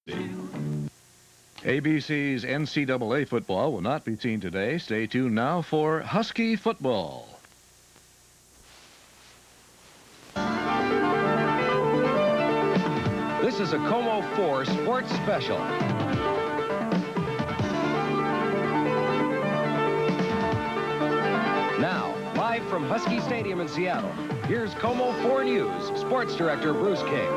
ABC's NCAA football will not be seen today. Stay tuned now for Husky football. This is a Como 4 sports special. Now, live from Husky Stadium in Seattle, here's Como 4 News Sports Director Bruce King.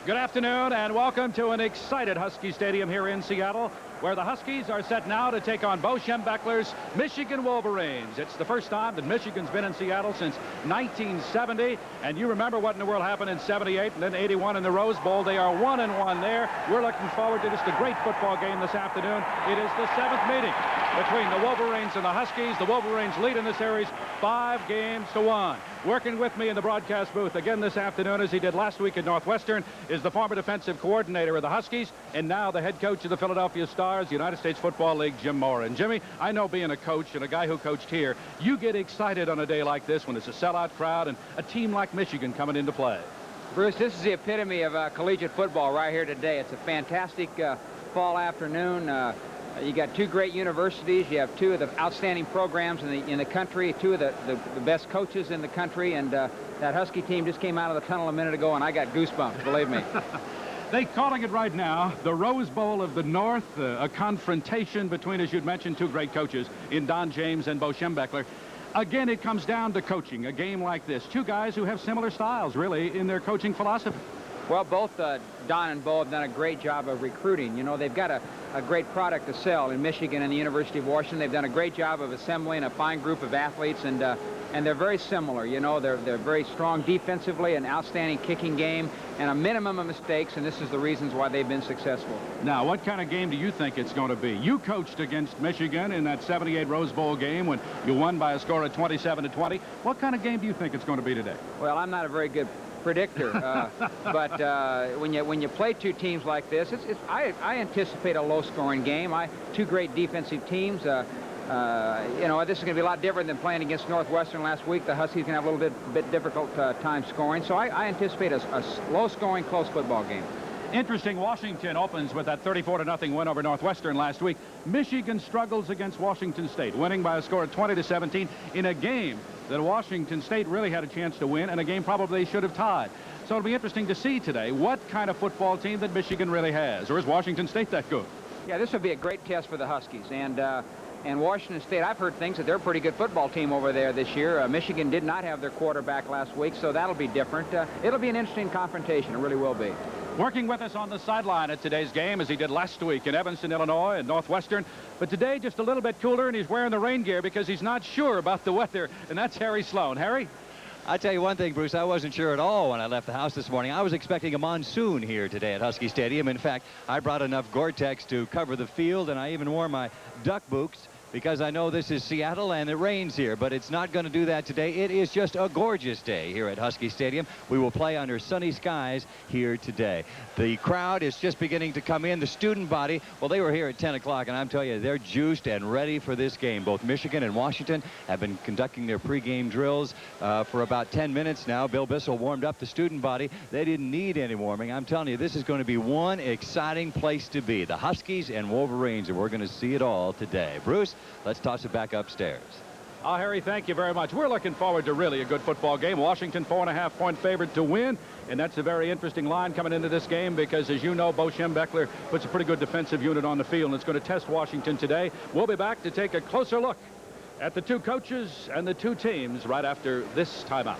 Good afternoon and welcome to an excited Husky Stadium here in Seattle, where the Huskies are set now to take on Bo Schembechler's Michigan Wolverines. It's the first time that Michigan's been in Seattle since 1970, and you remember what in the world happened in 78 and then 81 in the Rose Bowl. They are 1-1 there. We're looking forward to just a great football game this afternoon. It is the 7th meeting between the Wolverines and the Huskies. The Wolverines lead in the series 5-1. Working with me in the broadcast booth again this afternoon, as he did last week at Northwestern, is the former defensive coordinator of the Huskies and now the head coach of the Philadelphia Stars, the United States Football League, Jim Mora. And Jimmy, I know being a coach and a guy who coached here, you get excited on a day like this when it's a sellout crowd and a team like Michigan coming into play. Bruce, this is the epitome of collegiate football right here today. It's a fantastic fall afternoon. You got two great universities. You have two of the outstanding programs in the country, two of the best coaches in the country, and that Husky team just came out of the tunnel a minute ago, and I got goosebumps, believe me. They're calling it right now the Rose Bowl of the North, a confrontation between, as you'd mentioned, two great coaches in Don James and Bo Schembechler. Again, it comes down to coaching, a game like this. Two guys who have similar styles, really, in their coaching philosophy. Well, both Don and Bo have done a great job of recruiting. You know, they've got a great product to sell in Michigan and the University of Washington. They've done a great job of assembling a fine group of athletes, and they're very similar. You know, they're very strong defensively, an outstanding kicking game, and a minimum of mistakes, and this is the reasons why they've been successful. Now, what kind of game do you think it's going to be? You coached against Michigan in that 78 Rose Bowl game when you won by a score of 27-20. What kind of game do you think it's going to be today? Well, I'm not a very good predictor, but when you play two teams like this, I anticipate a low-scoring game. Two great defensive teams. You know, this is going to be a lot different than playing against Northwestern last week. The Huskies can have a little bit difficult time scoring, so I anticipate a low-scoring, close football game. Interesting, Washington opens with that 34-0 win over Northwestern last week. Michigan struggles against Washington State, winning by a score of 20-17 in a game that Washington State really had a chance to win, and a game probably they should have tied. So it'll be interesting to see today what kind of football team that Michigan really has. Or is Washington State that good? Yeah, this will be a great test for the Huskies. And Washington State, I've heard things that they're a pretty good football team over there this year. Michigan did not have their quarterback last week, so that'll be different. It'll be an interesting confrontation. It really will be. Working with us on the sideline at today's game, as he did last week in Evanston, Illinois, and Northwestern. But today, just a little bit cooler, and he's wearing the rain gear because he's not sure about the weather, and that's Harry Sloan. Harry? I'll tell you one thing, Bruce, I wasn't sure at all when I left the house this morning. I was expecting a monsoon here today at Husky Stadium. In fact, I brought enough Gore-Tex to cover the field, and I even wore my duck boots, because I know this is Seattle and it rains here, but it's not going to do that today. It is just a gorgeous day here at Husky Stadium. We will play under sunny skies here today. The crowd is just beginning to come in. The student body, well, they were here at 10 o'clock, and I'm telling you, they're juiced and ready for this game. Both Michigan and Washington have been conducting their pregame drills for about 10 minutes now. Bill Bissell warmed up the student body. They didn't need any warming. I'm telling you, this is going to be one exciting place to be. The Huskies and Wolverines, and we're going to see it all today. Bruce, let's toss it back upstairs. Oh, Harry, thank you very much. We're looking forward to really a good football game. Washington 4.5-point favorite to win, and that's a very interesting line coming into this game because, as you know, Bo Schembechler puts a pretty good defensive unit on the field, and it's going to test Washington today. We'll be back to take a closer look at the two coaches and the two teams right after this timeout.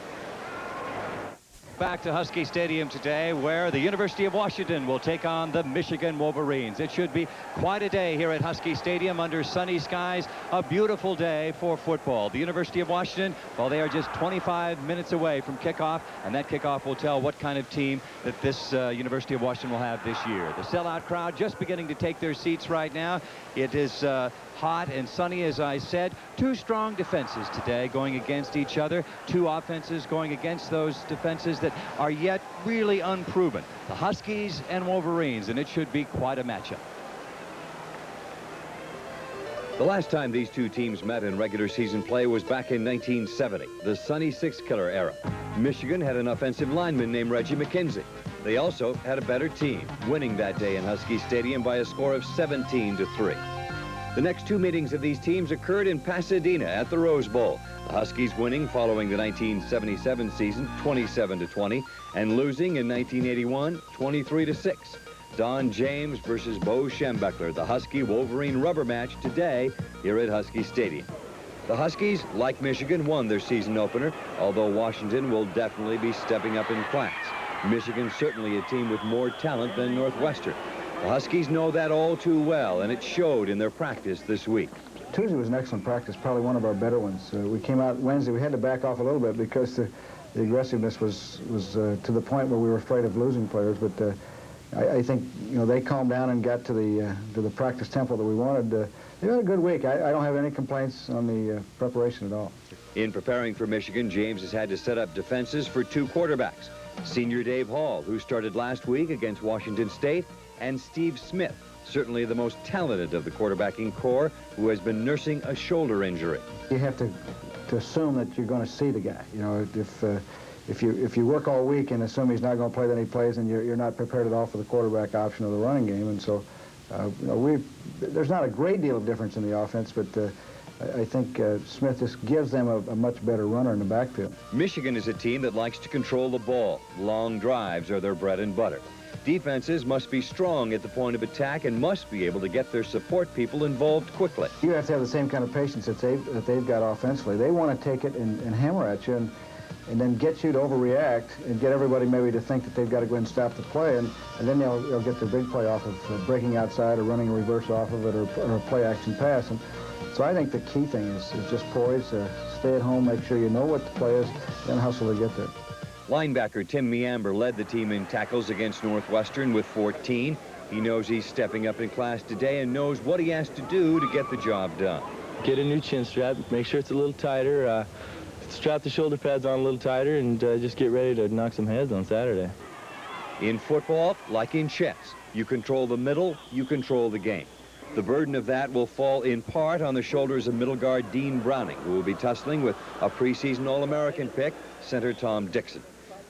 Back to Husky Stadium today, where the University of Washington will take on the Michigan Wolverines. It should be quite a day here at Husky Stadium under sunny skies. A beautiful day for football. The University of Washington, well, they are just 25 minutes away from kickoff, and that kickoff will tell what kind of team that this University of Washington will have this year. The sellout crowd just beginning to take their seats right now. It is hot and sunny, as I said. Two strong defenses today going against each other. Two offenses going against those defenses that are yet really unproven. The Huskies and Wolverines, and it should be quite a matchup. The last time these two teams met in regular season play was back in 1970, the Sunny Six Killer era. Michigan had an offensive lineman named Reggie McKenzie. They also had a better team, winning that day in Husky Stadium by a score of 17-3. The next two meetings of these teams occurred in Pasadena at the Rose Bowl. The Huskies winning following the 1977 season 27-20 and losing in 1981 23-6. Don James versus Bo Schembechler, the Husky Wolverine rubber match today here at Husky Stadium. The Huskies, like Michigan, won their season opener, although Washington will definitely be stepping up in class. Michigan certainly a team with more talent than Northwestern. The Huskies know that all too well, and it showed in their practice this week. Tuesday was an excellent practice, probably one of our better ones. We came out Wednesday, we had to back off a little bit because the aggressiveness was to the point where we were afraid of losing players, but I think, you know, they calmed down and got to the practice tempo that we wanted. They had a good week. I don't have any complaints on the preparation at all. In preparing for Michigan, James has had to set up defenses for two quarterbacks. Senior Dave Hall, who started last week against Washington State, and Steve Smith, certainly the most talented of the quarterbacking corps, who has been nursing a shoulder injury. You have to assume that you're going to see the guy. You know, if you work all week and assume he's not going to play, then he plays, and you're not prepared at all for the quarterback option of the running game. And so, you know, there's not a great deal of difference in the offense, but I think Smith just gives them a much better runner in the backfield. Michigan is a team that likes to control the ball. Long drives are their bread and butter. Defenses must be strong at the point of attack and must be able to get their support people involved quickly. You have to have the same kind of patience that they've got offensively. They want to take it and hammer at you and then get you to overreact and get everybody maybe to think that they've got to go ahead and stop the play, and then they'll get their big play off of breaking outside or running a reverse off of it or a play action pass. And so I think the key thing is just poise, stay at home, make sure you know what the play is, then hustle to get there. Linebacker Tim Meamber led the team in tackles against Northwestern with 14. He knows he's stepping up in class today and knows what he has to do to get the job done. Get a new chin strap, make sure it's a little tighter, strap the shoulder pads on a little tighter, and just get ready to knock some heads on Saturday. In football, like in chess, you control the middle, you control the game. The burden of that will fall in part on the shoulders of middle guard Dean Browning, who will be tussling with a preseason All-American pick, center Tom Dixon.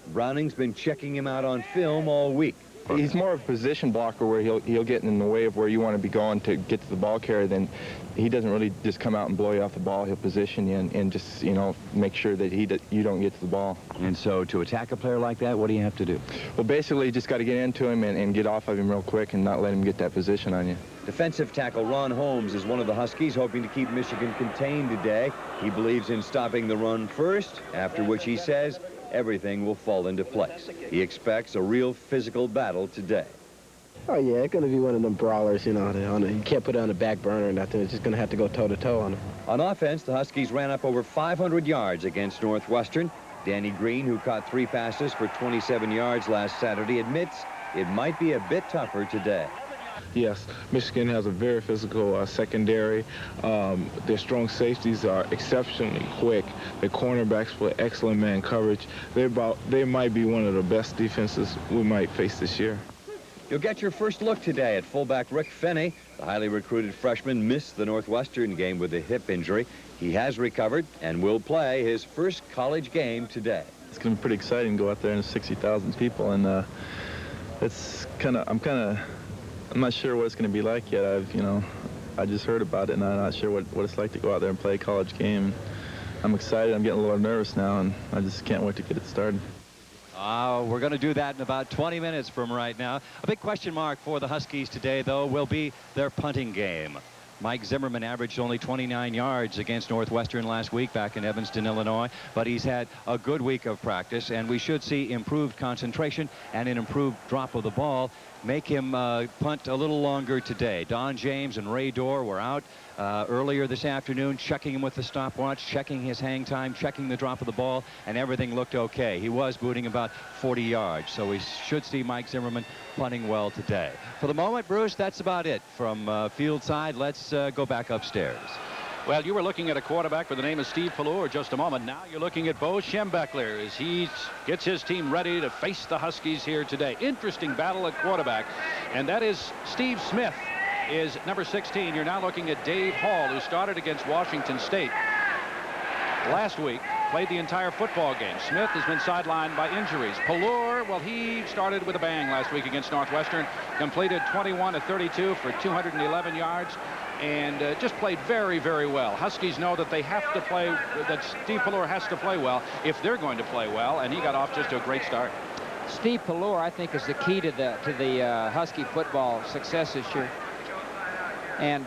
Browning's been checking him out on film all week. He's more of a position blocker where he'll get in the way of where you want to be going to get to the ball carrier. Then he doesn't really just come out and blow you off the ball. He'll position you and just, you know, make sure that you don't get to the ball. And so to attack a player like that, what do you have to do? Well, basically, you just got to get into him and get off of him real quick and not let him get that position on you. Defensive tackle Ron Holmes is one of the Huskies hoping to keep Michigan contained today. He believes in stopping the run first, after which he says everything will fall into place. He expects a real physical battle today. Oh, yeah, it's going to be one of them brawlers, you know. You can't put it on the back burner or nothing. It's just going to have to go toe-to-toe on him. On offense, the Huskies ran up over 500 yards against Northwestern. Danny Green, who caught 3 passes for 27 yards last Saturday, admits it might be a bit tougher today. Yes, Michigan has a very physical secondary. Their strong safeties are exceptionally quick. The cornerbacks play excellent man coverage. They might be one of the best defenses we might face this year. You'll get your first look today at fullback Rick Finney. The highly recruited freshman missed the Northwestern game with a hip injury. He has recovered and will play his first college game today. It's going to be pretty exciting to go out there and 60,000 people, and I'm not sure what it's going to be like yet. I just heard about it, and I'm not sure what it's like to go out there and play a college game. I'm excited. I'm getting a little nervous now, and I just can't wait to get it started. We're going to do that in about 20 minutes from right now. A big question mark for the Huskies today, though, will be their punting game. Mike Zimmerman averaged only 29 yards against Northwestern last week back in Evanston, Illinois, but he's had a good week of practice, and we should see improved concentration and an improved drop of the ball make him punt a little longer today. Don James and Ray Dorr were out earlier this afternoon, checking him with the stopwatch, checking his hang time, checking the drop of the ball, and everything looked okay. He was booting about 40 yards, so we should see Mike Zimmerman punting well today. For the moment, Bruce, that's about it from field side. Let's go back upstairs. Well, you were looking at a quarterback by the name of Steve Pelluer just a moment. Now you're looking at Bo Schembechler as he gets his team ready to face the Huskies here today. Interesting battle at quarterback, and that is Steve Smith is number 16. You're now looking at Dave Hall, who started against Washington State last week played the entire football game. Smith has been sidelined by injuries. Pelluer, well, he started with a bang last week against Northwestern. Completed 21 of 32 for 211 yards. And just played very, very well. Huskies know that they have to play, that Steve Pelluer has to play well if they're going to play well, and he got off just to a great start. Steve Pelluer, I think, is the key to the Husky football success this year. And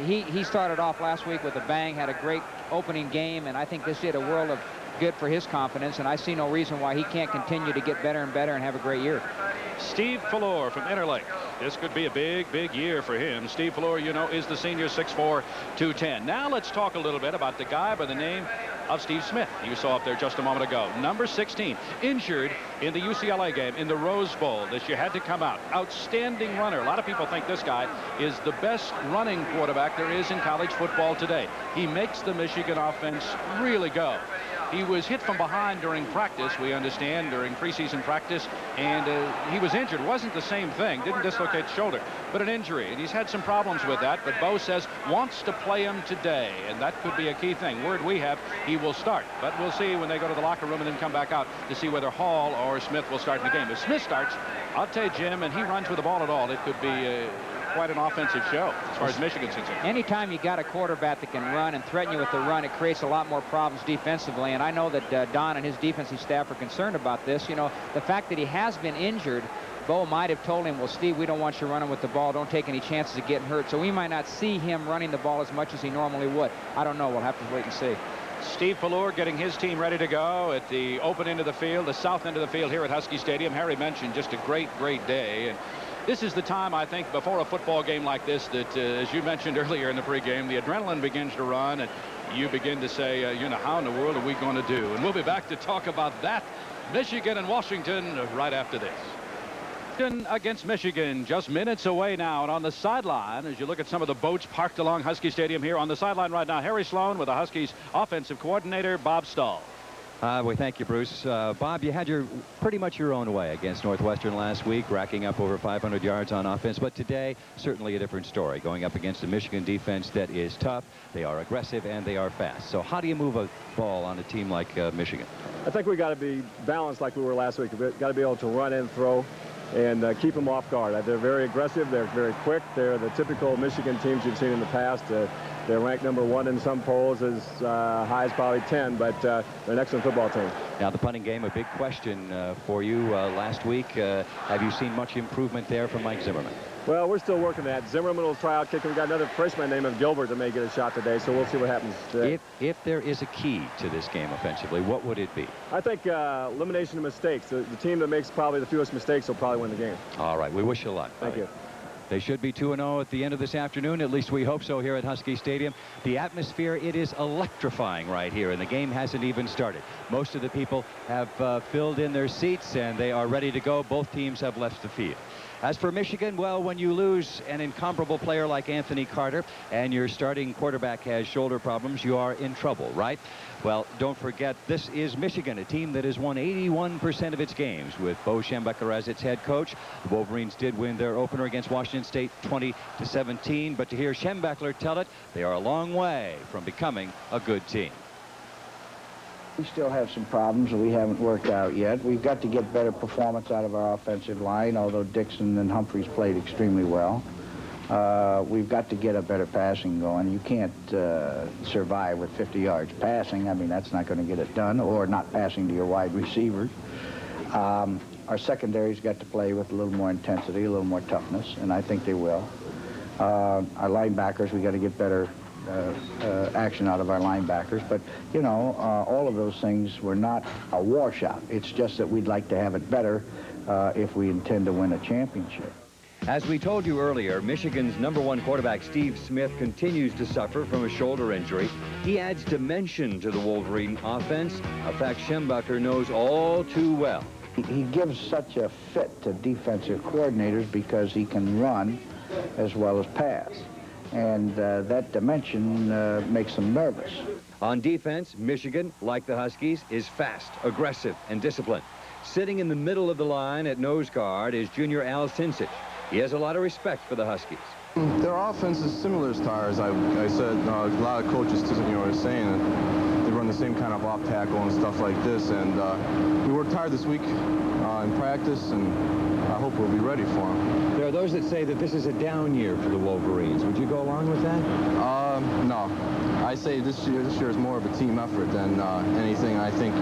he started off last week with a bang, had a great opening game, and I think this did a world of good for his confidence, and I see no reason why he can't continue to get better and better and have a great year. Steve Pelluer from Interlake. This could be a big, big year for him. Steve Pelluer, you know, is the senior, 6'4", 210. Now let's talk a little bit about the guy by the name of Steve Smith. You saw up there just a moment ago. Number 16, injured in the UCLA game in the Rose Bowl this year, had to come out. Outstanding runner. A lot of people think this guy is the best running quarterback there is in college football today. He makes the Michigan offense really go. He was hit from behind during practice, we understand, during preseason practice, and he was injured. It wasn't the same thing. Didn't dislocate shoulder, but an injury. And he's had some problems with that, but Bo says wants to play him today, and that could be a key thing. Word we have, he will start. But we'll see when they go to the locker room and then come back out to see whether Hall or Smith will start in the game. If Smith starts, I'll tell you, Jim, and he runs with the ball at all, it could be quite an offensive show as far as Michigan's concerned. Anytime you got a quarterback that can run and threaten you with the run, it creates a lot more problems defensively. And I know that Don and his defensive staff are concerned about this. You know, the fact that he has been injured, Bo might have told him, well, Steve, we don't want you running with the ball. Don't take any chances of getting hurt. So we might not see him running the ball as much as he normally would. I don't know. We'll have to wait and see. Steve Pelluer getting his team ready to go at the open end of the field, the south end of the field here at Husky Stadium. Harry mentioned just a great, great day. And this is the time, I think, before a football game like this that, as you mentioned earlier in the pregame, the adrenaline begins to run, and you begin to say, you know, how in the world are we going to do? And we'll be back to talk about that. Michigan and Washington right after this. Against Michigan, just minutes away now, and on the sideline, as you look at some of the boats parked along Husky Stadium here, on the sideline right now, Harry Sloan with the Huskies offensive coordinator, Bob Stahl. Well, thank you, Bruce. Bob, you had pretty much your own way against Northwestern last week, racking up over 500 yards on offense. But today, certainly a different story, going up against a Michigan defense that is tough. They are aggressive and they are fast. So how do you move a ball on a team like Michigan? I think we got to be balanced like we were last week. We've got to be able to run and throw and keep them off guard. They're very aggressive. They're very quick. They're the typical Michigan teams you've seen in the past. They're ranked #1 in some polls, as high as probably 10, but they're an excellent football team. Now, the punting game, a big question for you last week. Have you seen much improvement there from Mike Zimmerman? Well, we're still working that. Zimmerman will try out kicking. We got another freshman named Gilbert that may get a shot today, so we'll see what happens today. If there is a key to this game offensively, what would it be? I think elimination of mistakes. The team that makes probably the fewest mistakes will probably win the game. All right, we wish you luck. Thank you. They should be 2-0 at the end of this afternoon. At least we hope so here at Husky Stadium. The atmosphere, it is electrifying right here, and the game hasn't even started. Most of the people have filled in their seats, and they are ready to go. Both teams have left the field. As for Michigan, well, when you lose an incomparable player like Anthony Carter and your starting quarterback has shoulder problems, you are in trouble, right? Well, don't forget, this is Michigan, a team that has won 81% of its games with Bo Schembechler as its head coach. The Wolverines did win their opener against Washington State 20-17, but to hear Schembechler tell it, they are a long way from becoming a good team. We still have some problems that we haven't worked out yet. We've got to get better performance out of our offensive line, although Dixon and Humphreys played extremely well. We've got to get a better passing going. You can't survive with 50 yards passing. I mean, that's not going to get it done, or not passing to your wide receivers. Our secondary's got to play with a little more intensity, a little more toughness, and I think they will. Our linebackers, we got to get better action out of our linebackers, but you know, all of those things were not a washout. It's just that we'd like to have it better if we intend to win a championship. As we told you earlier, Michigan's #1 quarterback Steve Smith continues to suffer from a shoulder injury. He adds dimension to the Wolverine offense, a fact Schembechler knows all too well. He gives such a fit to defensive coordinators because he can run as well as pass. And that dimension makes them nervous. On defense, Michigan, like the Huskies, is fast, aggressive, and disciplined. Sitting in the middle of the line at nose guard is junior Al Sinsich. He has a lot of respect for the Huskies. Their offense is similar to ours. I said a lot of coaches, are saying that they run run the same kind of off tackle and stuff like this. And we worked hard this week in practice, and I hope we'll be ready for them. There are those that say that this is a down year for the Wolverines. Would you go along with that? No. I say this year is more of a team effort than anything. I think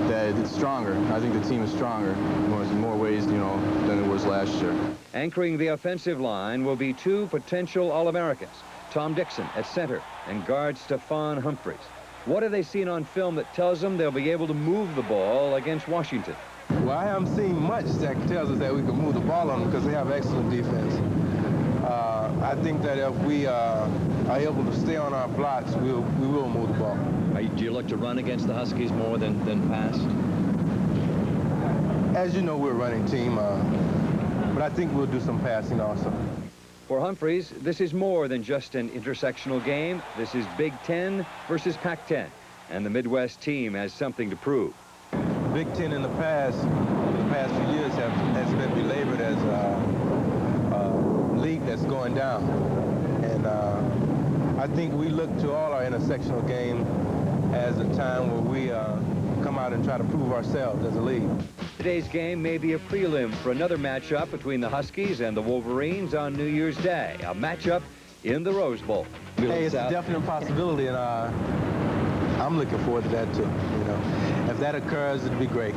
that it's stronger. I think the team is stronger in more ways, than it was last year. Anchoring the offensive line will be two potential All-Americans, Tom Dixon at center and guard Stephon Humphreys. What have they seen on film that tells them they'll be able to move the ball against Washington? Well, I haven't seen much that tells us that we can move the ball on them because they have excellent defense. I think that if we are able to stay on our blocks, we will move the ball. Do you look to run against the Huskies more than pass? As you know, we're a running team, but I think we'll do some passing also. For Humphreys, this is more than just an intersectional game. This is Big Ten versus Pac-10, and the Midwest team has something to prove. Big Ten in the past few years has been belabored as a league that's going down. And I think we look to all our intersectional games as a time where we come out and try to prove ourselves as a league. Today's game may be a prelim for another matchup between the Huskies and the Wolverines on New Year's Day, a matchup in the Rose Bowl. Hey, it's a definite possibility, and I'm looking forward to that too. If that occurs, it'd be great.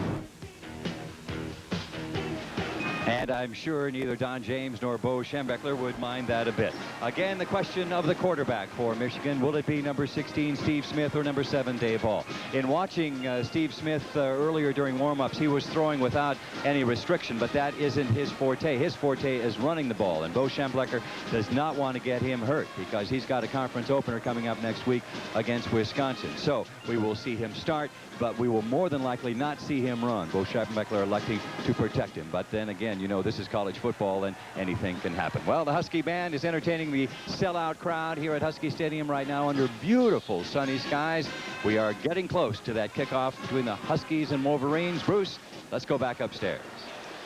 And I'm sure neither Don James nor Bo Schembechler would mind that a bit. Again, the question of the quarterback for Michigan. Will it be number 16, Steve Smith, or number 7, Dave Hall? In watching Steve Smith earlier during warm-ups, he was throwing without any restriction, but that isn't his forte. His forte is running the ball, and Bo Schembechler does not want to get him hurt because he's got a conference opener coming up next week against Wisconsin. So we will see him start, but we will more than likely not see him run. Bo Schembechler electing to protect him. But then again, this is college football and anything can happen. Well, the Husky band is entertaining the sellout crowd here at Husky Stadium right now under beautiful sunny skies. We are getting close to that kickoff between the Huskies and Wolverines. Bruce, let's go back upstairs.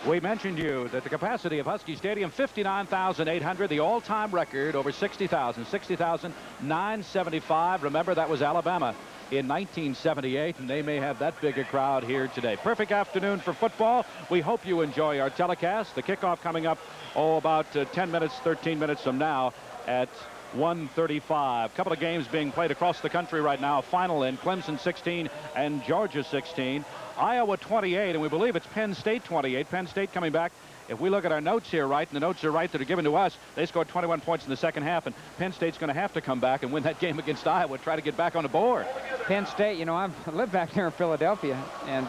We mentioned you that the capacity of Husky Stadium, 59,800, the all-time record over 60,000, 60,975. Remember, that was Alabama in 1978, and they may have that big a crowd here today. Perfect afternoon for football. We hope you enjoy our telecast. The kickoff coming up, about 10 minutes, 13 minutes from now at 1:35. A couple of games being played across the country right now. Final in Clemson 16 and Georgia 16. Iowa 28, and we believe it's Penn State 28. Penn State coming back. If we look at our notes here right, and the notes are right that are given to us, they scored 21 points in the second half, and Penn State's going to have to come back and win that game against Iowa, try to get back on the board. Penn State, I've lived back there in Philadelphia, and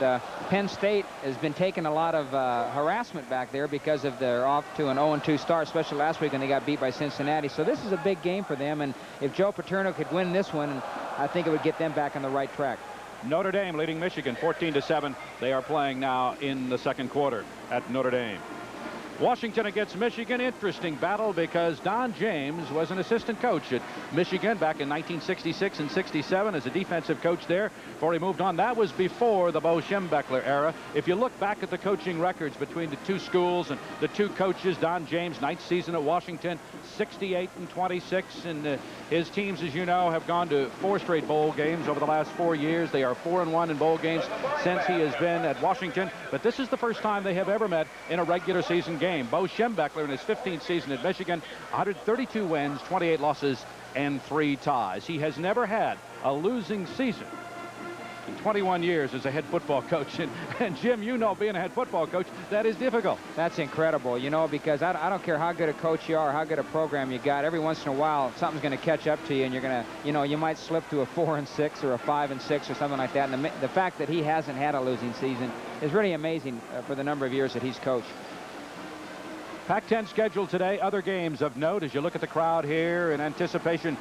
Penn State has been taking a lot of harassment back there because of their off to an 0-2 start, especially last week when they got beat by Cincinnati. So this is a big game for them, and if Joe Paterno could win this one, I think it would get them back on the right track. Notre Dame leading Michigan 14-7. They are playing now in the second quarter at Notre Dame. Washington against Michigan, interesting battle because Don James was an assistant coach at Michigan back in 1966 and 67 as a defensive coach there before he moved on. That was before the Bo Schembechler era. If you look back at the coaching records between the two schools and the two coaches, Don James, 9th season at Washington, 68-26, and his teams, as you know, have gone to 4 straight bowl games over the last 4 years. They are 4-1 in bowl games since he has been at Washington, but this is the first time they have ever met in a regular season game. Bo Schembechler in his 15th season at Michigan, 132 wins, 28 losses, and 3 ties. He has never had a losing season in 21 years as a head football coach. And Jim, being a head football coach, that is difficult. That's incredible, because I don't care how good a coach you are or how good a program you got. Every once in a while, something's going to catch up to you, and you're going to, you might slip to a 4-6 or a 5-6 or something like that. And the fact that he hasn't had a losing season is really amazing for the number of years that he's coached. Pac-10 schedule today. Other games of note as you look at the crowd here in anticipation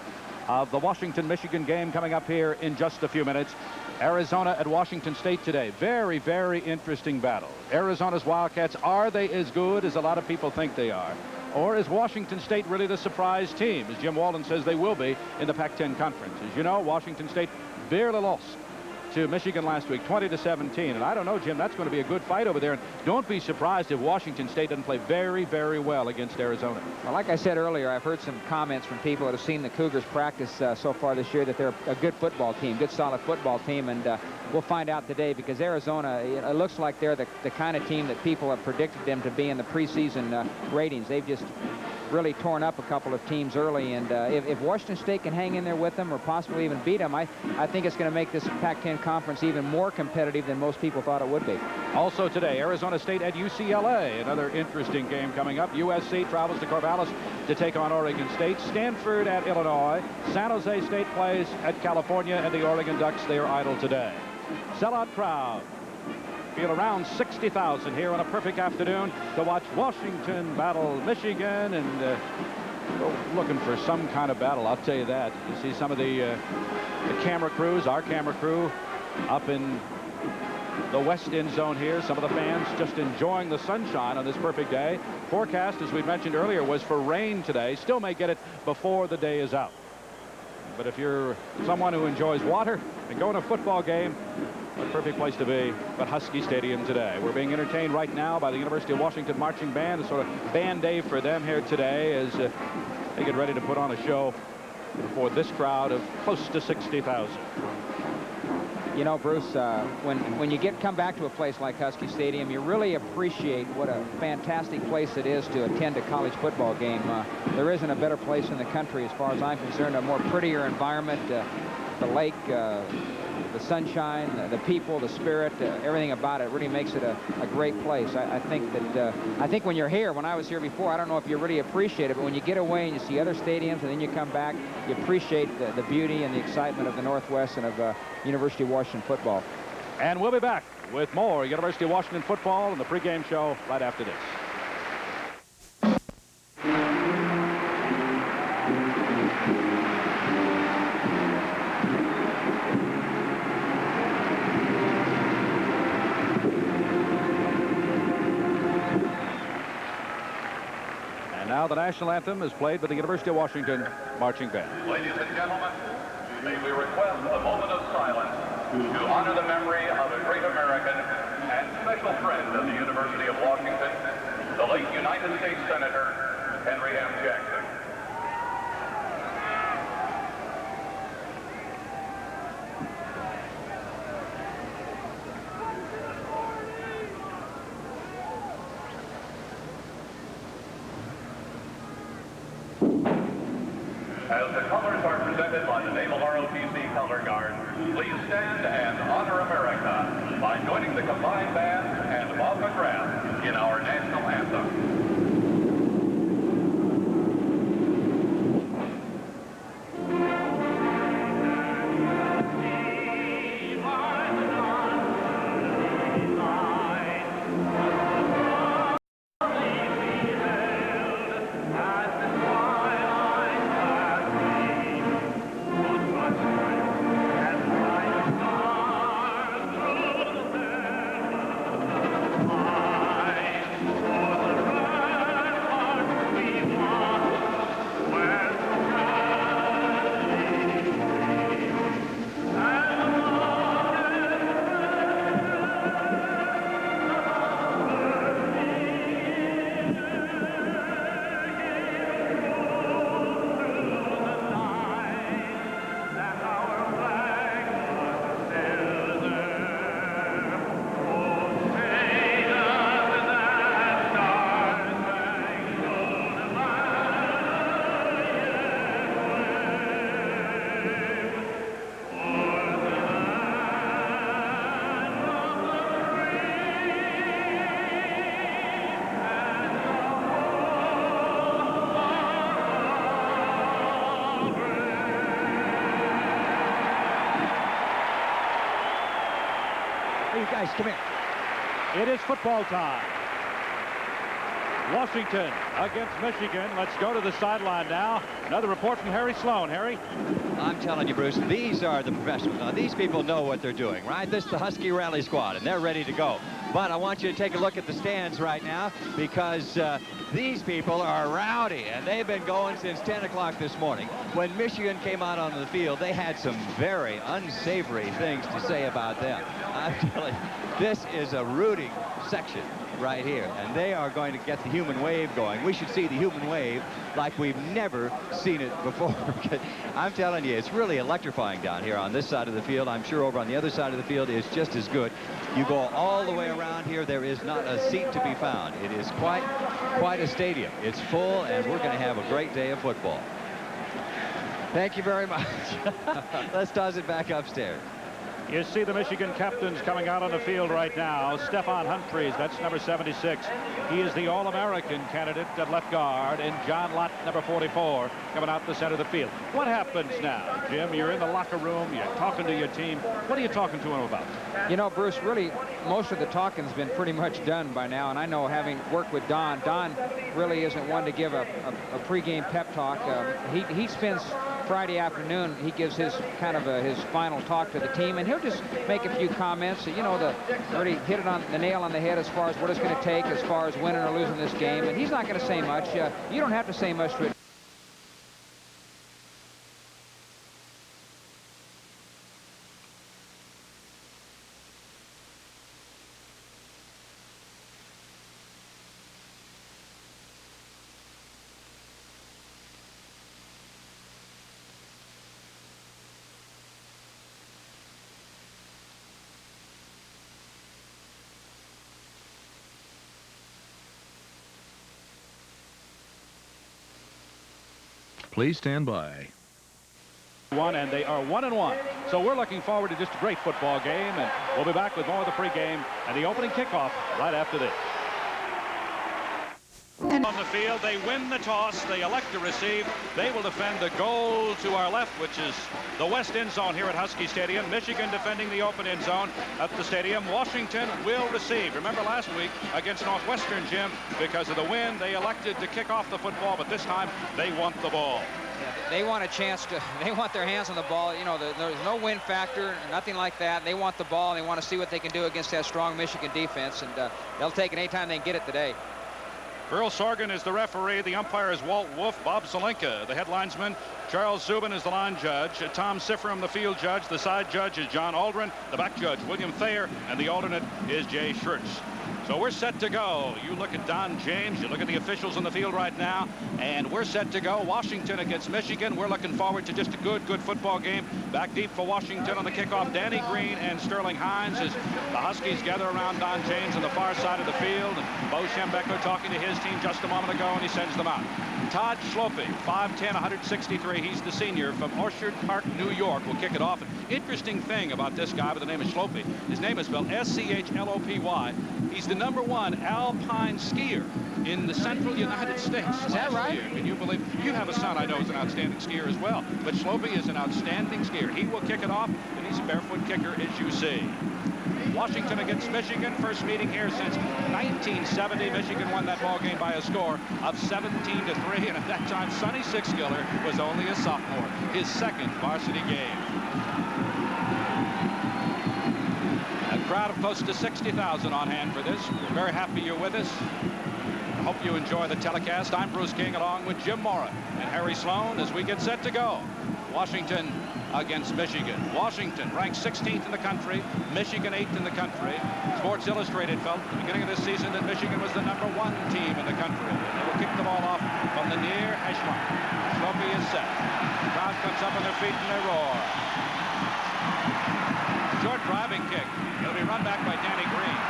of the Washington-Michigan game coming up here in just a few minutes. Arizona at Washington State today. Very, very interesting battle. Arizona's Wildcats, are they as good as a lot of people think they are? Or is Washington State really the surprise team, as Jim Walden says they will be in the Pac-10 conference? As you know, Washington State barely lost to Michigan last week, 20-17. And I don't know, Jim, that's going to be a good fight over there. And don't be surprised if Washington State doesn't play very, very well against Arizona. Well, like I said earlier, I've heard some comments from people that have seen the Cougars practice so far this year that they're a good football team, good solid football team, and we'll find out today, because Arizona, it looks like they're the kind of team that people have predicted them to be in the preseason ratings. They've just really torn up a couple of teams early, and if Washington State can hang in there with them or possibly even beat them, I think it's going to make this Pac-10 conference even more competitive than most people thought it would be. Also today, Arizona State at UCLA, another interesting game coming up. USC travels to Corvallis to take on Oregon State. Stanford at Illinois. San Jose State plays at California, and the Oregon Ducks, they are idle today. Sellout crowd. Feel around 60,000 here on a perfect afternoon to watch Washington battle Michigan, and looking for some kind of battle, I'll tell you that. You see some of the camera crews, our camera crew, up in the west end zone here. Some of the fans just enjoying the sunshine on this perfect day. Forecast, as we mentioned earlier, was for rain today. Still may get it before the day is out. But if you're someone who enjoys water and going to a football game, a perfect place to be, but Husky Stadium today. We're being entertained right now by the University of Washington Marching Band. A sort of band day for them here today as they get ready to put on a show for this crowd of close to 60,000. You know, Bruce, when you come back to a place like Husky Stadium, you really appreciate what a fantastic place it is to attend a college football game. There isn't a better place in the country, as far as I'm concerned. A more prettier environment, the lake, the sunshine, the people, the spirit, everything about it really makes it a great place. I think when you're here, when I was here before, I don't know if you really appreciate it, but when you get away and you see other stadiums and then you come back, you appreciate the beauty and the excitement of the Northwest and of University of Washington football. And we'll be back with more University of Washington football in the pregame show right after this. Now the national anthem is played by the University of Washington Marching Band. Ladies and gentlemen, may we request a moment of silence to honor the memory of a great American and special friend of the University of Washington, the late United States Senator Henry M. Jackson. As the colors are presented by the Naval ROTC Color Guard, please stand and honor America by joining the combined band and Bob McGrath in our national anthem. Guys, come here. It is football time. Washington against Michigan. Let's go to the sideline now. Another report from Harry Sloan. Harry? I'm telling you, Bruce, these are the professionals. Now, these people know what they're doing, right? This is the Husky Rally Squad, and they're ready to go. But I want you to take a look at the stands right now, because these people are rowdy, and they've been going since 10 o'clock this morning. When Michigan came out onto the field, they had some very unsavory things to say about them. I'm telling you, this is a rooting section right here, and they are going to get the human wave going. We should see the human wave like we've never seen it before. I'm telling you, it's really electrifying down here on this side of the field. I'm sure over on the other side of the field is just as good. You go all the way around here, there is not a seat to be found. It is quite a stadium. It's full, and we're going to have a great day of football. Thank you very much. Let's toss it back upstairs. You see the Michigan captains coming out on the field right now. Stephon Humphreys, that's number 76. He is the All-American candidate at left guard, and John Lott, number 44, coming out the center of the field. What happens now, Jim? You're in the locker room, you're talking to your team. What are you talking to them about? You know, Bruce, really, most of the talking's been pretty much done by now, and I know, having worked with Don really isn't one to give a pregame pep talk. He spends Friday afternoon, he gives his his final talk to the team, and he'll just make a few comments. You know, already hit it on the nail on the head as far as what it's going to take as far as winning or losing this game, and he's not going to say much. You don't have to say much to it. Please stand by. And they are 1-1. So we're looking forward to just a great football game, and we'll be back with more of the pregame and the opening kickoff right after this. On the field, they win the toss. They elect to receive. They will defend the goal to our left, which is the west end zone here at Husky Stadium. Michigan defending the open end zone at the stadium. Washington will receive. Remember last week against Northwestern, Jim, because of the wind, they elected to kick off the football, but this time they want the ball. Yeah, they want a chance to, they want their hands on the ball. You know, there's no win factor, nothing like that. They want the ball, and they want to see what they can do against that strong Michigan defense, and they'll take it anytime they can get it today. Earl Sorgan is the referee. The umpire is Walt Wolf. Bob Zelenka, the head linesman. Charles Zubin is the line judge. Tom Sifram, the field judge. The side judge is John Aldrin. The back judge, William Thayer. And the alternate is Jay Schurz. So we're set to go. You look at Don James. You look at the officials on the field right now. And we're set to go. Washington against Michigan. We're looking forward to just a good football game. Back deep for Washington on the kickoff. Danny Green and Sterling Hines as the Huskies gather around Don James on the far side of the field. And Bo Schembechler talking to his team just a moment ago, and he sends them out. Todd Schlopy, 5'10", 163. He's the senior from Orchard Park, New York. Will kick it off. An interesting thing about this guy by the name of Schlopy, his name is spelled S-C-H-L-O-P-Y. He's the #1 alpine skier in the central United States. Is that right? Year. Can you believe? You have a son I know is an outstanding skier as well. But Schlopy is an outstanding skier. He will kick it off, and he's a barefoot kicker, as you see. Washington against Michigan, first meeting here since 1970. Michigan won that ball game by a score of 17-3, and at that time, Sonny Sixkiller was only a sophomore, his second varsity game. A crowd of close to 60,000 on hand for this. We're very happy you're with us. I hope you enjoy the telecast. I'm Bruce King, along with Jim Mora and Harry Sloan, as we get set to go. Washington against Michigan. Washington ranked 16th in the country, Michigan 8th in the country. Sports Illustrated felt at the beginning of this season that Michigan was the #1 team in the country. They will kick the ball off from the near hash mark. Schlopy is set. The crowd comes up on their feet and they roar. Short driving kick. It'll be run back by Danny Green.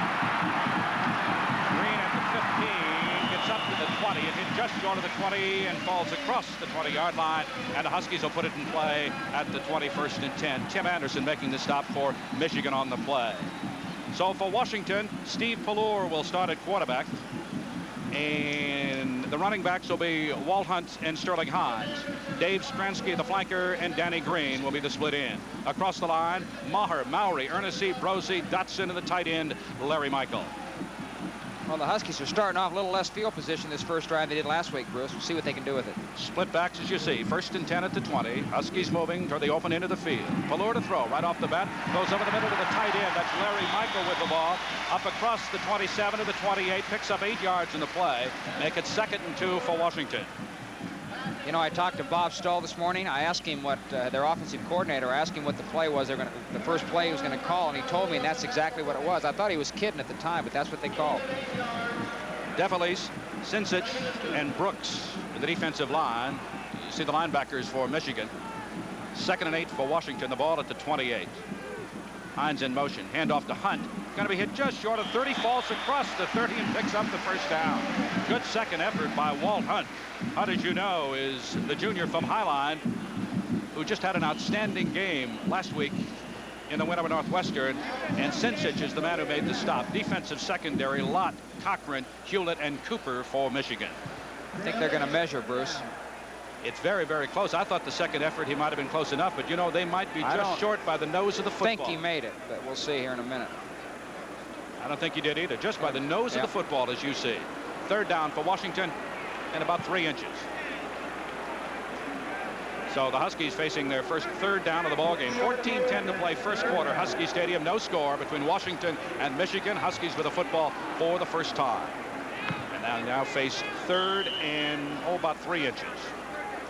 Green at the 15 gets up to the 20. It hit just short of the 20 and falls across the 20-yard line, and the Huskies will put it in play at the 21st and 10. Tim Anderson making the stop for Michigan on the play. So for Washington, Steve Pelluer will start at quarterback, and the running backs will be Walt Hunt and Sterling Hines. Dave Stransky, the flanker, and Danny Green will be the split end. Across the line, Maher, Mowry, Ernest C. Brosey, Dotson, and the tight end, Larry Michael. Well, the Huskies are starting off a little less field position this first drive they did last week, Bruce. We'll see what they can do with it. Split backs, as you see. 1st and 10 at the 20. Huskies moving toward the open end of the field. Pelluer to throw right off the bat. Goes over the middle to the tight end. That's Larry Michael with the ball. Up across the 27 to the 28. Picks up 8 yards in the play. Make it 2nd and 2 for Washington. You know, I talked to Bob Stoll this morning. I asked him what their offensive coordinator asked him what the play was. The first play he was going to call, and he told me, and that's exactly what it was. I thought he was kidding at the time, but that's what they called. DeFelice, Sincic, and Brooks in the defensive line. You see the linebackers for Michigan. 2nd and 8 for Washington. The ball at the 28. Hines in motion. Handoff to Hunt. Going to be hit just short of 30. Falls across the 30 and picks up the first down. Good second effort by Walt Hunt. Hunt, as you know, is the junior from Highline who just had an outstanding game last week in the win over Northwestern. And Sincic is the man who made the stop. Defensive secondary, Lott, Cochran, Hewlett, and Cooper for Michigan. I think they're going to measure, Bruce. It's very, very close. I thought the second effort he might have been close enough, but you know, they might be just short by the nose of the football. I think he made it, but we'll see here in a minute. I don't think he did either, just by the nose of the football, as you see. 3rd down for Washington and about 3 inches. So the Huskies facing their first 3rd down of the ball game. 14-10 to play, first quarter. Husky Stadium, no score between Washington and Michigan. Huskies with a football for the first time. And now face 3rd and about 3 inches.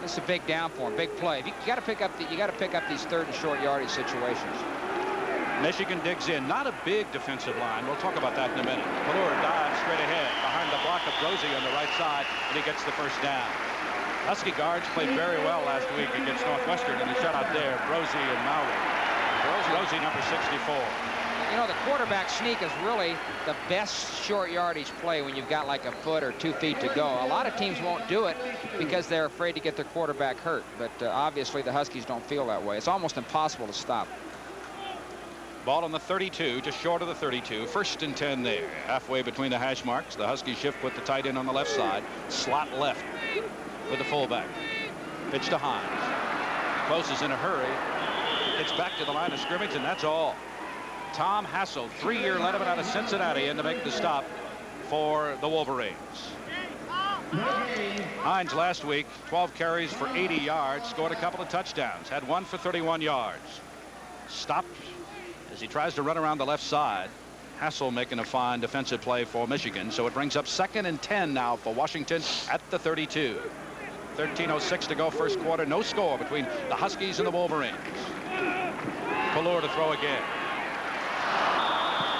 This is a big down for him, big play. You got to pick up these 3rd and short yardage situations. Michigan digs in. Not a big defensive line. We'll talk about that in a minute. Pelluer dives straight ahead behind the block of Rosie on the right side, and he gets the first down. Husky guards played very well last week against Northwestern in the shutout there. Rosie and Mowry. Rosie number 64. You know, the quarterback sneak is really the best short yardage play when you've got like a foot or 2 feet to go. A lot of teams won't do it because they're afraid to get their quarterback hurt. But obviously the Huskies don't feel that way. It's almost impossible to stop. Ball on the 32, just short of the 32. 1st and 10 there. Halfway between the hash marks. The Huskies shift with the tight end on the left side. Slot left with the fullback. Pitch to Hines. Closes in a hurry. Gets back to the line of scrimmage, and that's all. Tom Hassel, 3-year letterman out of Cincinnati, in to make the stop for the Wolverines. Hines last week, 12 carries for 80 yards, scored a couple of touchdowns, had 1 for 31 yards. Stopped as he tries to run around the left side. Hassel making a fine defensive play for Michigan, so it brings up 2nd and 10 now for Washington at the 32. 13:06 to go, first quarter. No score between the Huskies and the Wolverines. Pelluer to throw again.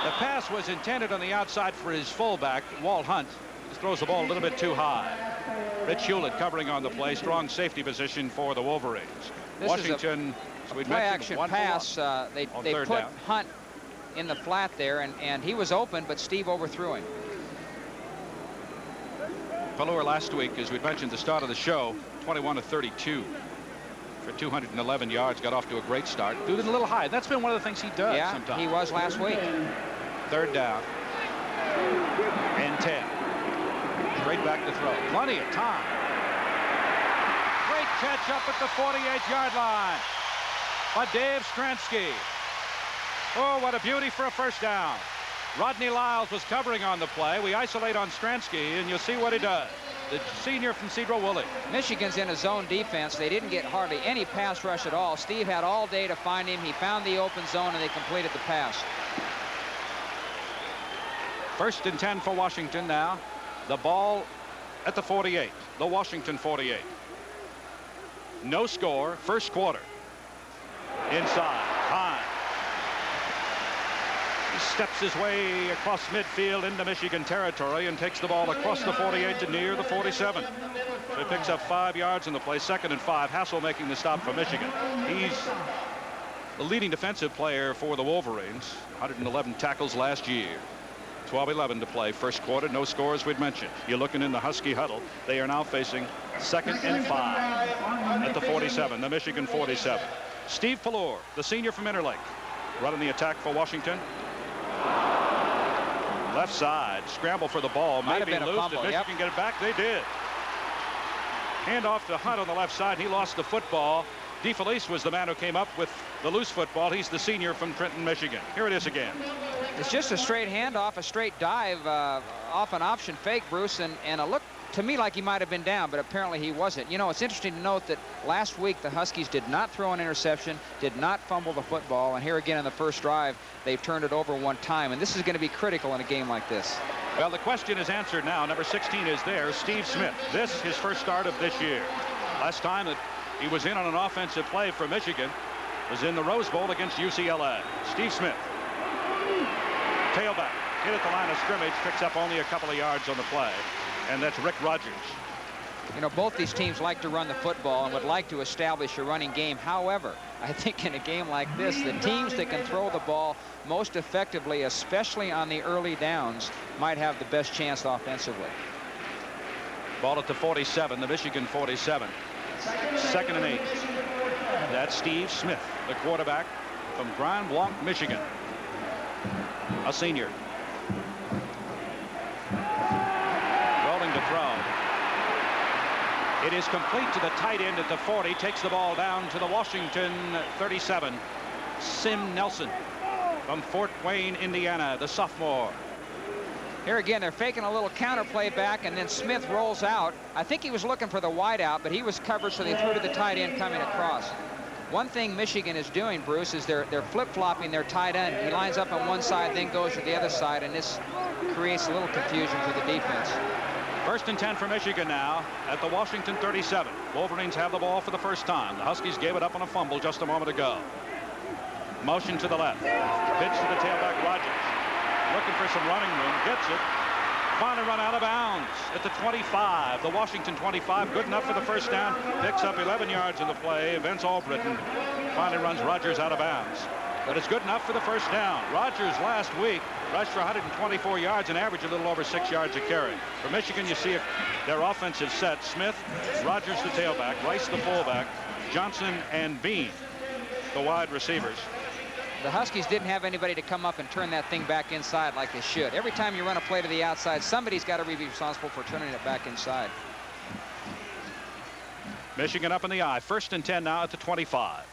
The pass was intended on the outside for his fullback, Walt Hunt. Just throws the ball a little bit too high. Rich Hewlett covering on the play. Strong safety position for the Wolverines. Washington, so we'd play action pass. They put down. Hunt in the flat there, and he was open, but Steve overthrew him. Pelluer last week, as we mentioned at the start of the show, 21 of 32 for 211 yards. Got off to a great start. Threw it a little high. That's been one of the things he does sometimes. He was last week. 3rd down and 10. Straight back to throw. Plenty of time. Great catch up at the 48-yard line by Dave Stransky. Oh, what a beauty for a first down. Rodney Lyles was covering on the play. We isolate on Stransky, and you'll see what he does. The senior from Cedro Woolley. Michigan's in a zone defense. They didn't get hardly any pass rush at all. Steve had all day to find him. He found the open zone, and they completed the pass. 1st and 10 for Washington now. The ball at the 48. The Washington 48. No score. First quarter. Inside. Hines. He steps his way across midfield into Michigan territory and takes the ball across the 48 to near the 47. So he picks up 5 yards in the play. 2nd and 5. Hassel making the stop for Michigan. He's the leading defensive player for the Wolverines. 111 tackles last year. 12:11 to play, first quarter. No score, as we'd mentioned. You're looking in the Husky huddle. They are now facing 2nd and 5 at the 47, the Michigan 47. Steve Pelluer, the senior from Interlake, running the attack for Washington. Left side, scramble for the ball. Might Maybe have been a loose. fumble. Did Michigan get it back? They did. Hand off to Hunt on the left side. He lost the football. DeFelice was the man who came up with the loose football. He's the senior from Trenton, Michigan. Here it is again. It's just a straight handoff, a straight dive off an option fake, Bruce, and it looked to me like he might have been down, but apparently he wasn't. You know, it's interesting to note that last week the Huskies did not throw an interception, did not fumble the football, and here again in the first drive, they've turned it over one time, and this is going to be critical in a game like this. Well, the question is answered now. Number 16 is there, Steve Smith. This his first start of this year. Last time that he was in on an offensive play for Michigan was in the Rose Bowl against UCLA. Steve Smith, tailback, hit at the line of scrimmage, picks up only a couple of yards on the play. And that's Rick Rogers. You know, both these teams like to run the football and would like to establish a running game. However, I think in a game like this, the teams that can throw the ball most effectively, especially on the early downs, might have the best chance offensively. Ball at the 47, the Michigan 47. 2nd and 8. That's Steve Smith, the quarterback from Grand Blanc, Michigan. A senior. Rolling to throw. It is complete to the tight end at the 40. Takes the ball down to the Washington 37. Sim Nelson from Fort Wayne, Indiana, the sophomore. Here again, they're faking a little counter play back, and then Smith rolls out. I think he was looking for the wide out, but he was covered, so they threw to the tight end coming across. One thing Michigan is doing, Bruce, is they're flip-flopping their tight end. He lines up on one side, then goes to the other side, and this creates a little confusion for the defense. 1st and 10 for Michigan now at the Washington 37. Wolverines have the ball for the first time. The Huskies gave it up on a fumble just a moment ago. Motion to the left. Pitch to the tailback, Rogers. Looking for some running room. Gets it. Finally run out of bounds at the 25. The Washington 25. Good enough for the first down. Picks up 11 yards in the play. Vince Albritton finally runs Rogers out of bounds. But it's good enough for the first down. Rogers last week rushed for 124 yards and averaged a little over 6 yards a carry. For Michigan, you see their offensive set. Smith, Rogers the tailback, Rice the fullback, Johnson and Bean the wide receivers. The Huskies didn't have anybody to come up and turn that thing back inside like they should. Every time you run a play to the outside, somebody's got to be responsible for turning it back inside. Michigan up in the eye. 1st and 10 now at the 25.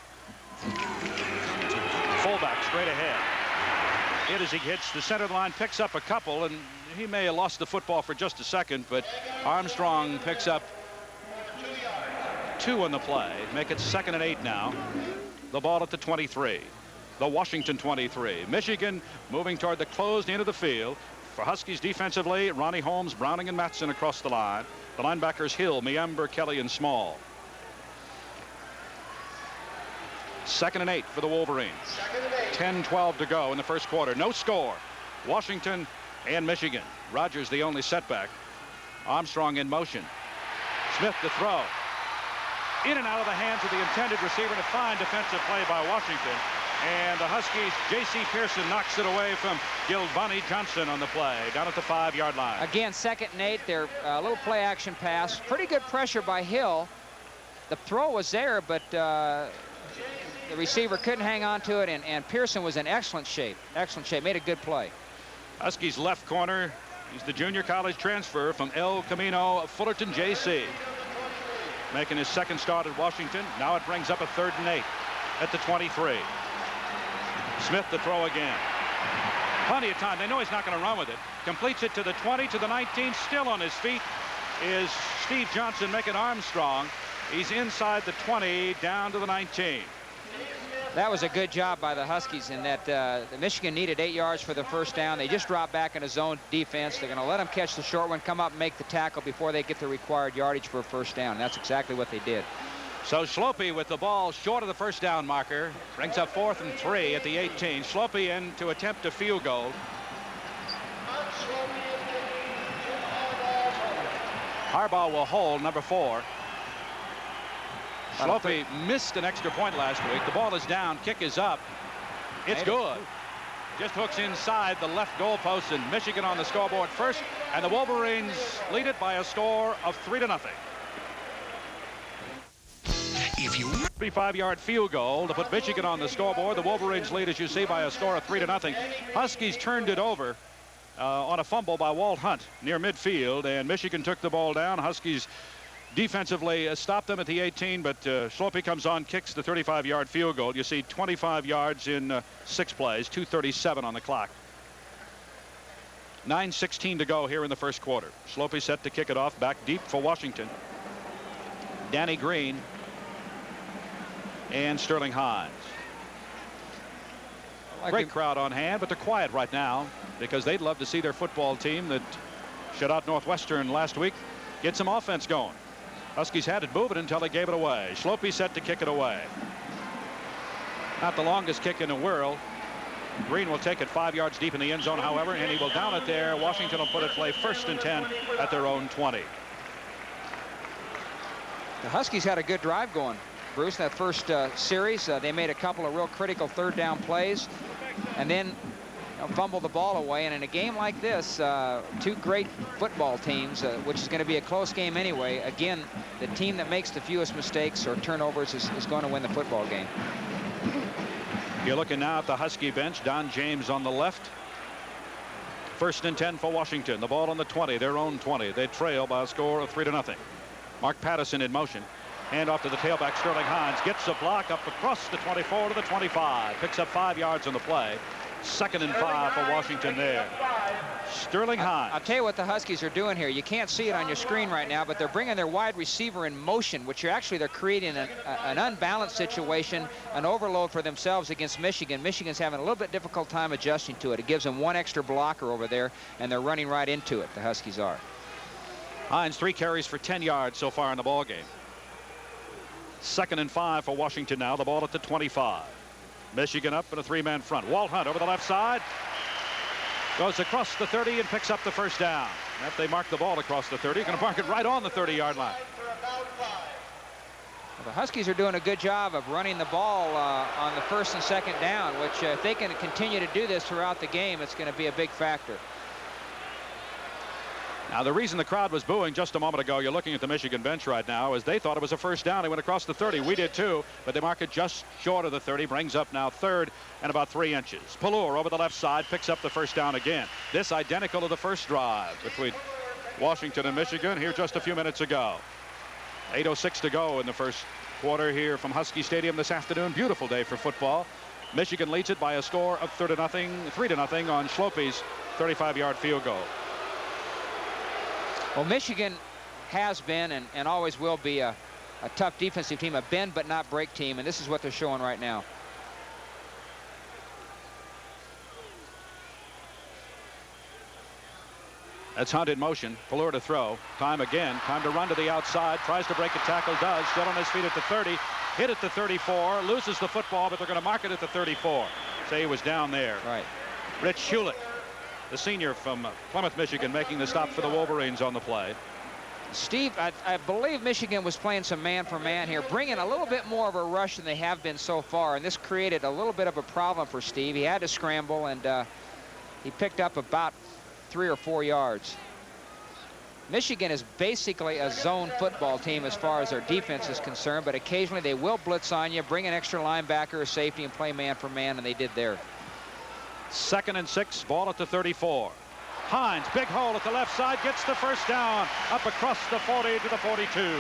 Fullback straight ahead. It as he hits the center of the line, picks up a couple, and he may have lost the football for just a second, but Armstrong picks up 2 on the play. Make it 2nd and 8 now. The ball at the 23. The Washington 23. Michigan moving toward the closed end of the field. For Huskies defensively, Ronnie Holmes, Browning, and Matson across the line. The linebackers Hill, Miember, Kelly, and Small. 2nd and 8 for the Wolverines. 10-12 to go in the first quarter. No score. Washington and Michigan. Rogers the only setback. Armstrong in motion. Smith to throw. In and out of the hands of the intended receiver. And a fine defensive play by Washington. And the Huskies, J.C. Pearson knocks it away from Gilvani Johnson on the play down at the 5-yard line. Again, 2nd and 8. They're a little play action pass. Pretty good pressure by Hill. The throw was there, but the receiver couldn't hang on to it, and Pearson was in excellent shape. Excellent shape. Made a good play. Huskies left corner. He's the junior college transfer from El Camino, Fullerton, J.C. Making his 2nd start at Washington. Now it brings up a 3rd and 8 at the 23. Smith to throw again. Plenty of time. They know he's not going to run with it. Completes it to the 20, to the 19. Still on his feet is Steve Johnson making Armstrong. He's inside the 20 down to the 19. That was a good job by the Huskies in that the Michigan needed 8 yards for the first down. They just dropped back in a zone defense. They're going to let him catch the short one, come up and make the tackle before they get the required yardage for a first down. That's exactly what they did. So Schlopy with the ball short of the first down marker. Brings up 4th and 3 at the 18. Schlopy in to attempt a field goal. Harbaugh will hold number 4. Schlopy missed an extra point last week. The ball is down. Kick is up. It's good. Just hooks inside the left goalpost, and Michigan on the scoreboard first. And the Wolverines lead it by a score of 3-0. If you 35-yard field goal to put Michigan on the scoreboard. The Wolverines lead, as you see, by a score of 3-0. Huskies turned it over on a fumble by Walt Hunt near midfield, and Michigan took the ball down. Huskies defensively stopped them at the 18, but Schlope comes on, kicks the 35-yard field goal. You see 25 yards in 6 plays, 2:37 on the clock. 9:16 to go here in the first quarter. Schlope set to kick it off back deep for Washington. Danny Green and Sterling Hines. Great crowd on hand, but they're quiet right now because they'd love to see their football team that shut out Northwestern last week get some offense going. Huskies had it moving until they gave it away. Schlope set to kick it away. Not the longest kick in the world. Green will take it 5 yards deep in the end zone, however, and he will down it there. Washington will put it play 1st and 10 at their own 20. The Huskies had a good drive going, Bruce, that first series. They made a couple of real critical 3rd down plays and then fumbled the ball away. And in a game like this, 2 great football teams, which is going to be a close game anyway, again, the team that makes the fewest mistakes or turnovers is going to win the football game. You're looking now at the Husky bench. Don James on the left. 1st and 10 for Washington. The ball on the 20, their own 20. They trail by a score of 3-0. Mark Patterson in motion. Hand off to the tailback, Sterling Hines. Gets a block up across the 24 to the 25. Picks up 5 yards on the play. 2nd and 5 for Washington there. Sterling Hines. I'll tell you what the Huskies are doing here. You can't see it on your screen right now, but they're bringing their wide receiver in motion, which they're creating an unbalanced situation, an overload for themselves against Michigan. Michigan's having a little bit difficult time adjusting to it. It gives them 1 extra blocker over there, and they're running right into it. The Huskies are. Hines 3 carries for 10 yards so far in the ball game. 2nd and 5 for Washington now. The ball at the 25. Michigan up in a 3-man front. Walt Hunt over the left side. Goes across the 30 and picks up the 1st down. If they mark the ball across the 30, going to mark it right on the 30-yard line. Well, the Huskies are doing a good job of running the ball on the 1st and 2nd down, which if they can continue to do this throughout the game, it's going to be a big factor. Now, the reason the crowd was booing just a moment ago, you're looking at the Michigan bench right now, is they thought it was a 1st down. They went across the 30. We did too, but they mark it just short of the 30. Brings up now 3rd and about 3 inches. Pelluer over the left side picks up the 1st down again. This identical to the first drive between Washington and Michigan here just a few minutes ago. 8:06 to go in the first quarter here from Husky Stadium this afternoon. Beautiful day for football. Michigan leads it by a score of 3-0 on Schlope's 35-yard field goal. Well, Michigan has been and always will be a tough defensive team, a bend but not break team, and this is what they're showing right now. That's Hunt in motion. Pelluer to throw. Time again. Time to run to the outside. Tries to break a tackle. Does. Still on his feet at the 30. Hit at the 34. Loses the football, but they're going to mark it at the 34. Say he was down there. Right. Rich Schulich, the senior from Plymouth, Michigan, making the stop for the Wolverines on the play. Steve, I believe Michigan was playing some man-for-man here, bringing a little bit more of a rush than they have been so far, and this created a little bit of a problem for Steve. He had to scramble, and he picked up about 3 or 4 yards. Michigan is basically a zone football team as far as their defense is concerned, but occasionally they will blitz on you, bring an extra linebacker or safety, and play man-for-man, and they did there. 2nd and 6, ball at the 34. Hines, big hole at the left side, gets the 1st down, up across the 40 to the 42.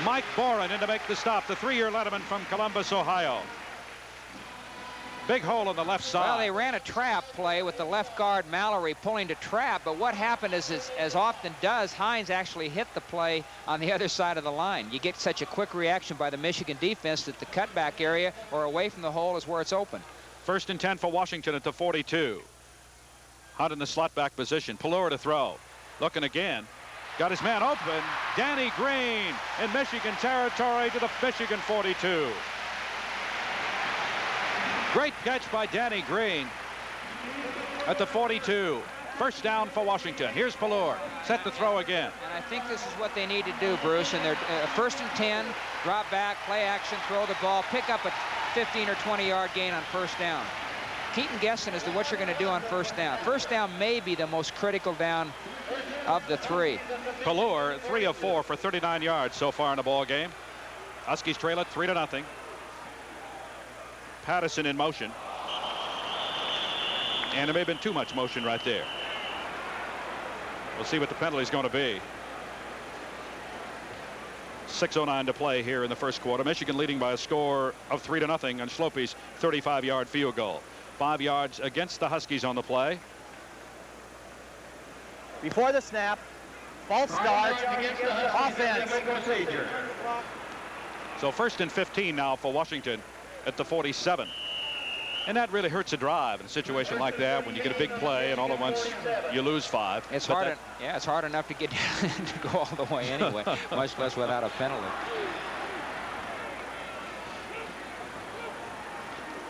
Mike Boren in to make the stop, the 3-year letterman from Columbus, Ohio. Big hole on the left side. Well, they ran a trap play with the left guard Mallory pulling to trap, but what happened is, as often does, Hines actually hit the play on the other side of the line. You get such a quick reaction by the Michigan defense that the cutback area or away from the hole is where it's open. 1st and 10 for Washington at the 42. Hunt in the slot back position. Pelluer to throw. Looking again. Got his man open. Danny Green in Michigan territory to the Michigan 42. Great catch by Danny Green at the 42. 1st down for Washington. Here's Pelluer. Set to throw again. And I think this is what they need to do, Bruce. And they're 1st and 10. Drop back, play action, throw the ball, pick up a 15 or 20-yard gain on 1st down. Keaton guessing as to what you're going to do on 1st down. 1st down may be the most critical down of the 3. Pelluer 3 of 4 for 39 yards so far in the ball game. Huskies trail it 3-0. Patterson in motion. And there may have been too much motion right there. We'll see what the penalty is going to be. 6:09 to play here in the first quarter. Michigan leading by a score of 3-0 on Schloppe's 35-yard field goal. 5 yards against the Huskies on the play. Before the snap, false start, offense. Procedure. So 1st and 15 now for Washington at the 47. And that really hurts a drive in a situation like that when you get a big play and all at once you lose 5. It's hard. Yeah, it's hard enough to get to go all the way anyway, much less without a penalty.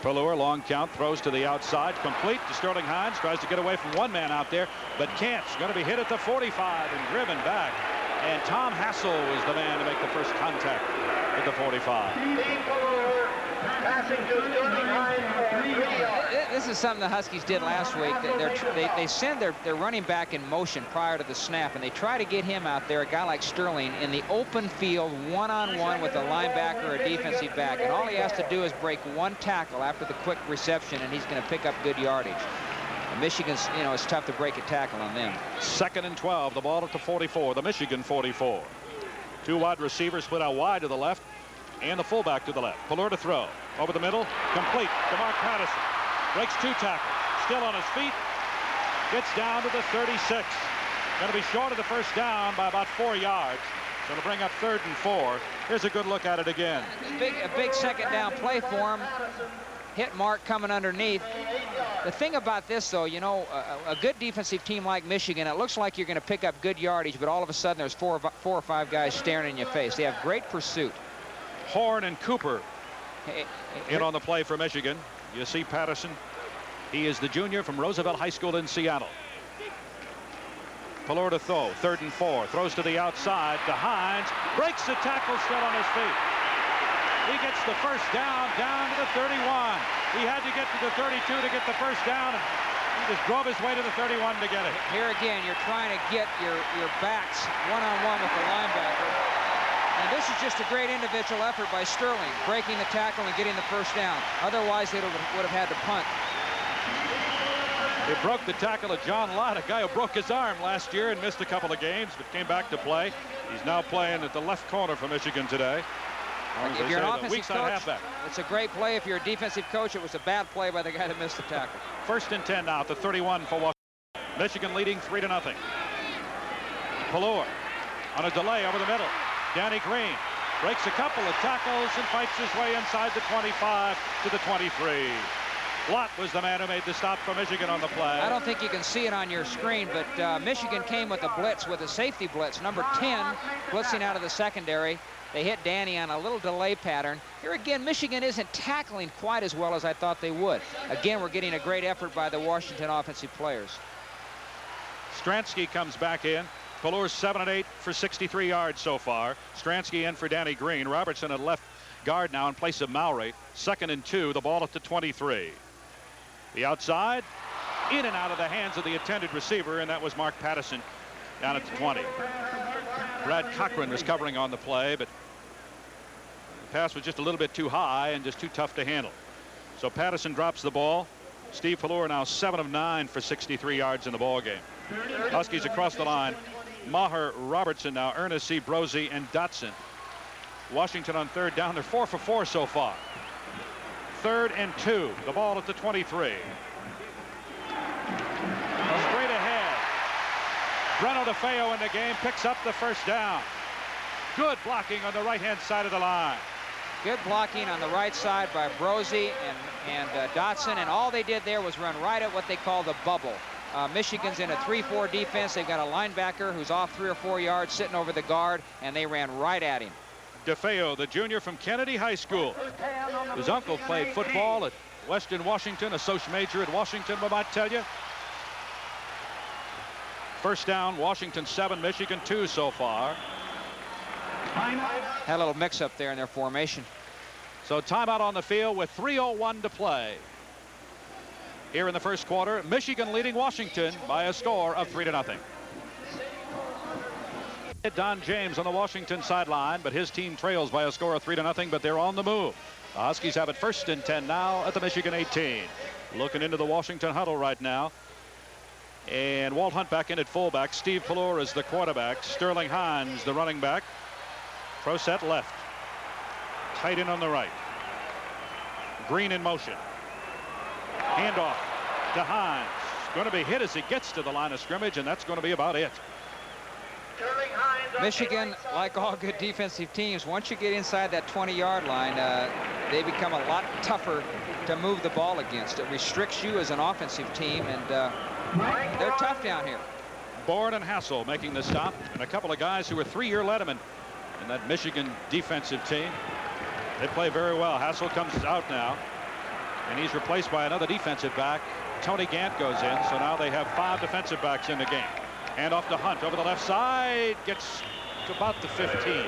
Pelluer, long count, throws to the outside, complete to Sterling Hines, tries to get away from one man out there, but can't. He's going to be hit at the 45 and driven back. And Tom Hassel was the man to make the first contact at the 45. Passing to Sterling Hines for 3 yards. This is something the Huskies did last week. They send their running back in motion prior to the snap, and they try to get him out there, a guy like Sterling, in the open field, one-on-one with a linebacker or a defensive back. And all he has to do is break one tackle after the quick reception, and he's going to pick up good yardage. And Michigan's, it's tough to break a tackle on them. 2nd and 12, the ball at the 44, the Michigan 44. 2 wide receivers split out wide to the left, and the fullback to the left. Pelluer to throw. Over the middle. Complete to Mark Patterson. Breaks 2 tackles. Still on his feet. Gets down to the 36. Going to be short of the first down by about 4 yards. Going to bring up 3rd and 4. Here's a good look at it again. A big second down play for him. Hit Mark coming underneath. The thing about this, though, a good defensive team like Michigan, it looks like you're going to pick up good yardage, but all of a sudden there's 4 or 5 guys staring in your face. They have great pursuit. Horn and Cooper in on the play for Michigan. You see Patterson. He is the junior from Roosevelt High School in Seattle. Pelluer to throw. 3rd and 4. Throws to the outside to Hines. Breaks the tackle, still on his feet. He gets the first down to the 31. He had to get to the 32 to get the first down. And he just drove his way to the 31 to get it. Here again, you're trying to get your backs one-on-one with the linebacker. And this is just a great individual effort by Sterling, breaking the tackle and getting the first down. Otherwise, they would have had to punt. They broke the tackle of John Lott, a guy who broke his arm last year and missed a couple of games, but came back to play. He's now playing at the left corner for Michigan today. If you're an offensive coach, it's a great play. If you're a defensive coach, it was a bad play by the guy that missed the tackle. 1st and 10 now at the 31 for Washington. Michigan leading 3-0. Pelluer on a delay over the middle. Danny Green breaks a couple of tackles and fights his way inside the 25 to the 23. Lott was the man who made the stop for Michigan on the play. I don't think you can see it on your screen, but Michigan came with a blitz, with a safety blitz. Number 10 blitzing out of the secondary. They hit Danny on a little delay pattern. Here again, Michigan isn't tackling quite as well as I thought they would. Again, we're getting a great effort by the Washington offensive players. Stransky comes back in. Pelluer 7 of 8 for 63 yards so far. Stransky in for Danny Green. Robertson at left guard now in place of Mowry. 2nd and 2, the ball at the 23. The outside, in and out of the hands of the intended receiver, and that was Mark Patterson down at the 20. Brad Cochran was covering on the play, but the pass was just a little bit too high and just too tough to handle. So Patterson drops the ball. Steve Pelluer now 7 of 9 for 63 yards in the ball game. Huskies across the line. Maher, Robertson now, Ernest C. Brosey, and Dotson. Washington on 3rd down. They're 4 for 4 so far. 3rd and 2. The ball at the 23. Straight ahead. Breno DeFeo in the game picks up the first down. Good blocking on the right-hand side of the line. Good blocking on the right side by Brosey and Dotson, and all they did there was run right at what they call the bubble. Michigan's in a 3-4 defense. They've got a linebacker who's off 3 or 4 yards sitting over the guard, and they ran right at him. DeFeo, the junior from Kennedy High School. His uncle played football at Western Washington, a Soc major at Washington, I might tell you. First down, Washington 7, Michigan 2 so far. Had a little mix-up there in their formation. So timeout on the field with 3:01 to play. Here in the first quarter, Michigan leading Washington by a score of 3-0. Don James on the Washington sideline, but his team trails by a score of 3-0, but they're on the move. The Huskies have it 1st and 10 now at the Michigan 18. Looking into the Washington huddle right now. And Walt Hunt back in at fullback. Steve Pelluer is the quarterback. Sterling Hines the running back. Pro set left. Tight end on the right. Green in motion. Handoff to Hines. Going to be hit as he gets to the line of scrimmage, and that's going to be about it. Michigan, like all good defensive teams, once you get inside that 20-yard line, they become a lot tougher to move the ball against. It restricts you as an offensive team, and they're tough down here. Bourne and Hassel making the stop, and a couple of guys who were 3-year lettermen in that Michigan defensive team. They play very well. Hassel comes out now, and he's replaced by another defensive back. Tony Gant goes in, so now they have 5 defensive backs in the game. Hand off to Hunt over the left side, gets to about the 15.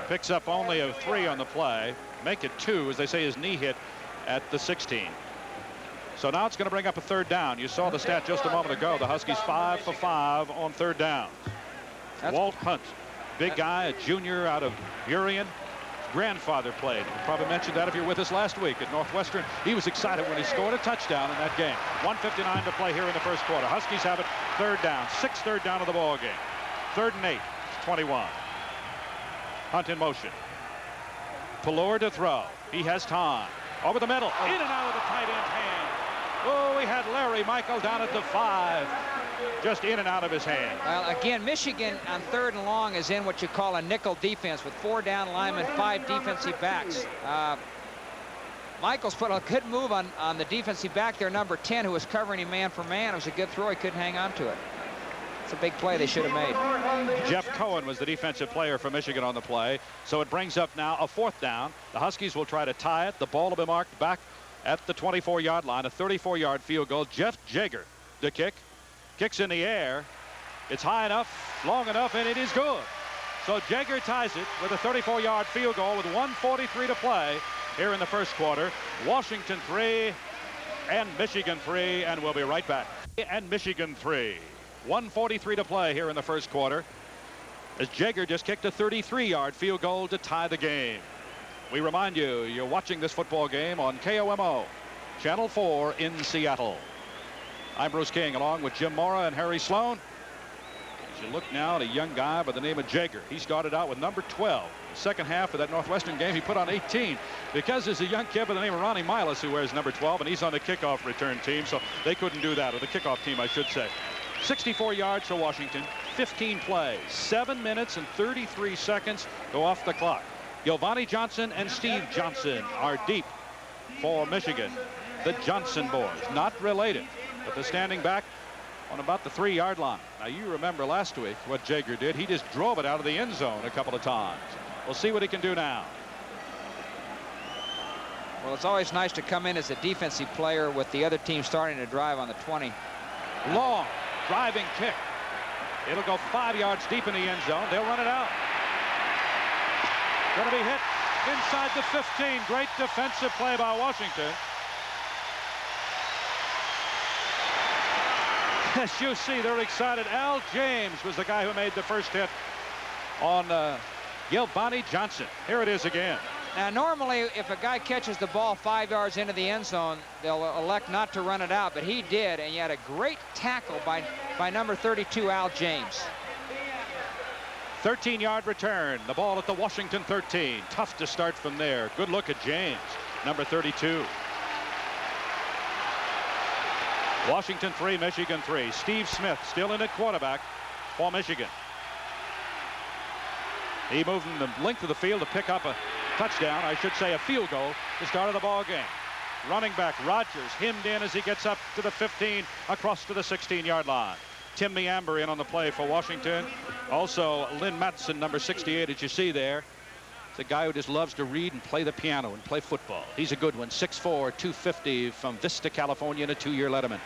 Picks up only a 3 on the play. Make it 2, as they say, his knee hit at the 16. So now it's going to bring up a 3rd down. You saw the stat just a moment ago. The Huskies 5 for 5 on 3rd down. Walt Hunt, big guy, a junior out of Burien. Grandfather played. Probably mentioned that if you're with us last week at Northwestern. He was excited when he scored a touchdown in that game. 1:59 to play here in the first quarter. Huskies have it 3rd down. 6th 3rd down of the ball game. 3rd and 8. 21. Hunt in motion. Pelluer to throw. He has time. Over the middle. In and out of the tight end hand. Oh, we had Larry Michael down at the 5. Just in and out of his hand. Well, again, Michigan on 3rd and long is in what you call a nickel defense with 4 down linemen, 5 defensive backs. Michaels put a good move on the defensive back there, number 10, who was covering him man for man. It was a good throw. He couldn't hang on to it. It's a big play they should have made. Jeff Cohen was the defensive player for Michigan on the play. So it brings up now a 4th down. The Huskies will try to tie it. The ball will be marked back at the 24-yard line. A 34-yard field goal. Jeff Jaeger, the kick. Kicks in the air. It's high enough, long enough, and it is good. So Jaeger ties it with a 34-yard field goal with 1:43 to play here in the first quarter. Washington 3 and Michigan 3, and we'll be right back. And Michigan 3. 1:43 to play here in the first quarter, as Jaeger just kicked a 33-yard field goal to tie the game. We remind you, you're watching this football game on KOMO, Channel 4 in Seattle. I'm Bruce King, along with Jim Mora and Harry Sloan. As you look now at a young guy by the name of Jaeger. He started out with number 12. The second half of that Northwestern game, he put on 18 because there's a young kid by the name of Ronnie Milas who wears number 12, and he's on the kickoff return team, so they couldn't do that, or the kickoff team, I should say. 64 yards for Washington, 15 plays, 7 minutes and 33 seconds go off the clock. Giovanni Johnson and Steve Johnson are deep for Michigan. The Johnson boys, not related, but they're standing back on about the 3-yard line. Now, you remember last week what Jaeger did. He just drove it out of the end zone a couple of times. We'll see what he can do now. Well, it's always nice to come in as a defensive player with the other team starting to drive on the 20. Long driving kick. It'll go 5 yards deep in the end zone. They'll run it out. Going to be hit inside the 15. Great defensive play by Washington. As you see, they're excited. Al James was the guy who made the first hit on Giovanni Johnson. Here it is again. Now, normally, if a guy catches the ball 5 yards into the end zone, they'll elect not to run it out, but he did, and he had a great tackle by number 32, Al James. 13-yard return. The ball at the Washington 13. Tough to start from there. Good look at James, number 32. Washington 3, Michigan 3. Steve Smith still in at quarterback for Michigan. He moved in the length of the field to pick up a touchdown, I should say a field goal, to start of the ball game. Running back Rogers hemmed in as he gets up to the 15, across to the 16-yard line. Tim Meamber in on the play for Washington. Also Lynn Matson, number 68, as you see there. It's a guy who just loves to read and play the piano and play football. He's a good one. 6'4", 250 from Vista, California, and a 2-year letterman.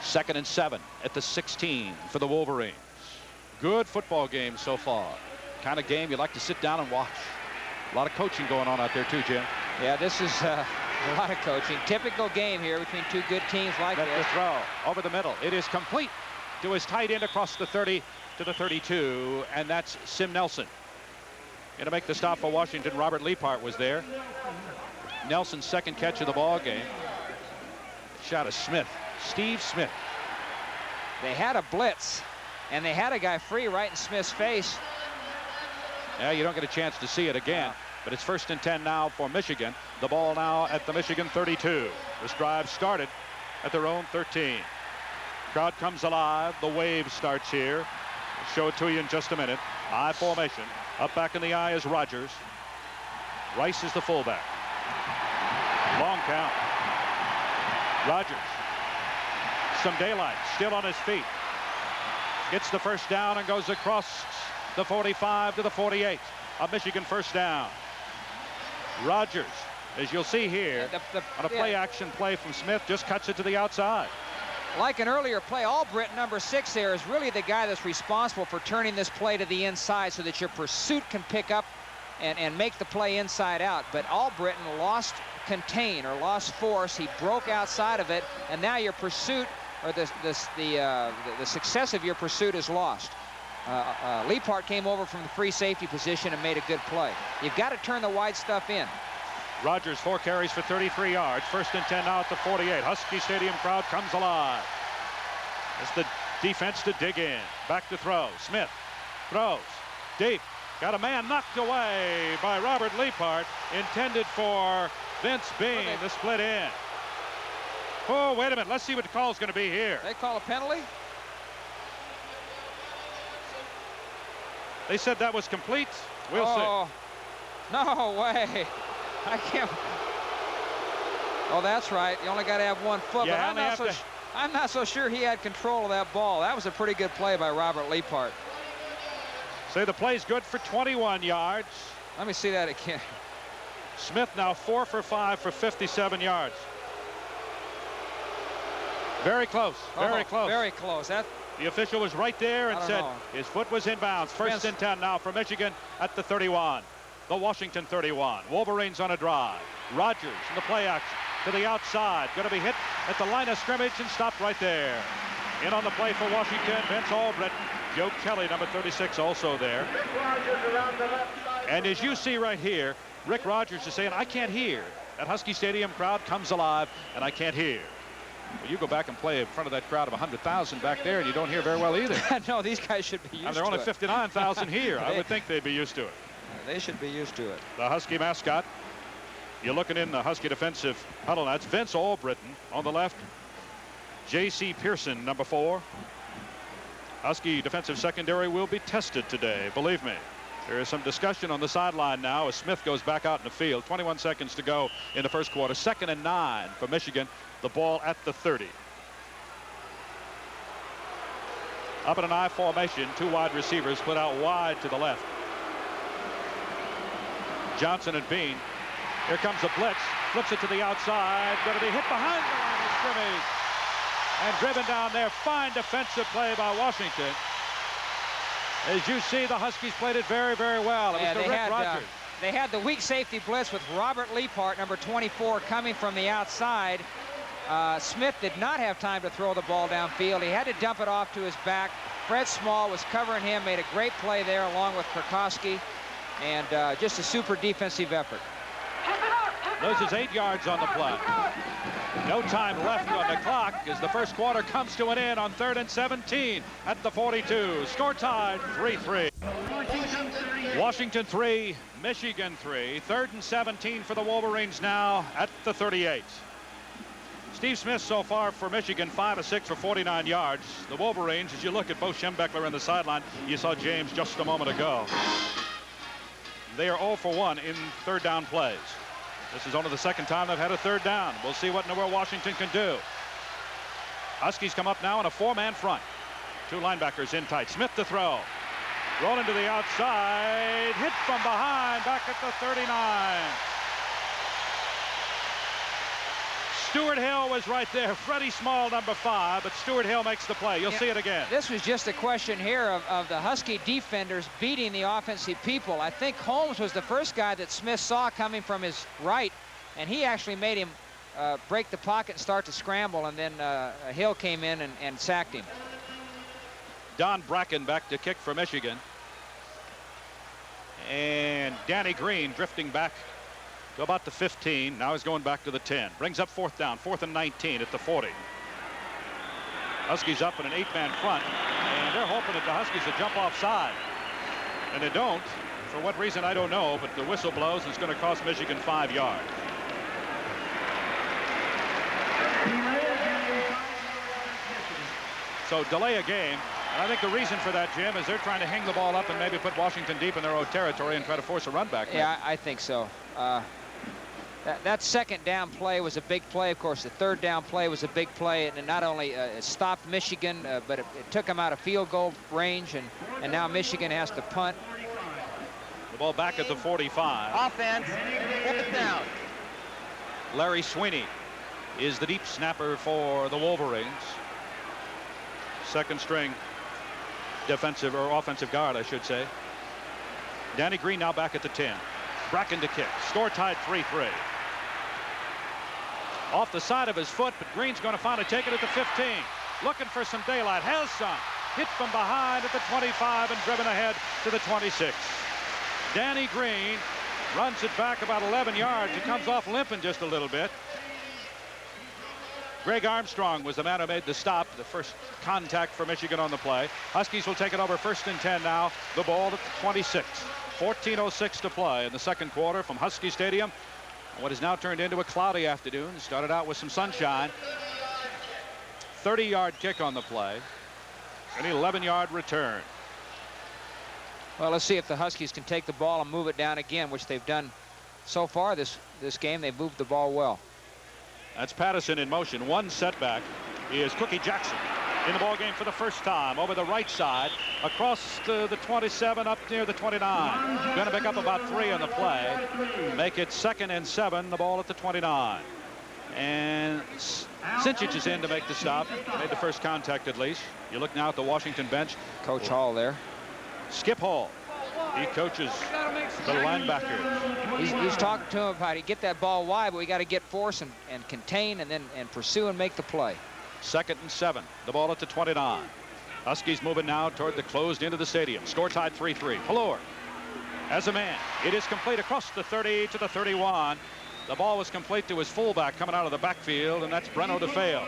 2nd and 7 at the 16 for the Wolverines. Good football game so far. Kind of game you like to sit down and watch. A lot of coaching going on out there too, Jim. Yeah, this is a lot of coaching. Typical game here between two good teams like this. The throw over the middle. It is complete to his tight end across the 30 to the 32, and that's Sim Nelson. Going to make the stop for Washington. Robert Leapart was there. Nelson's second catch of the ball game. Shot of Smith. Steve Smith. They had a blitz And they had a guy free right in Smith's face. Yeah, you don't get a chance to see it again. But it's 1st and 10 now for Michigan. The ball now at the Michigan 32. This drive started at their own 13. Crowd comes alive. The wave starts here. I'll show it to you in just a minute. I formation. Up back in the I is Rogers. Rice is the fullback. Long count. Rogers. Some daylight. Still on his feet. Gets the first down and goes across the 45 to the 48. A Michigan first down. Rogers, as you'll see here, on a play-action play from Smith, just cuts it to the outside. Like an earlier play, Albritton, number 6 there, is really the guy that's responsible for turning this play to the inside so that your pursuit can pick up and make the play inside out. But Albritton lost contain or lost force. He broke outside of it, and now your pursuit or the success of your pursuit is lost. Leapart came over from the free safety position and made a good play. You've got to turn the wide stuff in. Rogers, 4 carries for 33 yards. 1st and 10 now at the 48. Husky Stadium crowd comes alive. It's the defense to dig in. Back to throw. Smith throws deep. Got a man knocked away by Robert Leapart. Intended for Vince Bean, the split end. Oh, wait a minute. Let's see what the call is going to be here. They call a penalty? They said that was complete. We'll see. No way. I can't. Oh, that's right. You only got to have 1 foot. Yeah, but I'm not so sure he had control of that ball. That was a pretty good play by Robert Leapart. Say the play's good for 21 yards. Let me see that again. Smith now 4 for 5 for 57 yards. Very close. Very close. Very close. The official was right there and said his foot was inbounds. 1st and 10 now for Michigan at the 31. The Washington 31. Wolverines on a drive. Rogers in the play action to the outside. Going to be hit at the line of scrimmage and stopped right there. In on the play for Washington, Vince Albritton. Joe Kelly, number 36, also there. And as you see right here, Rick Rogers is saying, I can't hear. That Husky Stadium crowd comes alive, and I can't hear. Well, you go back and play in front of that crowd of 100,000 back there, and you don't hear very well either. No, these guys should be used to it. There are only 59,000 here. I would think they'd be used to it. They should be used to it. The Husky mascot. You're looking in the Husky defensive huddle. That's Vince Albritton on the left. J.C. Pearson, number 4. Husky defensive secondary will be tested today, believe me. There is some discussion on the sideline now as Smith goes back out in the field. 21 seconds to go in the first quarter. 2nd and 9 for Michigan. The ball at the 30. Up in an I formation, 2 wide receivers split out wide to the left. Johnson and Bean. Here comes a blitz. Flips it to the outside. Going to be hit behind the line of scrimmage. And driven down there. Fine defensive play by Washington. As you see, the Huskies played it very, very well. It was to Rick Rogers. They had the weak safety blitz with Robert Leapart, number 24, coming from the outside. Smith did not have time to throw the ball downfield. He had to dump it off to his back. Fred Small was covering him, made a great play there along with Krakowski. And just a super defensive effort. Loses 8 yards on the play. No time left on the clock as the first quarter comes to an end on 3rd and 17 at the 42. Score tied 3-3. Washington 3, Michigan 3. 3rd and 17 for the Wolverines now at the 38. Steve Smith so far for Michigan, 5 of 6 for 49 yards. The Wolverines, as you look at Bo Schembechler on the sideline, you saw James just a moment ago. They are 0 for 1 in 3rd down plays. This is only the 2nd time they've had a 3rd down. We'll see what in the world Washington can do. Huskies come up now in a 4-man front. 2 linebackers in tight. Smith to throw. Rolling to the outside. Hit from behind. Back at the 39. Stuart Hill was right there. Freddie Small, number 5, but Stuart Hill makes the play. You'll see it again. This was just a question here of the Husky defenders beating the offensive people. I think Holmes was the first guy that Smith saw coming from his right, and he actually made him break the pocket and start to scramble, and then Hill came in and sacked him. Don Bracken back to kick for Michigan. And Danny Green drifting back to about the 15. Now he's going back to the 10. Brings up 4th down. 4th and 19 at the 40. Huskies up in an 8-man front. And they're hoping that the Huskies will jump offside. And they don't. For what reason, I don't know, but the whistle blows, and it's going to cost Michigan 5 yards. So delay a game. And I think the reason for that, Jim, is they're trying to hang the ball up and maybe put Washington deep in their own territory and try to force a run back. Yeah, I think so. That second down play was a big play. Of course, the third down play was a big play, and it not only it stopped Michigan, but it took them out of field goal range, and now Michigan has to punt. The ball back at the 45. Offense, fourth down. Larry Sweeney is the deep snapper for the Wolverines. Second string defensive or offensive guard, I should say. Danny Green now back at the 10. Bracken to kick. Score tied 3-3. Off the side of his foot, but Green's going to finally take it at the 15. Looking for some daylight. Has some. Hit from behind at the 25 and driven ahead to the 26. Danny Green runs it back about 11 yards. He comes off limping just a little bit. Greg Armstrong was the man who made the stop, the first contact for Michigan on the play. Huskies will take it over 1st and 10 now. The ball at the 26. 14:06 to play in the second quarter from Husky Stadium. What is now turned into a cloudy afternoon. Started out with some sunshine. 30-yard kick on the play. An 11-yard return. Well, let's see if the Huskies can take the ball and move it down again, which they've done so far this game. They've moved the ball well. That's Patterson in motion. One setback is Cookie Jackson in the ball game for the first time over the right side across to the 27 up near the 29. Going to pick up about 3 on the play. Make it 2nd and 7. The ball at the 29. And Sinchich is in to make the stop. Made the first contact at least. You look now at the Washington bench. Coach Hall there. Skip Hall. He coaches the linebackers. He's talking to him about get that ball wide, but we got to get force and contain and then pursue and make the play. 2nd and 7. The ball at the 29. Huskies moving now toward the closed end of the stadium. Score tied 3-3. Pelluer as a man. It is complete across the 30 to the 31. The ball was complete to his fullback coming out of the backfield, and that's Breno DeFeo.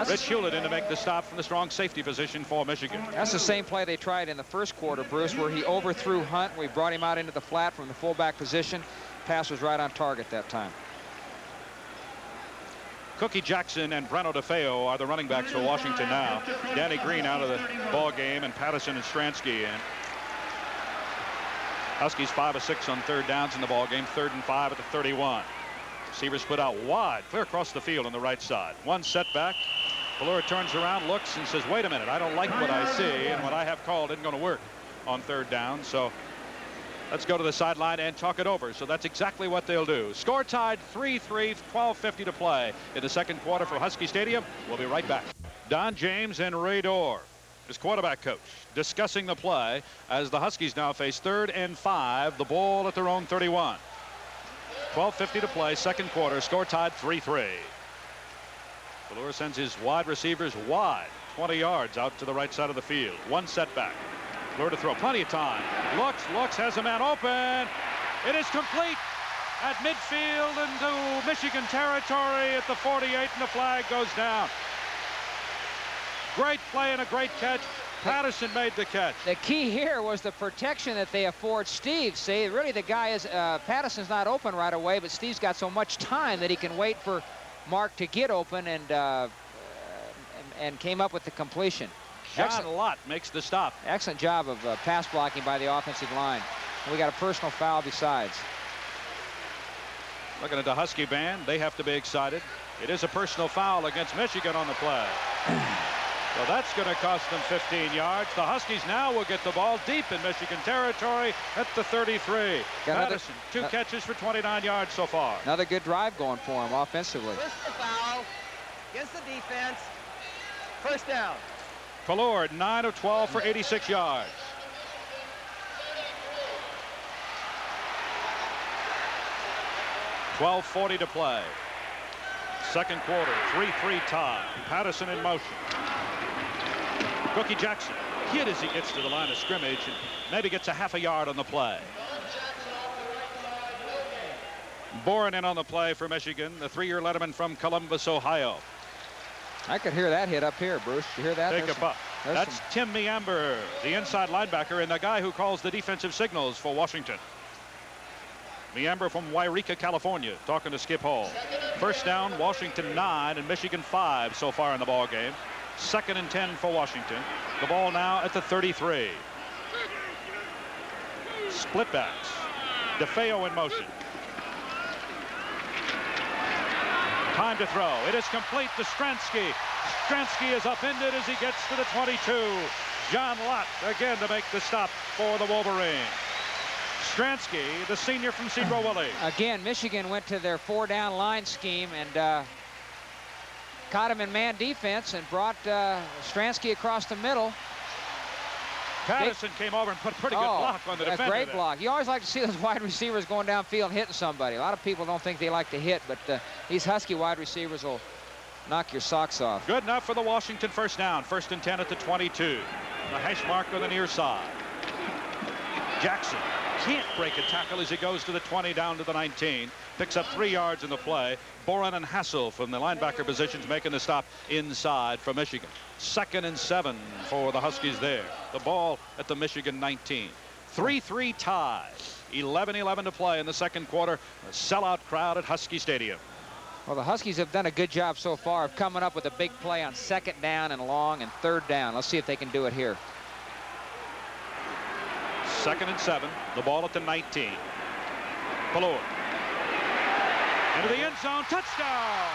Rich Hewlett in to make the stop from the strong safety position for Michigan. That's the same play they tried in the first quarter, Bruce, where he overthrew Hunt. We brought him out into the flat from the fullback position. Pass was right on target that time. Cookie Jackson and Breno DeFeo are the running backs for Washington now. Danny Green out of the ball game, and Patterson and Stransky in. Huskies 5 of 6 on third downs in the ball game. 3rd and 5 at the 31. Receivers split out wide, clear across the field on the right side. One setback. Pelluer turns around, looks, and says, wait a minute, I don't like what I see, and what I have called isn't going to work on third down. So let's go to the sideline and talk it over. So that's exactly what they'll do. Score tied 3-3, 12:50 to play in the second quarter for Husky Stadium. We'll be right back. Don James and Ray Dorr, his quarterback coach, discussing the play as the Huskies now face 3rd and 5, the ball at their own 31. 12:50 to play, second quarter, score tied 3-3. Pelluer sends his wide receivers wide, 20 yards out to the right side of the field. One setback. Pelluer to throw, plenty of time. Looks, has a man open. It is complete at midfield into Michigan territory at the 48, and the flag goes down. Great play and a great catch. Patterson made the catch. The key here was the protection that they afford Steve. See, really the guy is, Patterson's not open right away, but Steve's got so much time that he can wait for Mark to get open and came up with the completion. John Lott makes the stop. Excellent job of pass blocking by the offensive line. And we got a personal foul besides. Looking at the Husky band, they have to be excited. It is a personal foul against Michigan on the play. So that's going to cost them 15 yards. The Huskies now will get the ball deep in Michigan territory at the 33. Patterson, 2 catches for 29 yards so far. Another good drive going for him offensively. Personal foul against the defense. First down. Pelluer, 9 of 12 for 86 yards. .12:40 to play. Second quarter, 3-3 tie. Patterson in motion. Cookie Jackson hit as he gets to the line of scrimmage and maybe gets a half a yard on the play. Boren in on the play for Michigan, the 3-year letterman from Columbus, Ohio. I could hear that hit up here, Bruce. You hear that? Take a puff. That's Tim Meamber, the inside linebacker, and the guy who calls the defensive signals for Washington. Meamber from Wairika, California, talking to Skip Hall. First down, Washington 9 and Michigan 5 so far in the ball game. 2nd and 10 for Washington. The ball now at the 33. Split backs. DeFeo in motion. Time to throw. It is complete to Stransky. Stransky is upended as he gets to the 22. John Lott again to make the stop for the Wolverines. Stransky, the senior from Cedro Willie. Again, Michigan went to their 4-down line scheme and caught him in man defense and brought Stransky across the middle. Patterson came over and put a pretty good block on the defender. A great there. block. You always like to see those wide receivers going downfield and hitting somebody. A lot of people don't think they like to hit, but these Husky wide receivers will knock your socks off. Good enough for the Washington first down. 1st and 10 at the 22. The hash mark on the near side. Jackson can't break a tackle as he goes to the 20 down to the 19. Picks up 3 yards in the play. Boren and Hassel from the linebacker positions making the stop inside for Michigan. 2nd and 7 for the Huskies there. The ball at the Michigan 19. 3-3 tie. 11-11 to play in the second quarter. A sellout crowd at Husky Stadium. Well, the Huskies have done a good job so far of coming up with a big play on 2nd down and long and 3rd down. Let's see if they can do it here. 2nd and 7. The ball at the 19. Pelluer. Into the end zone. Touchdown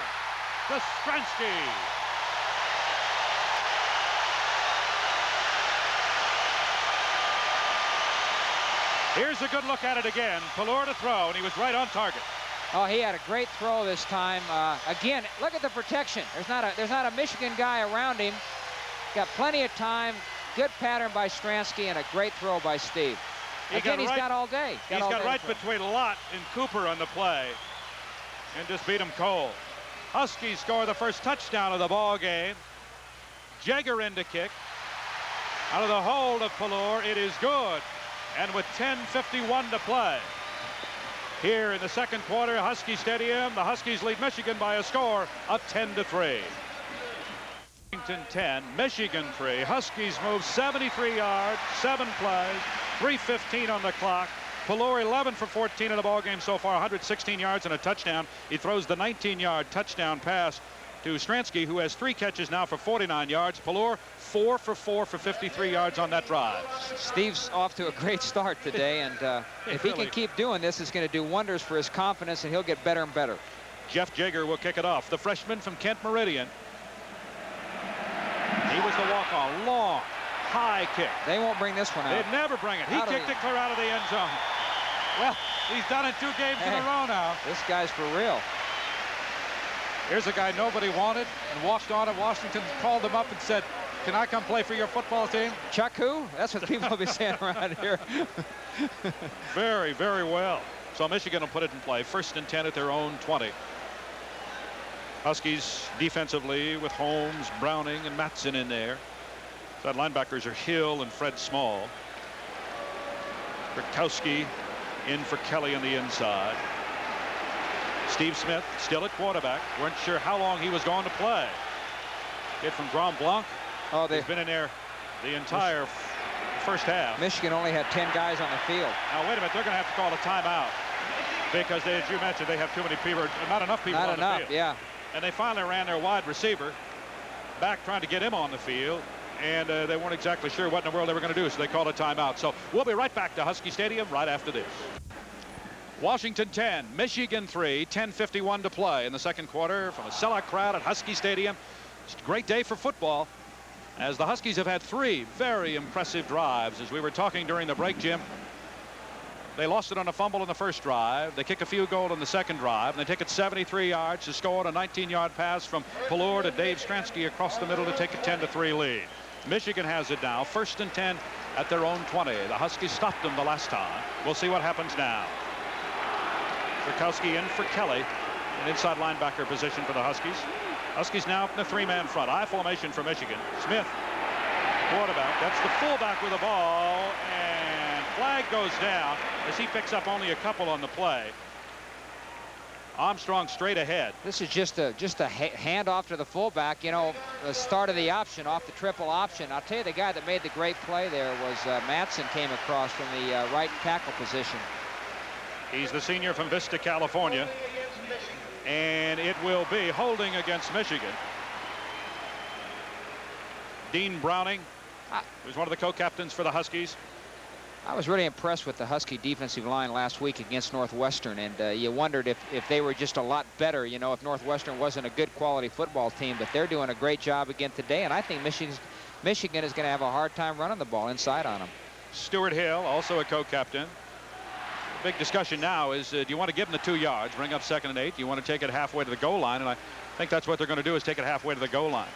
to Stransky. Here's a good look at it again. Pelluer to throw, and he was right on target. Oh, he had a great throw this time. Again, look at the protection. There's not a Michigan guy around him. Got plenty of time. Good pattern by Stransky and a great throw by Steve. Again, he's got all day. He's got right between Lott and Cooper on the play and just beat him cold. Huskies score the first touchdown of the ball game. Jaeger in to kick. Out of the hold of Pelluer, it is good. And with 10:51 to play here in the second quarter, Husky Stadium, the Huskies lead Michigan by a score of 10-3. Washington 10, Michigan 3. Huskies move 73 yards, 7 plays, 3:15 on the clock. Pelluer 11 for 14 in the ball game so far, 116 yards and a touchdown. He throws the 19-yard touchdown pass to Stransky, who has 3 catches now for 49 yards. Pelluer 4 for 4 for 53 yards on that drive. Steve's off to a great start today, and if he can keep doing this, it's going to do wonders for his confidence, and he'll get better and better. Jeff Jaeger will kick it off. The freshman from Kent Meridian. He was the walk-on. Long, high kick. They won't bring this one out. They'd never bring it. He kicked it clear out of the end zone. Well, he's done it 2 games in a row now. This guy's for real. Here's a guy nobody wanted and walked on at Washington, called him up and said, "Can I come play for your football team?" Chuck who? That's what people will be saying around here. Very, very well. So Michigan will put it in play. 1st and 10 at their own 20. Huskies defensively with Holmes, Browning, and Matson in there. That linebackers are Hill and Fred Small. Kurkowski in for Kelly on the inside. Steve Smith still at quarterback. Weren't sure how long he was going to play. Kid from Grand Blanc. Oh, he's been in there the entire first half. Michigan only had 10 guys on the field. Now wait a minute, they're going to have to call a timeout because they, as you mentioned, they have too many people, not enough people on the field. Yeah. And they finally ran their wide receiver back trying to get him on the field, and they weren't exactly sure what in the world they were going to do, so they called a timeout. So we'll be right back to Husky Stadium right after this. Washington 10, Michigan 3, 10:51 to play in the second quarter from a sellout crowd at Husky Stadium. It's a great day for football, as the Huskies have had 3 very impressive drives. As we were talking during the break, Jim, they lost it on a fumble in the first drive. They kick a field goal in the second drive, and they take it 73 yards to score on a 19-yard pass from Pelluer to Dave Stransky across the middle to take a 10-3 lead. Michigan has it now, 1st and 10 at their own 20. The Huskies stopped them the last time. We'll see what happens now. Kurkowski in for Kelly, an inside linebacker position for the Huskies. Huskies now in the 3-man front. I formation for Michigan. Smith, quarterback. That's the fullback with the ball, and flag goes down as he picks up only a couple on the play. Armstrong straight ahead. This is just a handoff to the fullback. You know, the start of the option, off the triple option. I'll tell you, the guy that made the great play there was Matson, came across from the right tackle position. He's the senior from Vista, California. And it will be holding against Michigan. Dean Browning, who's one of the co-captains for the Huskies. I was really impressed with the Husky defensive line last week against Northwestern, and you wondered if they were just a lot better, you know, if Northwestern wasn't a good quality football team, but they're doing a great job again today, and I think Michigan is going to have a hard time running the ball inside on them. Stuart Hill, also a co-captain. Big discussion now is, do you want to give them the 2 yards, bring up 2nd and 8? Do you want to take it halfway to the goal line? And I think that's what they're going to do, is take it halfway to the goal line.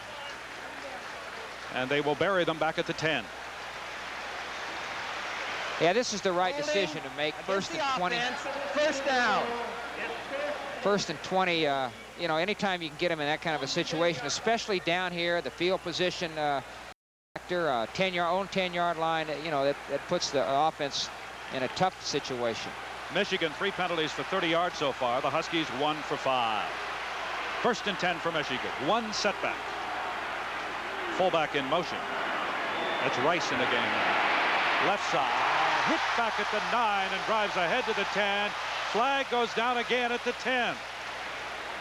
And they will bury them back at the 10. Yeah, this is the right decision to make. First and 20. First down. First and 20. You know, anytime you can get them in that kind of a situation, especially down here, the field position factor, own 10-yard line, you know, that puts the offense in a tough situation. Michigan 3 penalties for 30 yards so far. The Huskies 1 for 5. First and 10 for Michigan. 1 setback. Fullback in motion. That's Rice in the game now. Left side. Hit back at the 9 and drives ahead to the 10. Flag goes down again at the 10.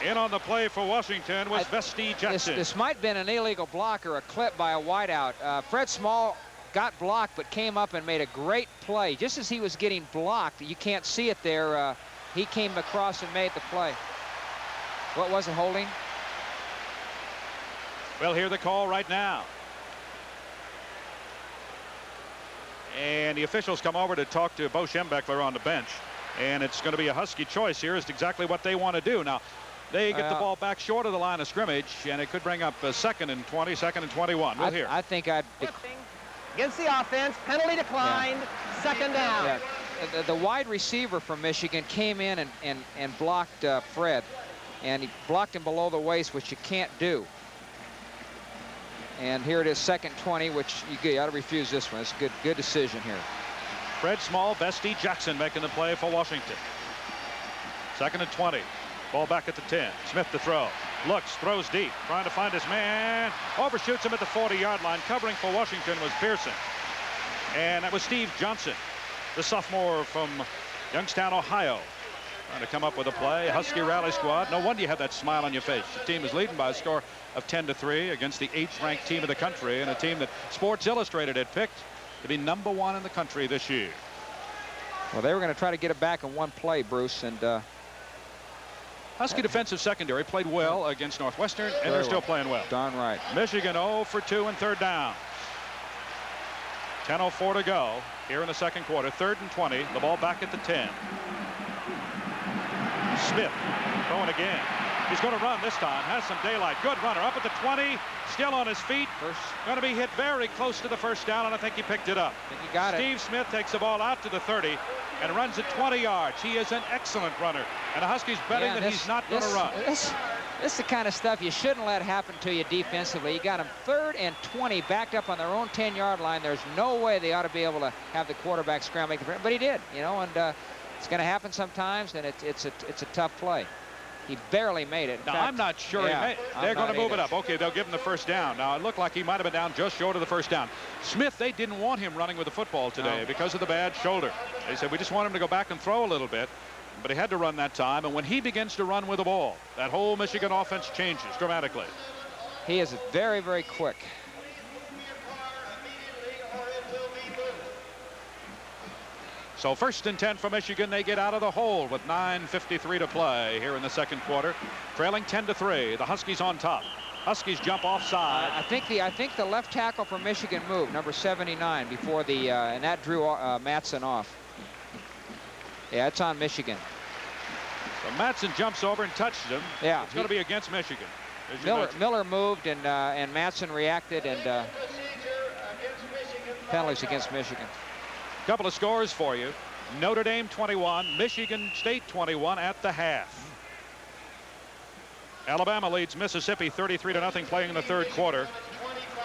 In on the play for Washington was Vesti Jackson. This might have been an illegal block or a clip by a wideout. Fred Small got blocked but came up and made a great play. Just as he was getting blocked, you can't see it there, he came across and made the play. What was it, holding? We'll hear the call right now. And the officials come over to talk to Bo Schembechler on the bench. And it's going to be a Husky choice here as to exactly what they want to do. Now, they get the ball back short of the line of scrimmage, and it could bring up a 2nd and 20, 2nd and 21. We'll hear. I think I'd... Against the offense, penalty declined, 2nd down. Yeah. The wide receiver from Michigan came in and blocked Fred. And he blocked him below the waist, which you can't do. And here it is, 2nd 20, which you got to refuse this one. It's a good decision here. Fred Small, Vesti Jackson making the play for Washington. 2nd and 20. Ball back at the 10. Smith to throw. Looks, throws deep, trying to find his man. Overshoots him at the 40-yard line. Covering for Washington was Pearson. And that was Steve Johnson, the sophomore from Youngstown, Ohio. Trying to come up with a play. Husky rally squad. No wonder you have that smile on your face. The team is leading by a score of 10-3 against the 8th-ranked team of the country, and a team that Sports Illustrated had picked to be #1 in the country this year. Well, they were going to try to get it back in one play, Bruce, and Husky defensive secondary played well against Northwestern, and they're still playing well. Darn right. Michigan 0 for 2 and 3rd down. 10:04 to go here in the 2nd quarter. 3rd and 20. The ball back at the 10. Smith throwing again. He's going to run this time. Has some daylight. Good runner. Up at the 20. Still on his feet. Going to be hit very close to the 1st down, and I think he picked it up. I think he got it. Steve Smith takes the ball out to the 30 and runs it 20 yards. He is an excellent runner, and the Huskies betting that he's not going to run. This is the kind of stuff you shouldn't let happen to you defensively. You got them 3rd and 20 backed up on their own 10-yard line. There's no way they ought to be able to have the quarterback scramble, but he did, you know, and it's going to happen sometimes, and it's a tough play. He barely made it. Now, I'm not sure he made it. They're going to move it up. Okay, they'll give him the 1st down. Now, it looked like he might have been down just short of the 1st down. Smith, they didn't want him running with the football today because of the bad shoulder. They said, we just want him to go back and throw a little bit. But he had to run that time. And when he begins to run with the ball, that whole Michigan offense changes dramatically. He is very, very quick. So 1st and 10 for Michigan. They get out of the hole with 9:53 to play here in the 2nd quarter. Trailing 10-3. The Huskies on top. Huskies jump offside. I think the left tackle for Michigan moved, number 79, before the and that drew Matson off. Yeah, it's on Michigan. So Matson jumps over and touches him. Yeah, it's going to be against Michigan. Miller moved and Matson reacted, and penalties against Michigan. Couple of scores for you. Notre Dame 21, Michigan State 21 at the half. Alabama leads Mississippi 33-0 playing in the 3rd quarter.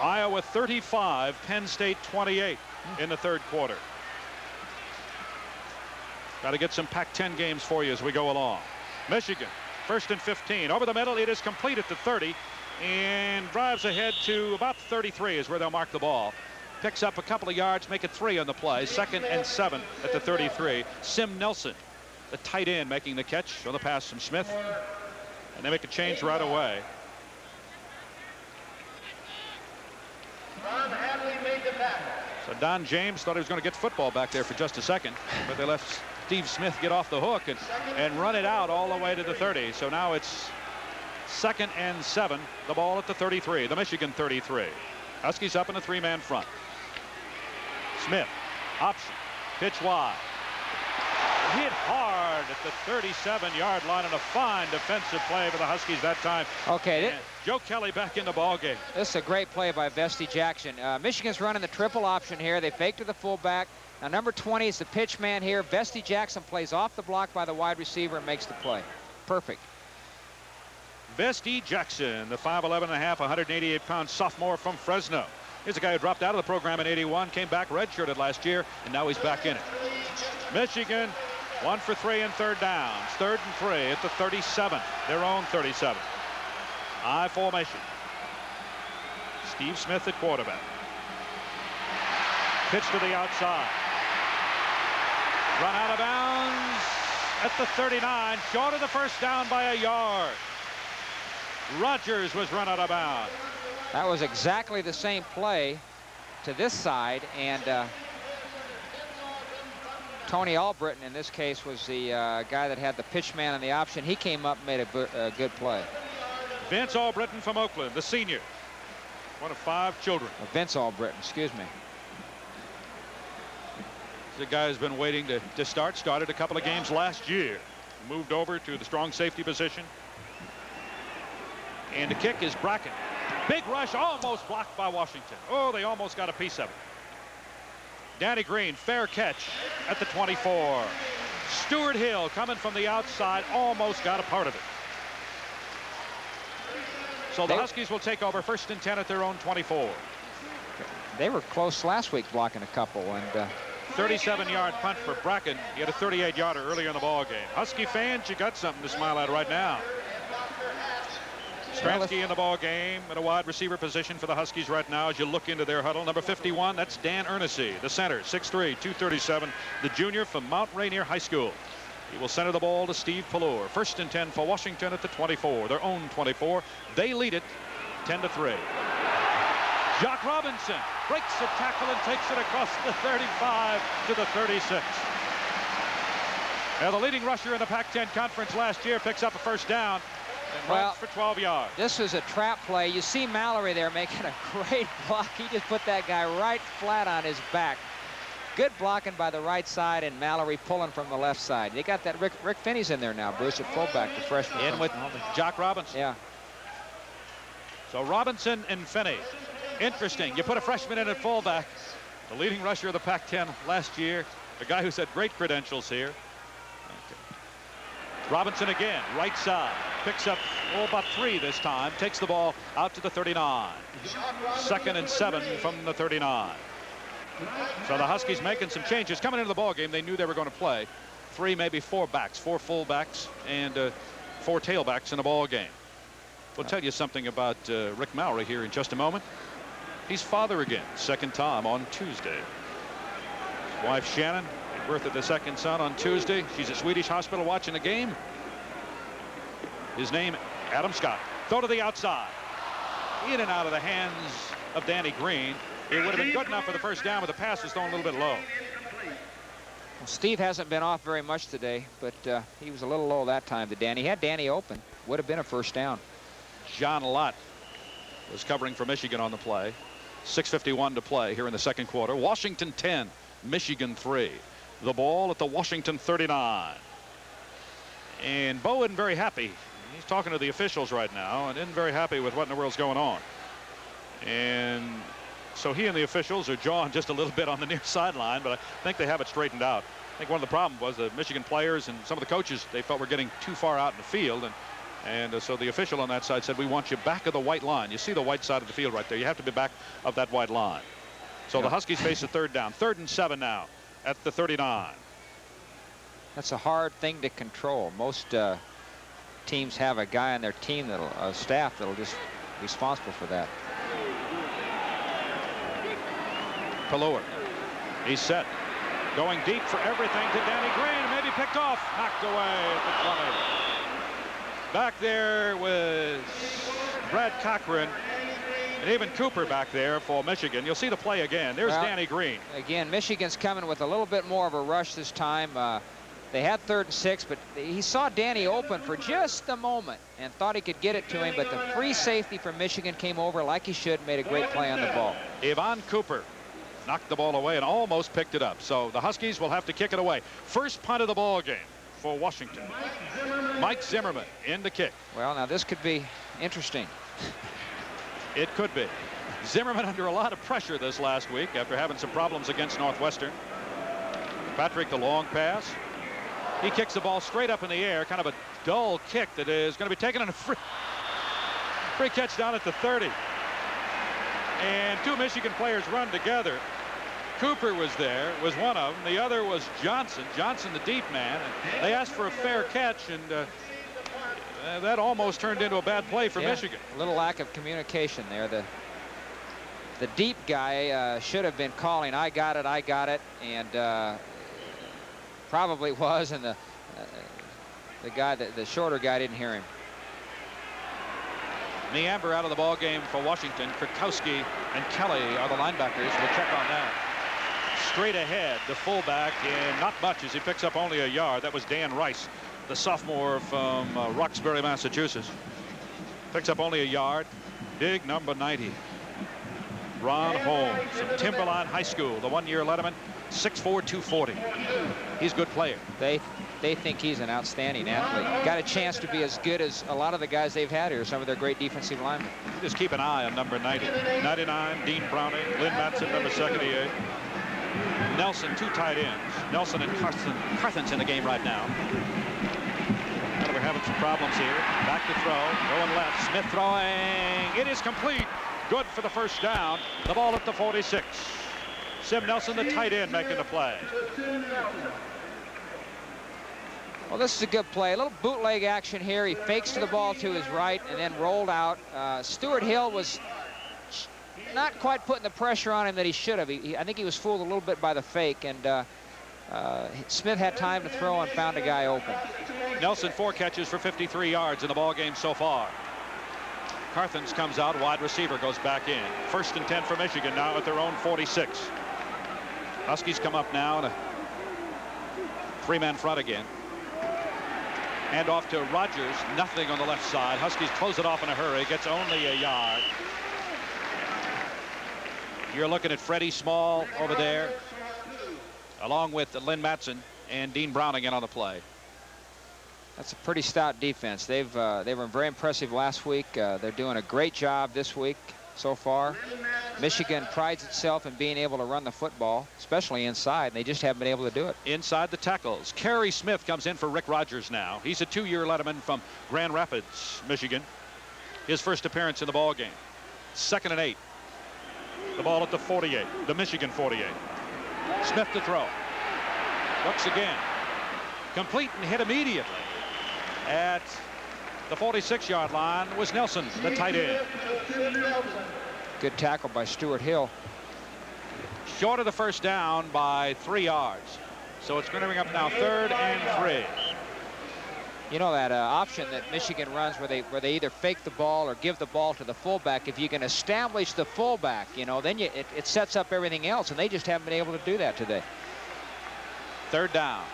Iowa 35, Penn State 28 in the 3rd quarter. Got to get some Pac-10 games for you as we go along. Michigan First and 15. Over the middle, it is complete at the 30 and drives ahead to about 33 is where they'll mark the ball. Picks up a couple of yards, make it 3 on the play. 2nd and 7 at the 33. Sim Nelson, the tight end, making the catch on the pass from Smith. And they make a change right away. So Don James thought he was going to get football back there for just a second, but they left Steve Smith get off the hook and run it out all the way to the 30. So now it's 2nd and 7. The ball at the 33, the Michigan 33. Huskies up in a 3-man front. Smith, option, pitch wide. Hit hard at the 37-yard line, and a fine defensive play for the Huskies that time. Okay. Joe Kelly back in the ball game. This is a great play by Vesti Jackson. Michigan's running the triple option here. They fake to the fullback. Now number 20 is the pitch man here. Vesti Jackson plays off the block by the wide receiver and makes the play. Perfect. Vesti Jackson, the 5'11 and a half, 188-pound sophomore from Fresno. Here's a guy who dropped out of the program in '81, came back redshirted last year, and now he's back in it. Michigan 1 for 3 and 3rd downs. 3rd and 3 at the 37, their own 37. I formation. Steve Smith at quarterback. Pitch to the outside. Run out of bounds at the 39, short of the first down by a yard. Rogers was run out of bounds. That was exactly the same play to this side, and Tony Albritton in this case was the guy that had the pitch man on the option. He came up and made a good play. Vince Albritton from Oakland, the senior, one of 5 children. Vince Albritton, excuse me. The guy has been waiting to start. Started a couple of games last year. Moved over to the strong safety position. And the kick is Bracken. Big rush, almost blocked by Washington. Oh, they almost got a piece of it. Danny Green, fair catch at the 24. Stuart Hill coming from the outside, almost got a part of it. So the Huskies will take over 1st and 10 at their own 24. They were close last week blocking a couple, and 37-yard punt for Bracken. He had a 38-yarder earlier in the ball game. Husky fans, you got something to smile at right now. Stransky in the ball game at a wide receiver position for the Huskies right now as you look into their huddle. Number 51, that's Dan Ernessy, the center, 6'3", 237, the junior from Mount Rainier High School. He will center the ball to Steve Pelluer. 1st and 10 for Washington at the 24, their own 24. They lead it 10-3. Jock Robinson breaks the tackle and takes it across the 35 to the 36. Now the leading rusher in the Pac-10 conference last year picks up a 1st down and runs for 12 yards. This is a trap play. You see Mallory there making a great block. He just put that guy right flat on his back. Good blocking by the right side, and Mallory pulling from the left side. They got that Rick Finney's in there now, Bruce, at fullback, the freshman. In with Jock Robinson. Yeah. So Robinson and Finney. Interesting. You put a freshman in at fullback. The leading rusher of the Pac-10 last year. A guy who's had great credentials here. Okay. Robinson again, right side. Picks up, about 3 this time. Takes the ball out to the 39. 2nd and 7 from the 39. So the Huskies making some changes. Coming into the ball game, they knew they were going to play 3, maybe 4 backs, 4 fullbacks, and 4 tailbacks in the ball game. We'll tell you something about Rick Mallory here in just a moment. He's father again, 2nd time on Tuesday. His wife Shannon gave birth to the 2nd son on Tuesday. She's at Swedish Hospital watching the game. His name, Adam Scott. Throw to the outside. In and out of the hands of Danny Green. It would have been good enough for the 1st down, but the pass was thrown a little bit low. Well, Steve hasn't been off very much today, but he was a little low that time to Danny. He had Danny open. Would have been a 1st down. John Lott was covering for Michigan on the play. 6:51 to play here in the 2nd quarter. Washington 10, Michigan 3. The ball at the Washington 39. And Bo isn't very happy. He's talking to the officials right now and isn't very happy with what in the world's going on. And so he and the officials are jawing just a little bit on the near sideline, but I think they have it straightened out. I think one of the problems was the Michigan players and some of the coaches, they felt were getting too far out in the field. And so the official on that side said, we want you back of the white line. You see the white side of the field right there. You have to be back of that white line. So the Huskies face a 3rd down. 3rd and 7 now at the 39. That's a hard thing to control. Most teams have a guy on their team that'll staff that'll just be responsible for that. Pelluer. He's set. Going deep for everything to Danny Green. Maybe picked off. Knocked away at the 20. Back there was Brad Cochran. And even Cooper back there for Michigan. You'll see the play again. There's Danny Green. Again, Michigan's coming with a little bit more of a rush this time. They had 3rd and 6, but he saw Danny open for just a moment and thought he could get it to him, but the free safety from Michigan came over like he should, made a great play on the ball. Yvonne Cooper knocked the ball away and almost picked it up. So the Huskies will have to kick it away. First punt of the ball game for Washington. Mike Zimmerman in the kick. Well, now this could be interesting. It could be. Zimmerman under a lot of pressure this last week after having some problems against Northwestern. Patrick, the long pass. He kicks the ball straight up in the air, kind of a dull kick that is going to be taken on a free catch down at the 30. And 2 Michigan players run together. Cooper was there, was one of them. The other was Johnson. Johnson, the deep man. And they asked for a fair catch, and that almost turned into a bad play for Michigan. A little lack of communication there. The deep guy should have been calling, I got it, and probably was, and the shorter guy didn't hear him. Neamber out of the ball game for Washington. Krakowski and Kelly are the linebackers. We'll check on that. Straight ahead, the fullback, and not much as he picks up only a yard. That was Dan Rice, the sophomore from Roxbury, Massachusetts. Picks up only a yard. Big number 90. Ron Holmes from Timberline High School, the one-year letterman, 6'4", 240. He's a good player. They think he's an outstanding athlete. Got a chance to be as good as a lot of the guys they've had here, some of their great defensive linemen. Just keep an eye on number 90. 99, Dean Browning, Lynn Matson, number 78. Nelson, 2 tight ends. Nelson and Carthen's in the game right now. Well, we're having some problems here. Back to throw, going left. Smith throwing. It is complete. Good for the first down. The ball at the 46. Sim Nelson, the tight end, making the play. Well, this is a good play. A little bootleg action here. He fakes to the ball to his right and then rolled out. Stuart Hill was not quite putting the pressure on him that he should have. I think he was fooled a little bit by the fake, and Smith had time to throw and found a guy open. Nelson, 4 catches for 53 yards in the ball game so far. Carthens comes out, wide receiver goes back in. 1st and 10 for Michigan now at their own 46. Huskies come up now in a 3-man front again. Hand off to Rogers, nothing on the left side. Huskies close it off in a hurry, gets only a yard. You're looking at Freddie Small over there, along with Lynn Matson and Dean Browning in on the play. That's a pretty stout defense. They were very impressive last week. They're doing a great job this week so far. Michigan prides itself in being able to run the football, especially inside. And they just haven't been able to do it. Inside the tackles. Kerry Smith comes in for Rick Rogers now. He's a 2-year letterman from Grand Rapids, Michigan. His first appearance in the ball game. 2nd and 8. The ball at the 48, the Michigan 48. Smith to throw. Looks again. Complete and hit immediately. At the 46-yard line was Nelson, the tight end. Good tackle by Stuart Hill. Short of the first down by 3 yards. So it's going to bring up now 3rd and 3. You know that option that Michigan runs where they either fake the ball or give the ball to the fullback. If you can establish the fullback, you know, then it sets up everything else, and they just haven't been able to do that today. 3rd down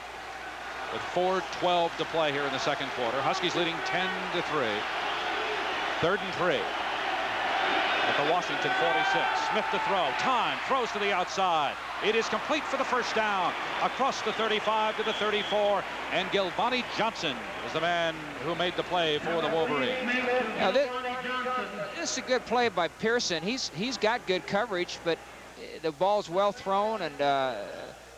with 4:12 to play here in the 2nd quarter. Huskies leading 10-3. 3rd and 3 at the Washington 46. Smith to throw. Time. Throws to the outside. It is complete for the first down. Across the 35 to the 34. And Gilvani Johnson is the man who made the play for the Wolverines. Now this is a good play by Pearson. He's got good coverage, but the ball's well thrown, and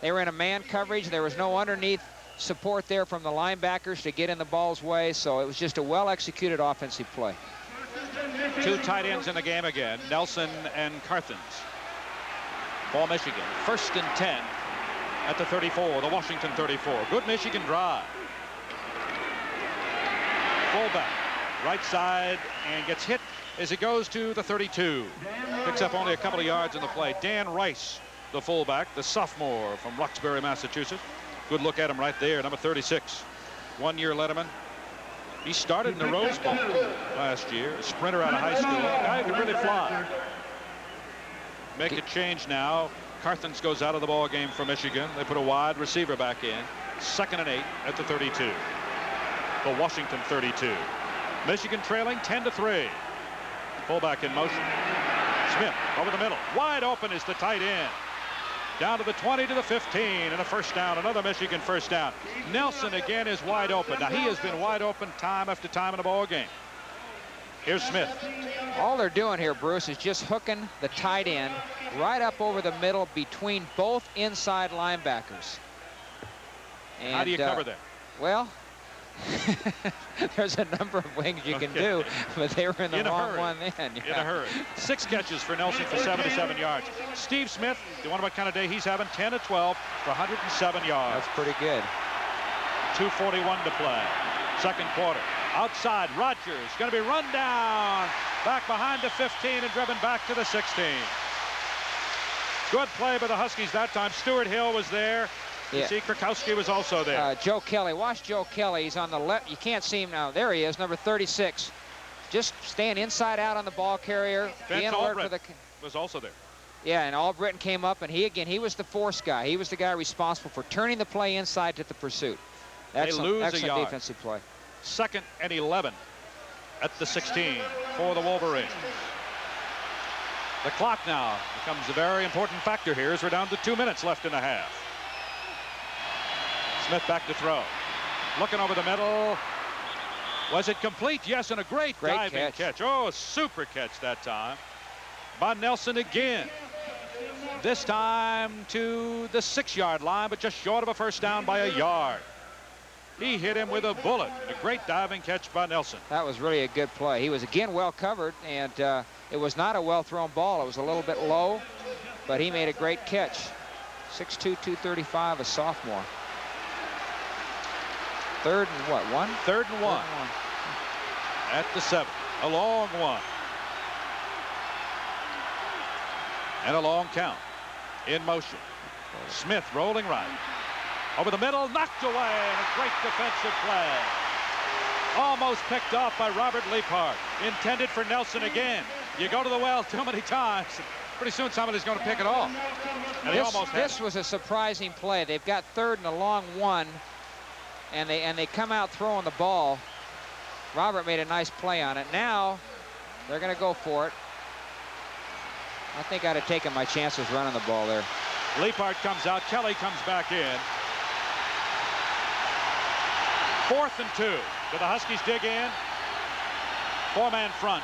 they were in a man coverage. There was no underneath support there from the linebackers to get in the ball's way, so it was just a well-executed offensive play. 2 tight ends in the game again, Nelson and Carthens. For Michigan, 1st and 10 at the 34, the Washington 34. Good Michigan drive. fullback, right side, and gets hit as he goes to the 32. Picks up only a couple of yards in the play. Dan Rice, the fullback, the sophomore from Roxbury, Massachusetts. Good look at him right there, number 36. One-year letterman. He started in the Rose Bowl last year, a sprinter out of high school, a guy who could really fly. Make a change now. Carthens goes out of the ball game for Michigan. They put a wide receiver back in. 2nd and 8 at the 32. The Washington 32. Michigan trailing 10-3. Fullback in motion. Smith over the middle. Wide open is the tight end. Down to the 20 to the 15 and a first down. Another Michigan first down. Nelson again is wide open. Now he has been wide open time after time in the ball game. Here's Smith. All they're doing here, Bruce, is just hooking the tight end right up over the middle between both inside linebackers. And, how do you cover that? Well, there's a number of things you can do, but they were in the wrong one then. In a hurry. 6 catches for Nelson for 77 yards. Steve Smith, you wonder what kind of day he's having? 10 of 12 for 107 yards. That's pretty good. 2:41 to play. Second quarter. Outside, Rogers going to be run down. Back behind the 15 and driven back to the 16. Good play by the Huskies that time. Stuart Hill was there. You see Krakowski was also there. Joe Kelly. Watch Joe Kelly. He's on the left. You can't see him now. There he is, number 36. Just staying inside out on the ball carrier. Vince Albritton was also there. Yeah, and Albritton came up, and he was the force guy. He was the guy responsible for turning the play inside to the pursuit. Excellent defensive play. 2nd and 11 at the 16 for the Wolverines. The clock now becomes a very important factor here as we're down to 2 minutes left in the half. Smith back to throw. Looking over the middle. Was it complete? Yes, and a great diving catch. Oh, a super catch that time by Nelson again. This time to the 6-yard line, but just short of a first down by a yard. He hit him with a bullet. A great diving catch by Nelson. That was really a good play. He was again well covered, and it was not a well thrown ball. It was a little bit low, but he made a great catch. 6'2", 235, a sophomore. 3rd and what, 1? 3rd and 1. At the 7. A long one. And a long count. In motion. Smith rolling right. Over the middle, knocked away, and a great defensive play. Almost picked off by Robert Leapart. Intended for Nelson again. You go to the well too many times, pretty soon somebody's going to pick it off. And this was a surprising play. They've got 3rd and a long one, and they come out throwing the ball. Robert made a nice play on it. Now they're going to go for it. I think I'd have taken my chances running the ball there. Leapart comes out. Kelly comes back in. 4th and 2. Do the Huskies dig in? 4-man front.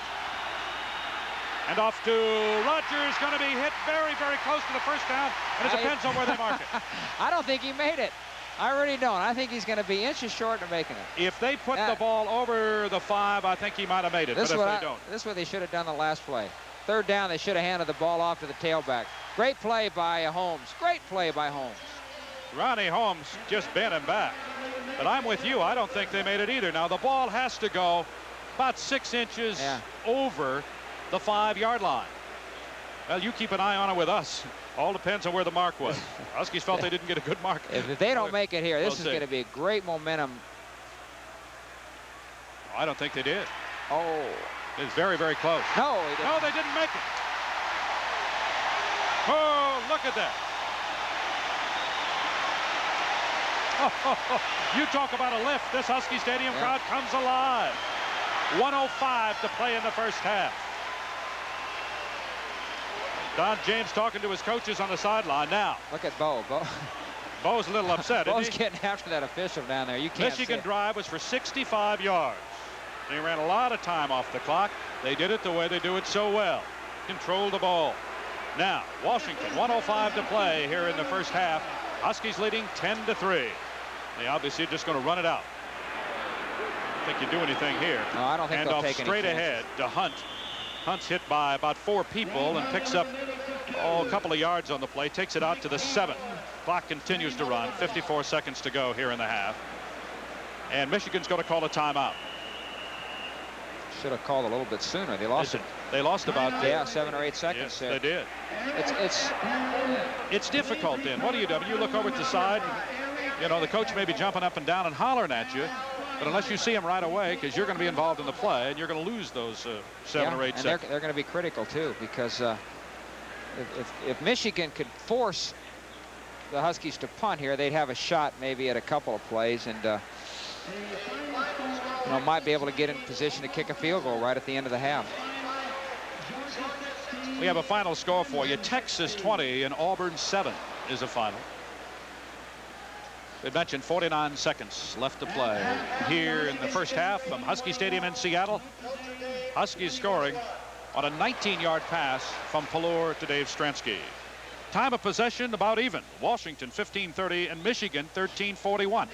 And off to Rogers. Going to be hit very, very close to the first down. And it depends on where they mark it. I don't think he made it. I really don't. I think he's going to be inches short of making it. If they put the ball over the 5, I think he might have made it. But if they don't. This is what they should have done the last play. 3rd down, they should have handed the ball off to the tailback. Great play by Holmes. Great play by Holmes. Ronnie Holmes just bent him back. But I'm with you. I don't think they made it either. Now, the ball has to go about 6 inches over the 5-yard line. Well, you keep an eye on it with us. All depends on where the mark was. Huskies felt they didn't get a good mark. If they don't make it here, this is going to be a great momentum. Oh, I don't think they did. Oh. It's very, very close. No, he didn't. No, they didn't make it. Oh, look at that. You talk about a lift. This Husky Stadium crowd comes alive. 1:05 to play in the first half. Don James talking to his coaches on the sideline now. Look at Bo. Bo's a little upset, Bo's isn't he? getting after that official down there. You can't Michigan drive was for 65 yards. They ran a lot of time off the clock. They did it the way they do it so well. Control the ball. Now, Washington, 1:05 to play here in the first half. Huskies leading 10-3. They obviously are just going to run it out. I don't think you do anything here. No, I don't think they'll take any straight ahead to Hunt. Hunt's hit by about 4 people and picks up a couple of yards on the play. Takes it out to the 7. Clock continues to run. 54 seconds to go here in the half. And Michigan's going to call a timeout. should have called a little bit sooner. They lost it. They lost about 7 or 8 seconds. Yes, they did. It's difficult then. What do? You look over to the side. You know, the coach may be jumping up and down and hollering at you, but unless you see him right away, because you're going to be involved in the play and you're going to lose those 7 or 8 seconds. They're going to be critical too, because if Michigan could force the Huskies to punt here, they'd have a shot maybe at a couple of plays, and might be able to get in position to kick a field goal right at the end of the half. We have a final score for you. Texas 20 and Auburn 7 is a final. We mentioned 49 seconds left to play here in the first half from Husky Stadium in Seattle. Huskies scoring on a 19-yard pass from Pelluer to Dave Stransky. Time of possession about even. Washington 15:30 and Michigan 13:41.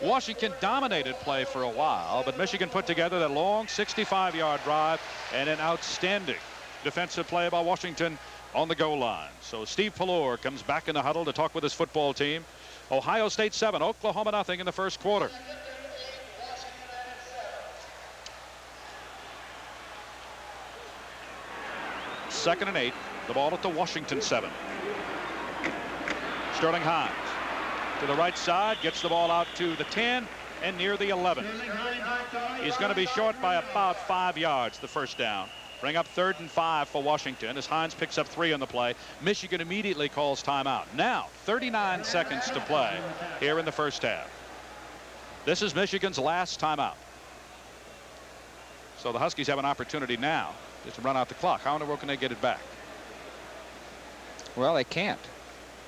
Washington dominated play for a while, but Michigan put together that long 65-yard drive and an outstanding defensive play by Washington on the goal line. So Steve Pelluer comes back in the huddle to talk with his football team. Ohio State 7, Oklahoma nothing in the first quarter. Second and 8. The ball at the Washington 7. Sterling Hines to the right side, gets the ball out to the 10 and near the 11. He's going to be short by about 5 yards the first down. Bring up 3rd and 5 for Washington as Hines picks up 3 on the play. Michigan immediately calls timeout. Now 39 seconds to play here in the first half. This is Michigan's last timeout. So the Huskies have an opportunity now just to run out the clock. How in the world can they get it back? Well, they can't.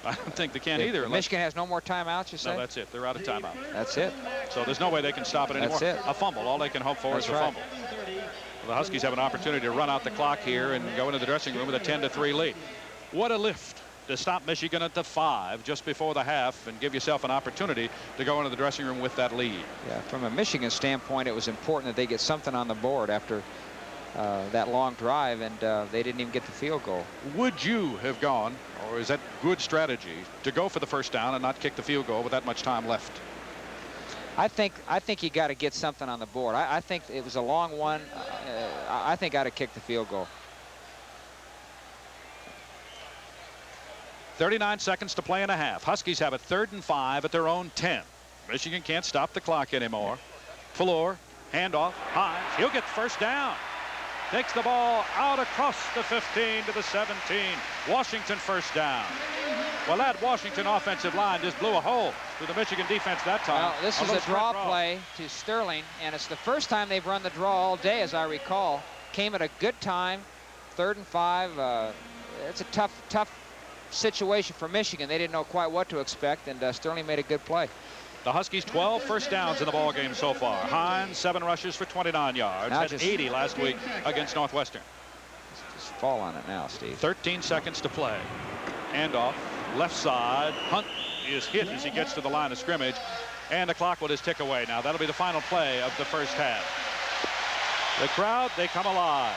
I don't think they can either. Michigan has no more timeouts, you say? No, that's it. They're out of timeout. That's it. So there's no way they can stop it anymore. That's it. A fumble. All they can hope for is a fumble. Well, the Huskies have an opportunity to run out the clock here and go into the dressing room with a 10-3 lead. What a lift to stop Michigan at the 5 just before the half and give yourself an opportunity to go into the dressing room with that lead. Yeah, from a Michigan standpoint, it was important that they get something on the board after that long drive, and they didn't even get the field goal. Would you have gone, or is that good strategy, to go for the first down and not kick the field goal with that much time left? I think you got to get something on the board. I think it was a long one. I think I'd have kicked the field goal. 39 seconds to play and a half. Huskies have a 3rd and 5 at their own 10. Michigan can't stop the clock anymore. Pelluer, handoff, Hines. He'll get the first down. Takes the ball out across the 15 to the 17. Washington first down. Well, that Washington offensive line just blew a hole through the Michigan defense that time. Well, this is a draw play to Sterling, and it's the first time they've run the draw all day, as I recall. Came at a good time. 3rd and 5. It's a tough situation for Michigan. They didn't know quite what to expect, and Sterling made a good play. The Huskies 12 first downs in the ball game so far. Hines 7 rushes for 29 yards. Had 80 last week against Northwestern. Just fall on it now, Steve. 13 seconds to play. Handoff, left side. Hunt is hit as he gets to the line of scrimmage, and the clock will just tick away. Now that'll be the final play of the first half. The crowd, they come alive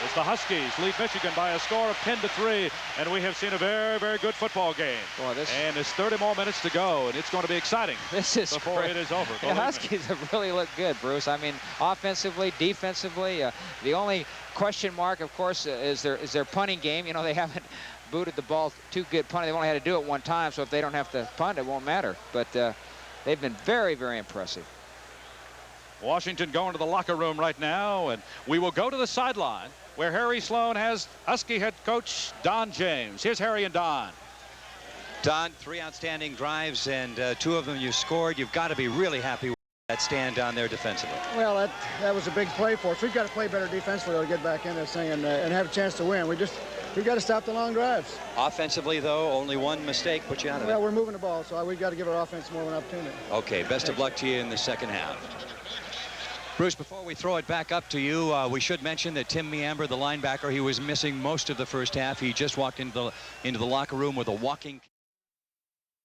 as the Huskies lead Michigan by a score of 10-3, and we have seen a very, very good football game. Boy, and there's 30 more minutes to go, and it's going to be exciting. This is before it is over. The Huskies have really looked good, Bruce. I mean, offensively, defensively. The only question mark, of course, is their punting game. You know, they haven't booted the ball too good punting. They've only had to do it one time, so if they don't have to punt, it won't matter. But they've been very, very impressive. Washington going to the locker room right now, and we will go to the sideline where Harry Sloan has Husky head coach Don James. Here's Harry and Don. Don, 3 outstanding drives, and 2 of them you scored. You've got to be really happy with that stand down there defensively. Well, that was a big play for us. We've got to play better defensively to get back in this thing and have a chance to win. We've got to stop the long drives. Offensively, though, only one mistake put you out of it. Well, we're moving the ball, so we've got to give our offense more of an opportunity. Okay, best of luck to you in the second half. Bruce, before we throw it back up to you, we should mention that Tim Meamber, the linebacker, he was missing most of the first half. He just walked into the locker room with a walking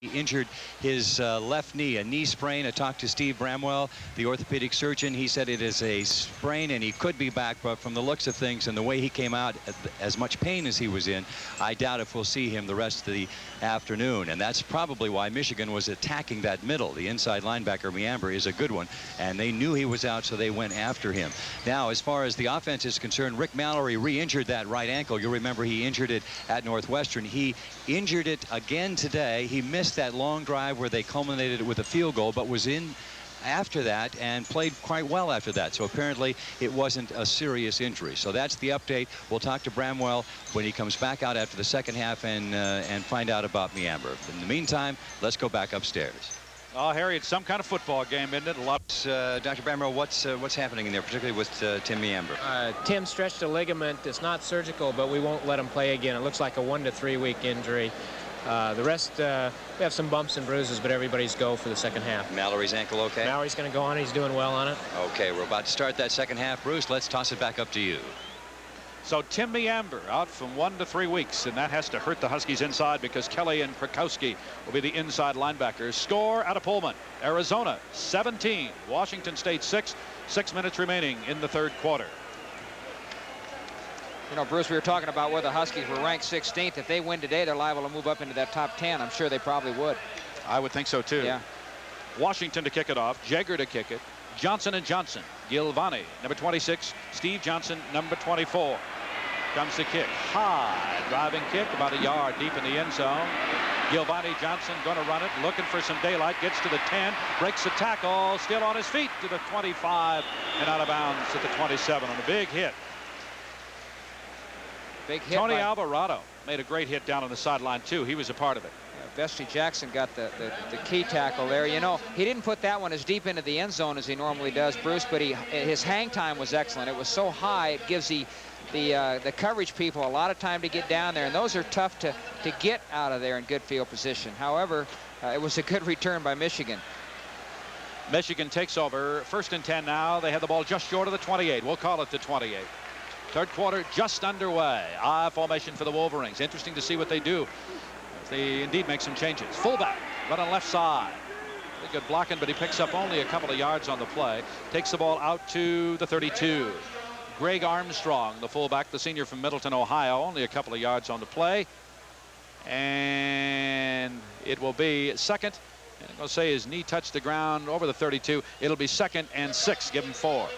He injured his left knee, a knee sprain. I talked to Steve Bramwell, the orthopedic surgeon. He said it is a sprain and he could be back, but from the looks of things and the way he came out, as much pain as he was in, I doubt if we'll see him the rest of the afternoon. And that's probably why Michigan was attacking that middle. The inside linebacker, Meamber, is a good one, and they knew he was out, so they went after him. Now, as far as the offense is concerned, Rick Mallory re-injured that right ankle. You'll remember he injured it at Northwestern. He injured it again today. He missed that long drive where they culminated it with a field goal, but was in after that and played quite well after that. So apparently it wasn't a serious injury. So that's the update. We'll talk to Bramwell when he comes back out after the second half and find out about Meamber. In the meantime, let's go back upstairs. Oh, Harry, it's some kind of football game, isn't it? Dr. Bramwell, what's happening in there, particularly with Tim Meamber? Tim stretched a ligament. It's not surgical, but we won't let him play again. It looks like a 1 to 3 week injury. The rest, we have some bumps and bruises, but everybody's go for the second half. Mallory's ankle okay? Mallory's going to go on. He's doing well on it. Okay, we're about to start that second half. Bruce, let's toss it back up to you. So Tim Meamber out from 1 to 3 weeks, and that has to hurt the Huskies inside because Kelly and Krakowski will be the inside linebackers. Score out of Pullman. Arizona 17, Washington State 6. 6 minutes remaining in the third quarter. You know, Bruce, we were talking about where the Huskies were ranked 16th. If they win today, they're liable to move up into that top 10. I'm sure they probably would. I would think so, too. Yeah. Washington to kick it off. Jagger to kick it. Johnson and Johnson. Gilvani, number 26. Steve Johnson, number 24. Comes the kick. High driving kick about a yard deep in the end zone. Gilvani Johnson going to run it, looking for some daylight. Gets to the 10, breaks the tackle, still on his feet to the 25 and out of bounds at the 27 on a big hit. Big hit. Tony Alvarado made a great hit down on the sideline too. He was a part of it. Vestry Jackson got the key tackle there. You know, he didn't put that one as deep into the end zone as he normally does, Bruce, but his hang time was excellent. It was so high, it gives the coverage people a lot of time to get down there, and those are tough to get out of there in good field position. However, it was a good return by Michigan. Michigan takes over. 1st and 10 now. They have the ball just short of the 28. We'll call it the 28. Third quarter just underway. I formation for the Wolverines. Interesting to see what they do. They indeed make some changes. Fullback, run on left side. Really good blocking, but he picks up only a couple of yards on the play. Takes the ball out to the 32. Greg Armstrong, the fullback, the senior from Middleton, Ohio, only a couple of yards on the play. And it will be second. And I'm going to say his knee touched the ground over the 32. It'll be 2nd and 6. Give him 4.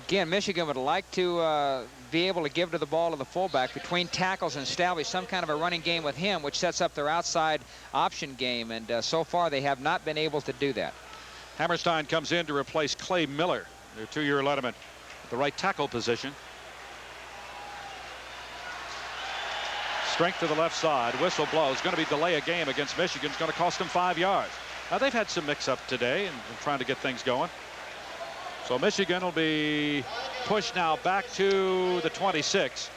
Again, Michigan would like to be able to give to the ball to the fullback between tackles and establish some kind of a running game with him, which sets up their outside option game. And so far, they have not been able to do that. Hammerstein comes in to replace Clay Miller, their 2-year letterman, at the right tackle position. Strength to the left side. Whistle blows. Going to be delay a game against Michigan. It's going to cost them 5 yards. Now, they've had some mix-up today and trying to get things going. So Michigan will be pushed now back to the 26.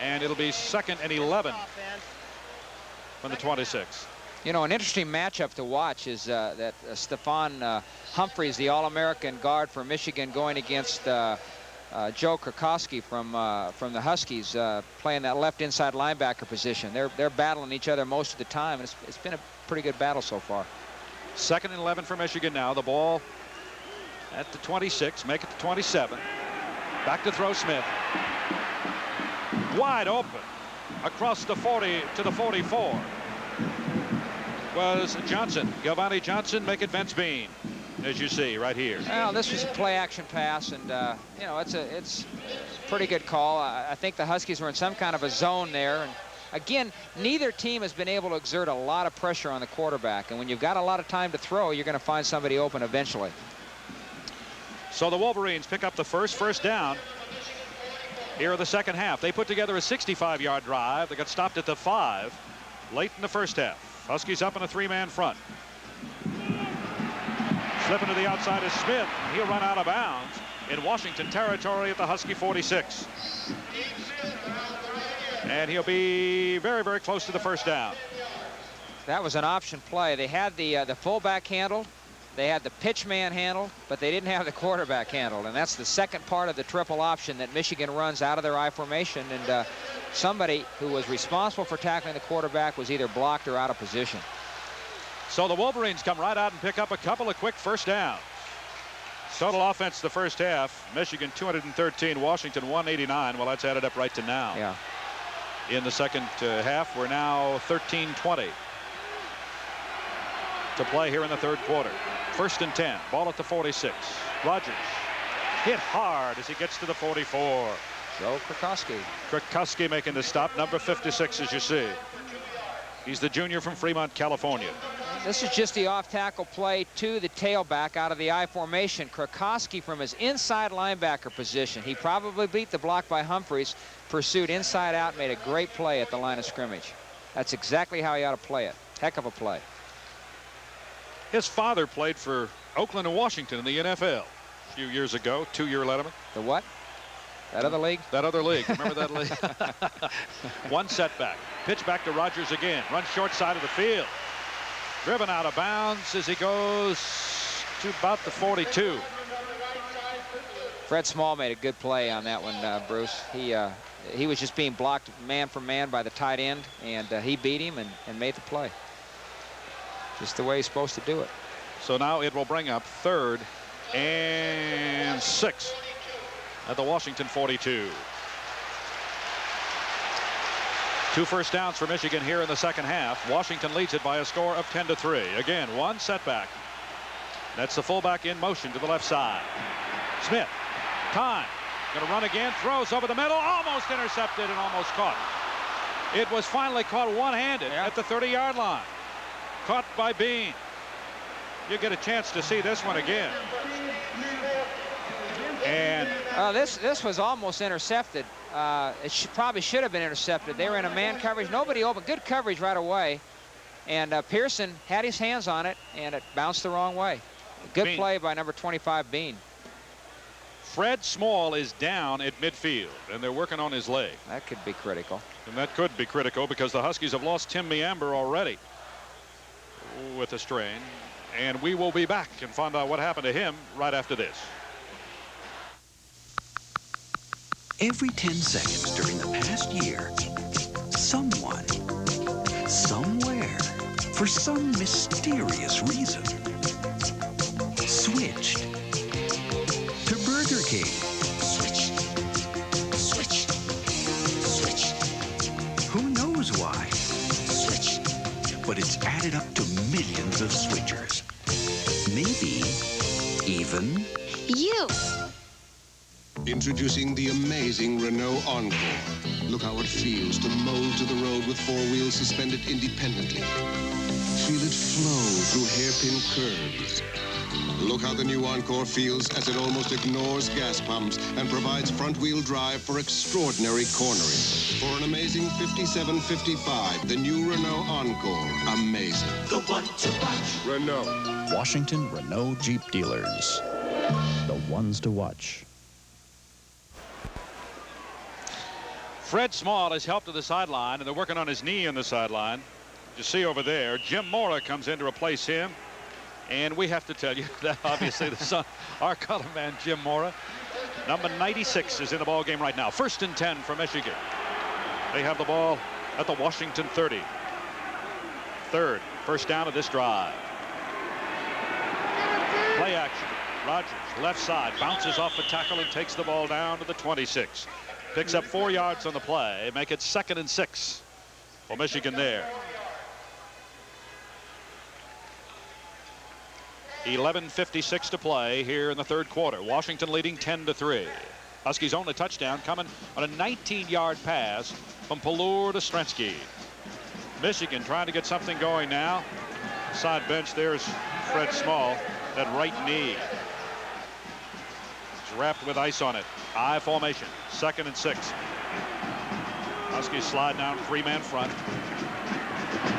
And it'll be 2nd and 11 from the 26. You know, an interesting matchup to watch is that Stephon Humphreys, the All-American guard for Michigan, going against Joe Krakowski from the Huskies, playing that left inside linebacker position. They're battling each other most of the time, and it's been a pretty good battle so far. 2nd and 11 for Michigan now. The ball at the 26, make it the 27. Back to throw Smith. Wide open across the 40 to the 44 was Johnson. Gilvani Johnson, make it Vince Bean, as you see right here. Well, this was a play action pass, and you know, it's a pretty good call. I think the Huskies were in some kind of a zone there, and again, neither team has been able to exert a lot of pressure on the quarterback, and when you've got a lot of time to throw, you're going to find somebody open eventually. So the Wolverines pick up the first down here in the second half. They put together a 65-yard drive. They got stopped at the 5 late in the first half. Huskies up in a 3-man front. Slipping to the outside is Smith. He'll run out of bounds in Washington territory at the Husky 46. And he'll be very, very close to the first down. That was an option play. They had the fullback handled. They had the pitch man handled, but they didn't have the quarterback handled. And that's the second part of the triple option that Michigan runs out of their I formation. And somebody who was responsible for tackling the quarterback was either blocked or out of position. So the Wolverines come right out and pick up a couple of quick first downs. Total offense the first half, Michigan 213, Washington 189. Well, that's added up right to now. Yeah. In the second half, we're now 13-20 to play here in the third quarter. 1st and 10, ball at the 46. Rogers hit hard as he gets to the 44. Joe Krakowski. Krakowski making the stop, number 56, as you see. He's the junior from Fremont, California. This is just the off-tackle play to the tailback out of the I formation. Krakowski from his inside linebacker position. He probably beat the block by Humphreys, pursued inside out, made a great play at the line of scrimmage. That's exactly how he ought to play it. Heck of a play. His father played for Oakland and Washington in the NFL a few years ago, 2-year letterman. The what? That other league? That other league. Remember that league? One setback. Pitch back to Rogers again. Run short side of the field. Driven out of bounds as he goes to about the 42. Fred Small made a good play on that one, Bruce. He was just being blocked man for man by the tight end, and he beat him and made the play. Just the way he's supposed to do it. So now it will bring up 3rd and 6 at the Washington 42. 2 first downs for Michigan here in the second half. Washington leads it by a score of 10-3. Again, one setback. That's the fullback in motion to the left side. Smith, time, going to run again, throws over the middle, almost intercepted and almost caught. It was finally caught one-handed at the 30-yard line. Caught by Bean. You get a chance to see this one again. And this was almost intercepted. It probably should have been intercepted. They were in a man coverage. Nobody open. Good coverage right away. And Pearson had his hands on it, and it bounced the wrong way. Good Bean. play by number 25, Bean. Fred Small is down at midfield, and they're working on his leg. That could be critical. And that could be critical because the Huskies have lost Tim Meamber already with a strain. And we will be back and find out what happened to him right after this. Every 10 seconds during the past year, someone, somewhere, for some mysterious reason, switched to Burger King. Switch. Switch. Switch. Who knows why? Switch. But it's added up to millions of switchers. Maybe even you. Introducing the amazing Renault Encore. Look how it feels to mold to the road with 4 wheels suspended independently. Feel it flow through hairpin curves. Look how the new Encore feels as it almost ignores gas pumps and provides front-wheel drive for extraordinary cornering. For an amazing 5755, the new Renault Encore. Amazing. the one to watch. Renault. Washington Renault Jeep dealers. The ones to watch. Fred Small is helped to the sideline, and they're working on his knee on the sideline. You see over there, Jim Mora comes in to replace him. And we have to tell you that obviously the son, our color man, Jim Mora, number 96, is in the ball game right now. 1st and 10 for Michigan. They have the ball at the Washington 30. 3rd, first down of this drive. Play action. Rogers, left side, bounces off the tackle and takes the ball down to the 26. Picks up 4 yards on the play. Make it 2nd and 6 for Michigan there. 11:56 to play here in the third quarter. Washington leading 10-3. Huskies' only touchdown coming on a 19-yard pass from Pelluer to Strensky. Michigan trying to get something going now. Side bench, there's Fred Small, that right knee. It's wrapped with ice on it. I formation, 2nd and 6. Huskies slide down, 3-man front.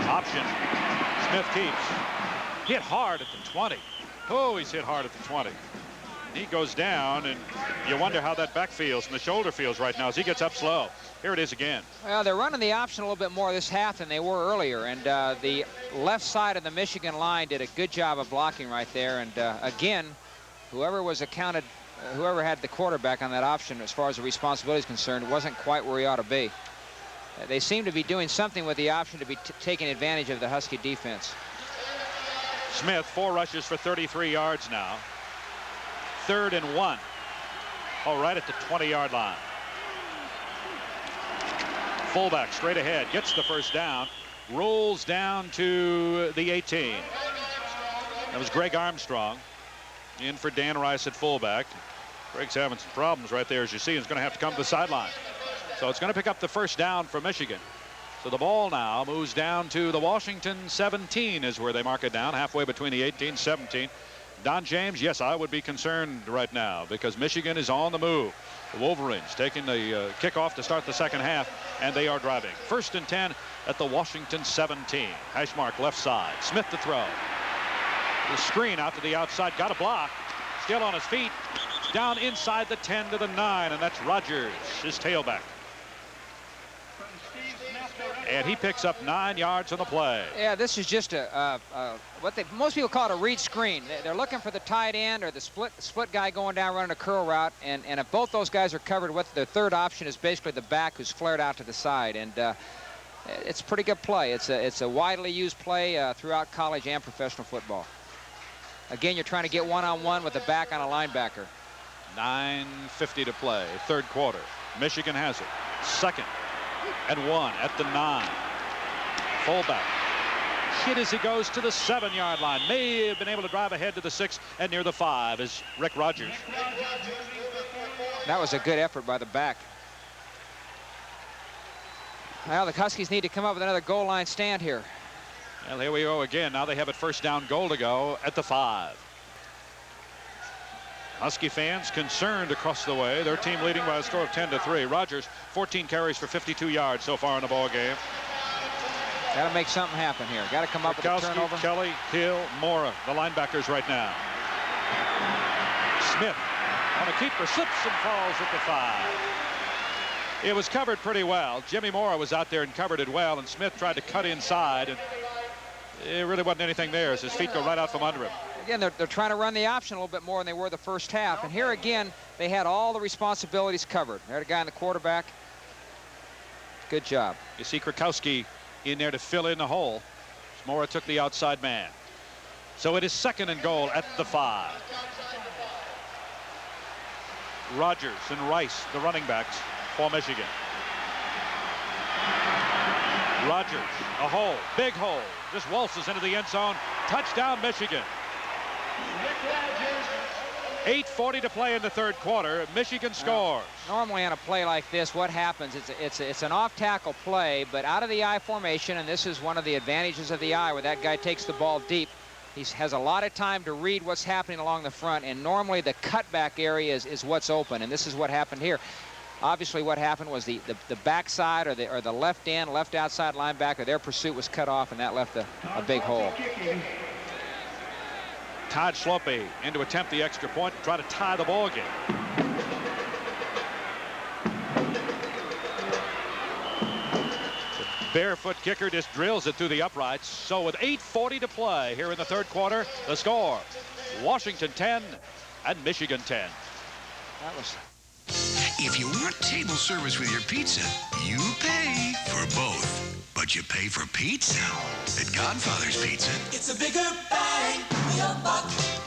Option. Smith keeps. Hit hard at the 20. Oh, he's hit hard at the 20. He goes down, and you wonder how that back feels and the shoulder feels right now as he gets up slow. Here it is again. Well, they're running the option a little bit more this half than they were earlier, and the left side of the Michigan line did a good job of blocking right there. And again, whoever had the quarterback on that option, as far as the responsibility is concerned, wasn't quite where he ought to be. they seem to be doing something with the option to be taking advantage of the Husky defense. Smith, 4 rushes for 33 yards now. 3rd and 1. All right at the 20-yard line. Fullback straight ahead, gets the first down, rolls down to the 18. That was Greg Armstrong in for Dan Rice at fullback. Greg's having some problems right there, as you see. He's going to have to come to the sideline. So it's going to pick up the first down for Michigan. So the ball now moves down to the Washington 17 is where they mark it down, halfway between the 18, 17. Don James, yes, I would be concerned right now because Michigan is on the move. The Wolverines taking the kickoff to start the second half, and they are driving. 1st and 10 at the Washington 17. Hash mark left side. Smith to throw. The screen out to the outside. Got a block. Still on his feet. Down inside the 10 to the 9, and that's Rogers, his tailback. And he picks up 9 yards on the play. Yeah, this is just what most people call it a read screen. They're looking for the tight end or the split guy going down running a curl route, and if both those guys are covered, what their third option is basically the back who's flared out to the side, and it's a pretty good play. It's a widely used play throughout college and professional football. Again, you're trying to get one-on-one with the back on a linebacker. 9:50 to play, 3rd quarter. Michigan has it. 2nd and 1 at the 9. Fullback hit as he goes to the 7-yard line. May have been able to drive ahead to the 6 and near the 5 is Rick Rogers. That was a good effort by the back. Now the Huskies need to come up with another goal line stand here. Well, here we go again. Now they have it 1st down goal to go at the 5. Husky fans concerned across the way. Their team leading by a score of 10-3. Rogers, 14 carries for 52 yards so far in the ball game. Got to make something happen here. Got to come up with a turnover. Kelly, Hill, Mora, the linebackers right now. Smith on a keeper, slips and falls at the 5. It was covered pretty well. Jimmy Mora was out there and covered it well, and Smith tried to cut inside, and it really wasn't anything there as his feet go right out from under him. Again, they're trying to run the option a little bit more than they were the first half. And here again, they had all the responsibilities covered. There's a guy in the quarterback. Good job. You see Krakowski in there to fill in the hole. Mora took the outside man. So it is 2nd and goal at the 5. Rogers and Rice, the running backs for Michigan. Rogers, a hole, big hole. Just waltzes into the end zone. Touchdown, Michigan. 8:40 to play in the 3rd quarter. Michigan scores. Normally on a play like this, what happens? It's an off-tackle play, but out of the I formation, and this is one of the advantages of the I, where that guy takes the ball deep. He has a lot of time to read what's happening along the front, and normally the cutback area is what's open, and this is what happened here. Obviously, what happened was the backside or the left end, left outside linebacker, their pursuit was cut off, and that left a big hole. Todd Schlope in to attempt the extra point and try to tie the ball game. The barefoot kicker just drills it through the uprights. So with 8:40 to play here in the 3rd quarter, the score: Washington 10 and Michigan 10. That was. If you want table service with your pizza, you pay for both. But you pay for pizza at Godfather's Pizza. It's a bigger bang for your buck.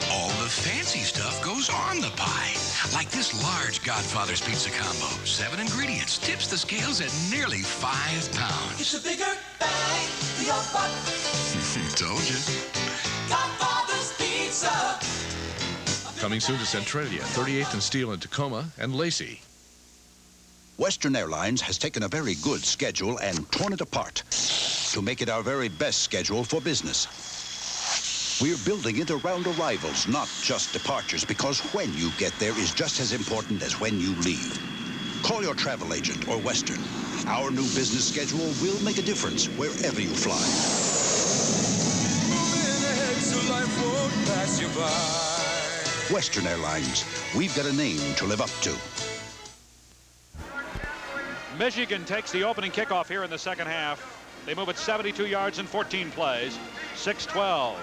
All the fancy stuff goes on the pie. Like this large Godfather's Pizza combo. 7 ingredients. Tips the scales at nearly 5 pounds. It's a bigger bang for your buck. Told you. Godfather's Pizza. Coming soon to Centralia, 38th and Steel in Tacoma, and Lacey. Western Airlines has taken a very good schedule and torn it apart to make it our very best schedule for business. We're building it around arrivals, not just departures, because when you get there is just as important as when you leave. Call your travel agent or Western. Our new business schedule will make a difference wherever you fly. Moving ahead so life won't pass you by. Western Airlines, we've got a name to live up to. Michigan takes the opening kickoff here in the 2nd half. They move it 72 yards in 14 plays. 6:12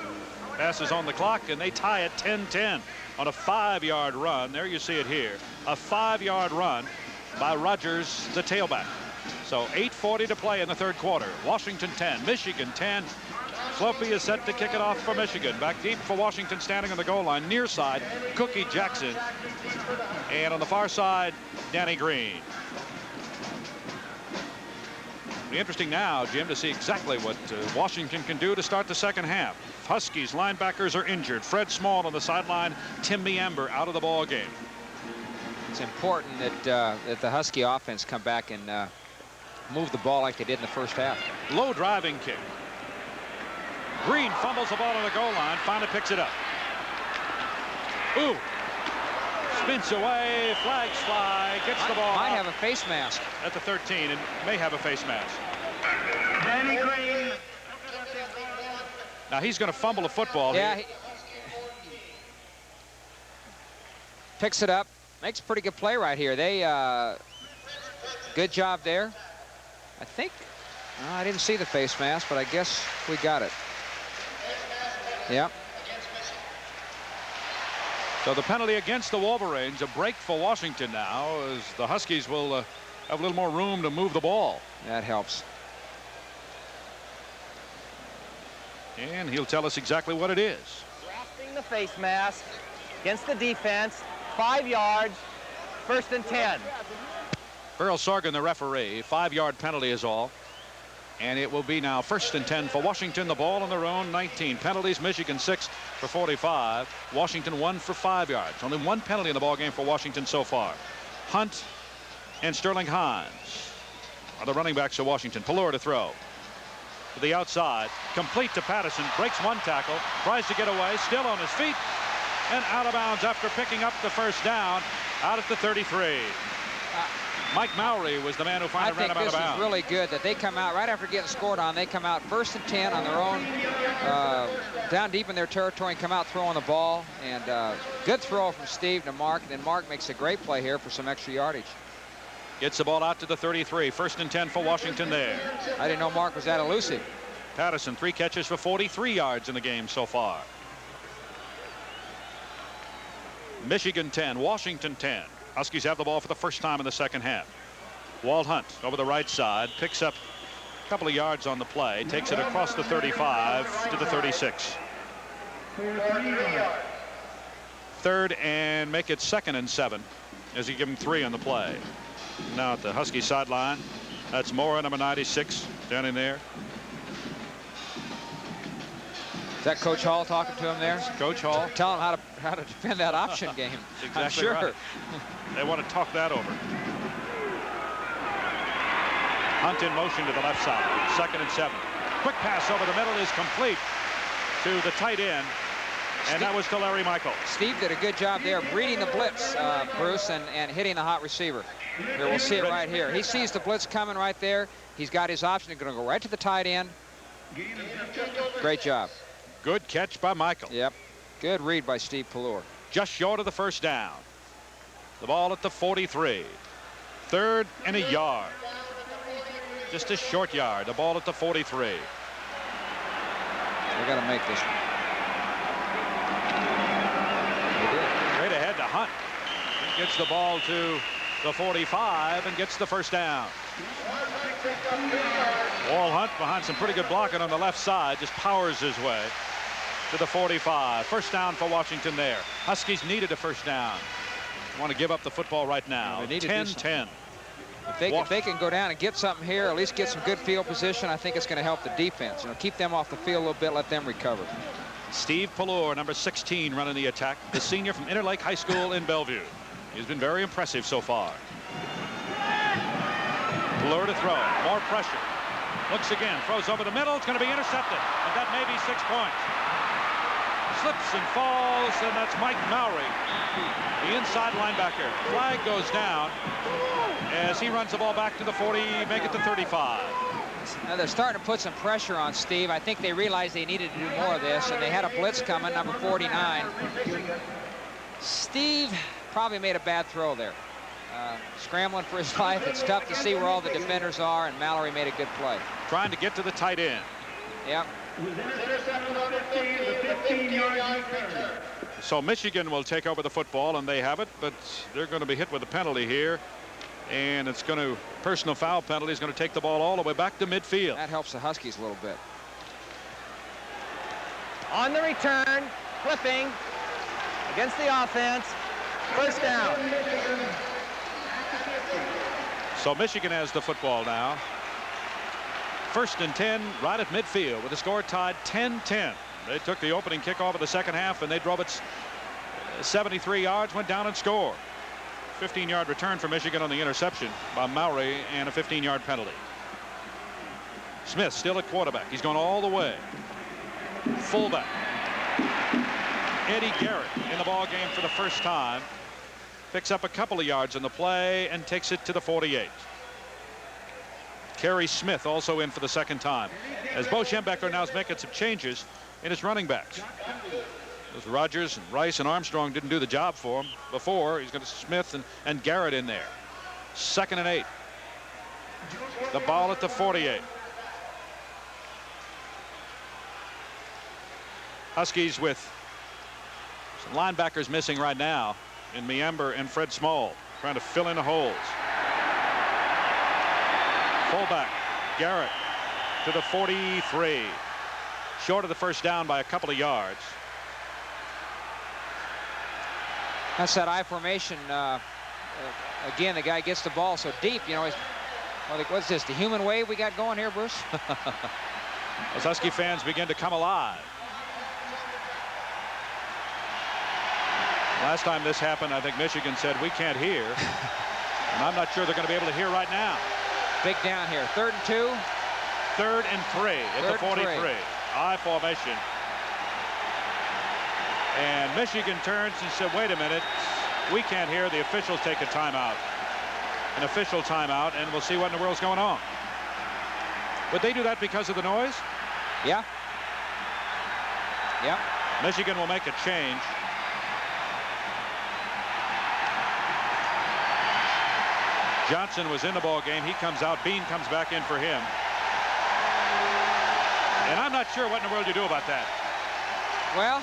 passes on the clock, and they tie it 10-10 on a 5-yard run. There you see it here. A 5-yard run by Rogers, the tailback. So 8:40 to play in the third quarter. Washington 10, Michigan 10. Slopey is set to kick it off for Michigan. Back deep for Washington, standing on the goal line, near side, Cookie Jackson. And on the far side, Danny Green. It'll be interesting now, Jim, to see exactly what Washington can do to start the second half. Huskies linebackers are injured. Fred Small on the sideline, Tim Meamber out of the ball game. It's important that the Husky offense come back and move the ball like they did in the first half. Low driving kick. Green fumbles the ball on the goal line, finally picks it up. Ooh. Spins away, flags fly, gets the ball. Might have a face mask. At the 13, and may have a face mask. Danny Green. Now he's going to fumble the football. Yeah. He picks it up. Makes a pretty good play right here. They good job there. I think I didn't see the face mask, but I guess we got it. Yep. So the penalty against the Wolverines, a break for Washington now, as the Huskies will have a little more room to move the ball. That helps. And he'll tell us exactly what it is. Grasping the face mask against the defense. 5 yards. 1st and 10. Beryl Sorgan, the referee. 5-yard penalty is all. And it will be now 1st and 10 for Washington. The ball on their own 19. Penalties, Michigan 6 for 45. Washington 1 for 5 yards. Only one penalty in the ball game for Washington so far. Hunt and Sterling Hines are the running backs of Washington. Pelluer to throw. To the outside. Complete to Patterson. Breaks one tackle. Tries to get away. Still on his feet. And out of bounds after picking up the first down. Out at the 33. Mike Mowry was the man who finally ran him out of bounds. I think this is really good that they come out right after getting scored on. They come out 1st and 10 on their own, down deep in their territory, and come out throwing the ball. And good throw from Steve to Mark. And then Mark makes a great play here for some extra yardage. Gets the ball out to the 33. 1st and 10 for Washington there. I didn't know Mark was that elusive. Patterson, 3 catches for 43 yards in the game so far. Michigan 10, Washington 10. Huskies have the ball for the first time in the second half. Walt Hunt over the right side, picks up a couple of yards on the play, takes it across the 35 to the 36. 3rd and make it 2nd and 7 as he give him 3 on the play. Now at the Husky sideline, that's Mora, number 96, down in there. Is that Coach Hall talking to him there? Coach Hall. Tell him how to defend that option game. Exactly. I'm sure. Right. They want to talk that over. Hunt in motion to the left side. 2nd and 7. Quick pass over the middle is complete to the tight end. And that was to Larry Michael. Steve did a good job there of reading the blitz, Bruce, and hitting the hot receiver. Here, we'll see it right here. He sees the blitz coming right there. He's got his option. He's going to go right to the tight end. Great job. Good catch by Michael. Yep. Good read by Steve Pelluer. Just short of the first down. The ball at the 43. 3rd and a yard. Just a short yard. The ball at the 43. They got to make this one. They did. Straight ahead to Hunt. He gets the ball to the 45 and gets the first down. Walt Hunt behind some pretty good blocking on the left side, just powers his way to the 45. First down for Washington there. Huskies needed a first down. Want to give up the football right now. 10-10. If they can go down and get something here, at least get some good field position, I think it's going to help the defense. You know, keep them off the field a little bit, let them recover. Steve Pelluer, number 16, running the attack. The senior from Interlake High School in Bellevue. He's been very impressive so far. Pelluer to throw. More pressure. Looks again. Throws over the middle. It's going to be intercepted. And that may be 6 points. Slips and falls, and that's Mike Mowry, the inside linebacker. Flag goes down as he runs the ball back to the 40, make it to 35. Now they're starting to put some pressure on Steve. I think they realized they needed to do more of this, and they had a blitz coming, number 49. Steve probably made a bad throw there. Scrambling for his life. It's tough to see where all the defenders are, and Mallory made a good play. Trying to get to the tight end. Yep. So Michigan will take over the football, and they have it, but they're going to be hit with a penalty here And it's going to, personal foul penalty is going to take the ball all the way back to midfield. That helps the Huskies a little bit. On the return, flipping against the offense. First down. So Michigan has the football now. 1st and 10 right at midfield with the score tied 10-10. They took the opening kickoff of the second half and they drove it 73 yards, went down and scored. 15-yard return for Michigan on the interception by Mowry and a 15-yard penalty. Smith still at quarterback. He's gone all the way. Fullback. Eddie Garrett in the ball game for the first time. Picks up a couple of yards in the play and takes it to the 48. Kerry Smith also in for the second time, as Bo Schembechler now is making some changes in his running backs. As Rogers and Rice and Armstrong didn't do the job for him before, he's got Smith and Garrett in there. 2nd and 8. The ball at the 48. Huskies with some linebackers missing right now in Miember and Fred Small, trying to fill in the holes. Fullback Garrett to the 43, short of the first down by a couple of yards. That's that I formation. Again, the guy gets the ball so deep, you know. What's this, the human wave we got going here, Bruce? As Husky fans begin to come alive. Last time this happened, I think Michigan said we can't hear, and I'm not sure they're going to be able to hear right now. Big down here. 3rd and 2. 3rd and 3 at the 43. I formation. And Michigan turns and said, wait a minute, we can't hear. The officials take a timeout. An official timeout, and we'll see what in the world's going on. Would they do that because of the noise? Yeah. Yeah. Michigan will make a change. Johnson was in the ball game. He comes out. Bean comes back in for him. And I'm not sure what in the world you do about that. Well,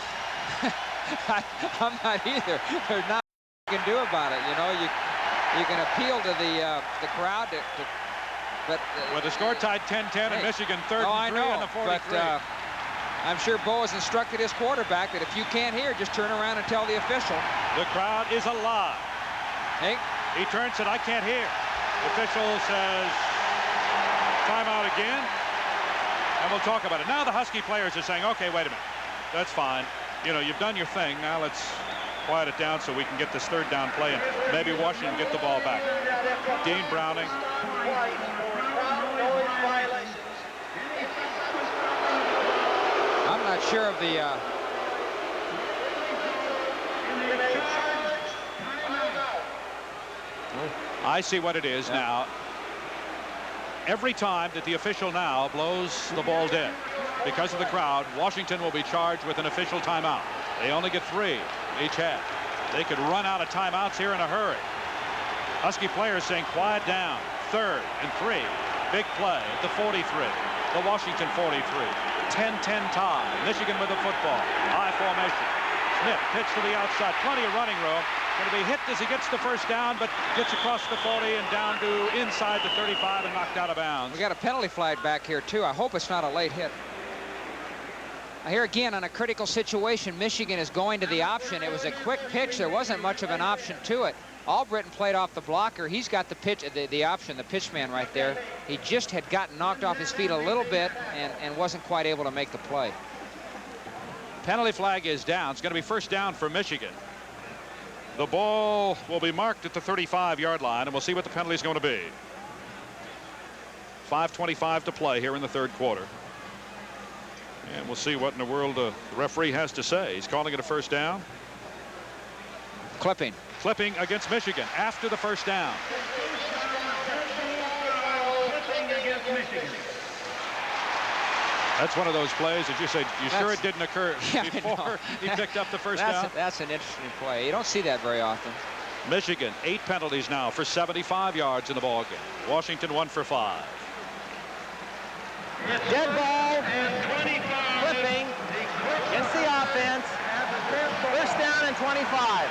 I'm not either. There's not much you can do about it. You know, you can appeal to the crowd, but well, the score tied 10-10 in Michigan, 3rd and 3 on the 43. But I'm sure Bo has instructed his quarterback that if you can't hear, just turn around and tell the official. The crowd is alive. Hey. He turns and I can't hear. The official says timeout again, and we'll talk about it. Now the Husky players are saying, okay, wait a minute, that's fine. You know, you've done your thing. Now let's quiet it down so we can get this 3rd down play and maybe Washington get the ball back. Dean Browning. I'm not sure of the I see what it is now. Every time that the official now blows the ball dead because of the crowd, Washington will be charged with an official timeout. They only get 3 each half. They could run out of timeouts here in a hurry. Husky players saying quiet down. 3rd and 3. Big play at the 43. The Washington 43. 10-10 tie. Michigan with the football. High formation. Smith pitch to the outside. Plenty of running room. Going to be hit as he gets the first down, but gets across the 40 and down to inside the 35 and knocked out of bounds. We got a penalty flag back here, too. I hope it's not a late hit. Here again, on a critical situation, Michigan is going to the option. It was a quick pitch. There wasn't much of an option to it. Albritton played off the blocker. He's got the pitch, the option, the pitch man right there. He just had gotten knocked off his feet a little bit and wasn't quite able to make the play. Penalty flag is down. It's going to be first down for Michigan. The ball will be marked at the 35-yard line, and we'll see what the penalty is going to be. 5:25 to play here in the 3rd quarter. And we'll see what in the world the referee has to say. He's calling it a first down. Clipping. Clipping against Michigan after the first down. That's one of those plays that you say, you sure it didn't occur before he picked up the first down? That's an interesting play. You don't see that very often. Michigan, 8 penalties now for 75 yards in the ball game. Washington 1 for 5. Dead ball. Flipping against the offense. First down and 25.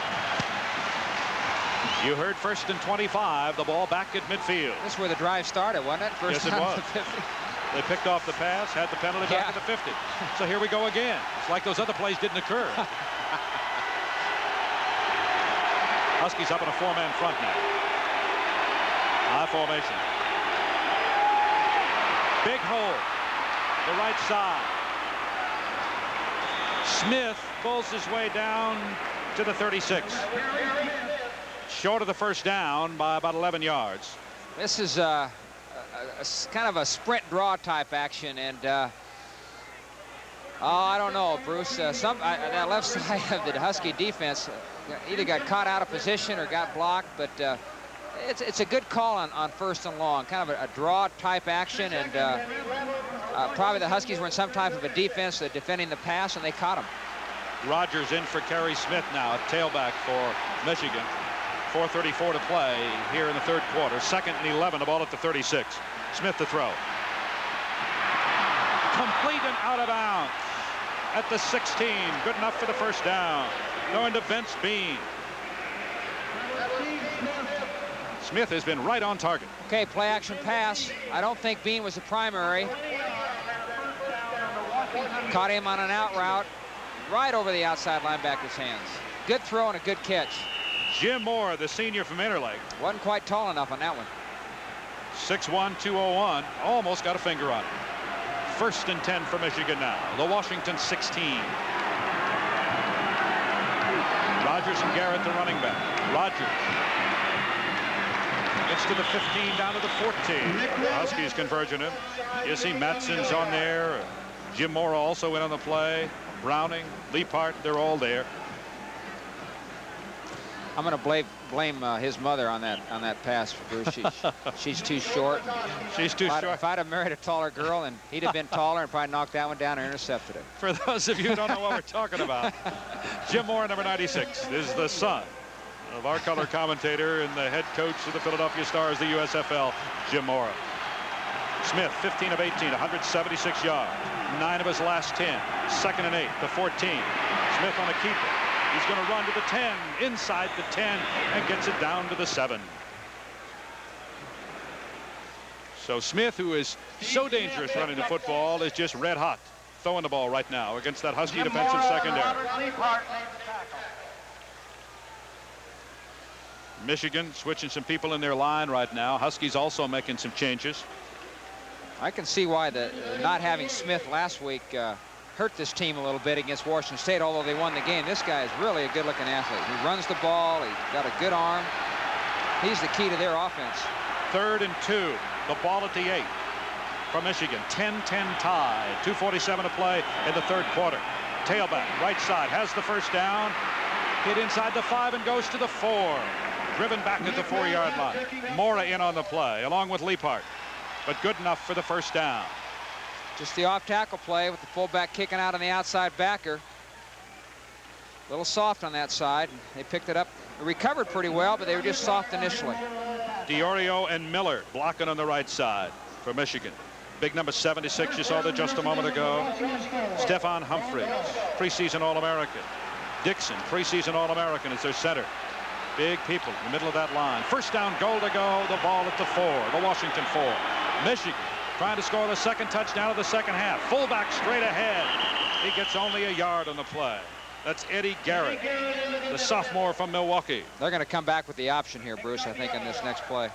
You heard 1st and 25. The ball back at midfield. This is where the drive started, wasn't it? First Yes, it down was. to the 50. They picked off the pass, had the penalty back at the 50. So here we go again. It's like those other plays didn't occur. Huskies up in a 4-man front now. High formation. Big hole. The right side. Smith pulls his way down to the 36. Short of the first down by about 11 yards. This is kind of a sprint draw type action, and I don't know, Bruce. That left side of the Husky defense either got caught out of position or got blocked, but it's a good call on 1st and long, kind of a draw type action, and probably the Huskies were in some type of a defense defending the pass, and they caught him. Rogers in for Kerry Smith now, tailback for Michigan. 4:34 to play here in the 3rd quarter. 2nd and 11, the ball at the 36. Smith to throw. Complete and out of bounds at the 16. Good enough for the first down. Going to Vince Bean. Smith has been right on target. Okay, play action pass. I don't think Bean was the primary. Caught him on an out route right over the outside linebacker's hands. Good throw and a good catch. Jim Moore, the senior from Interlake. Wasn't quite tall enough on that one. 6'1", 201. Almost got a finger on it. 1st and 10 for Michigan now. The Washington 16. Rogers and Garrett, the running back. Rogers gets to the 15, down to the 14. Huskies converging him. You see Matson's on there. Jim Moore also in on the play. Browning, Leapart, they're all there. I'm going to blame his mother on that pass for Bruce. She's too short. She's too short. If I'd have married a taller girl, and he'd have been taller and probably knocked that one down and intercepted it. For those of you who don't know what we're talking about, Jim Moore, number 96, is the son of our color commentator and the head coach of the Philadelphia Stars, the USFL, Jim Moore. Smith, 15 of 18, 176 yards, 9 of his last 10. 2nd and 8, the 14. Smith on a keeper. He's going to run to the 10, inside the 10, and gets it down to the 7. So Smith, who is so dangerous running the football, is just red hot throwing the ball right now against that Husky defensive secondary. Michigan switching some people in their line right now. Huskies also making some changes. I can see why not having Smith last week hurt this team a little bit against Washington State, although they won the game. This guy is really a good-looking athlete. He runs the ball. He's got a good arm. He's the key to their offense. 3rd and 2. The ball at the 8 for Michigan. 10-10 tie. 2:47 to play in the 3rd quarter. Tailback, right side, has the first down. Hit inside the 5 and goes to the 4. Driven back at the 4-yard line. Mora in on the play, along with Leapart. But good enough for the first down. Just the off-tackle play with the fullback kicking out on the outside backer. A little soft on that side. They picked it up. They recovered pretty well, but they were just soft initially. DiOrio and Miller blocking on the right side for Michigan. Big number 76, you saw that just a moment ago. Stephon Humphreys, preseason All-American. Dixon, preseason All-American, as their center. Big people in the middle of that line. First down, goal to go. The ball at the 4, the Washington 4. Michigan trying to score the 2nd touchdown of the 2nd half. Fullback straight ahead. He gets only a yard on the play. That's Eddie Garrett, the sophomore from Milwaukee. They're going to come back with the option here, Bruce, I think, in this next play.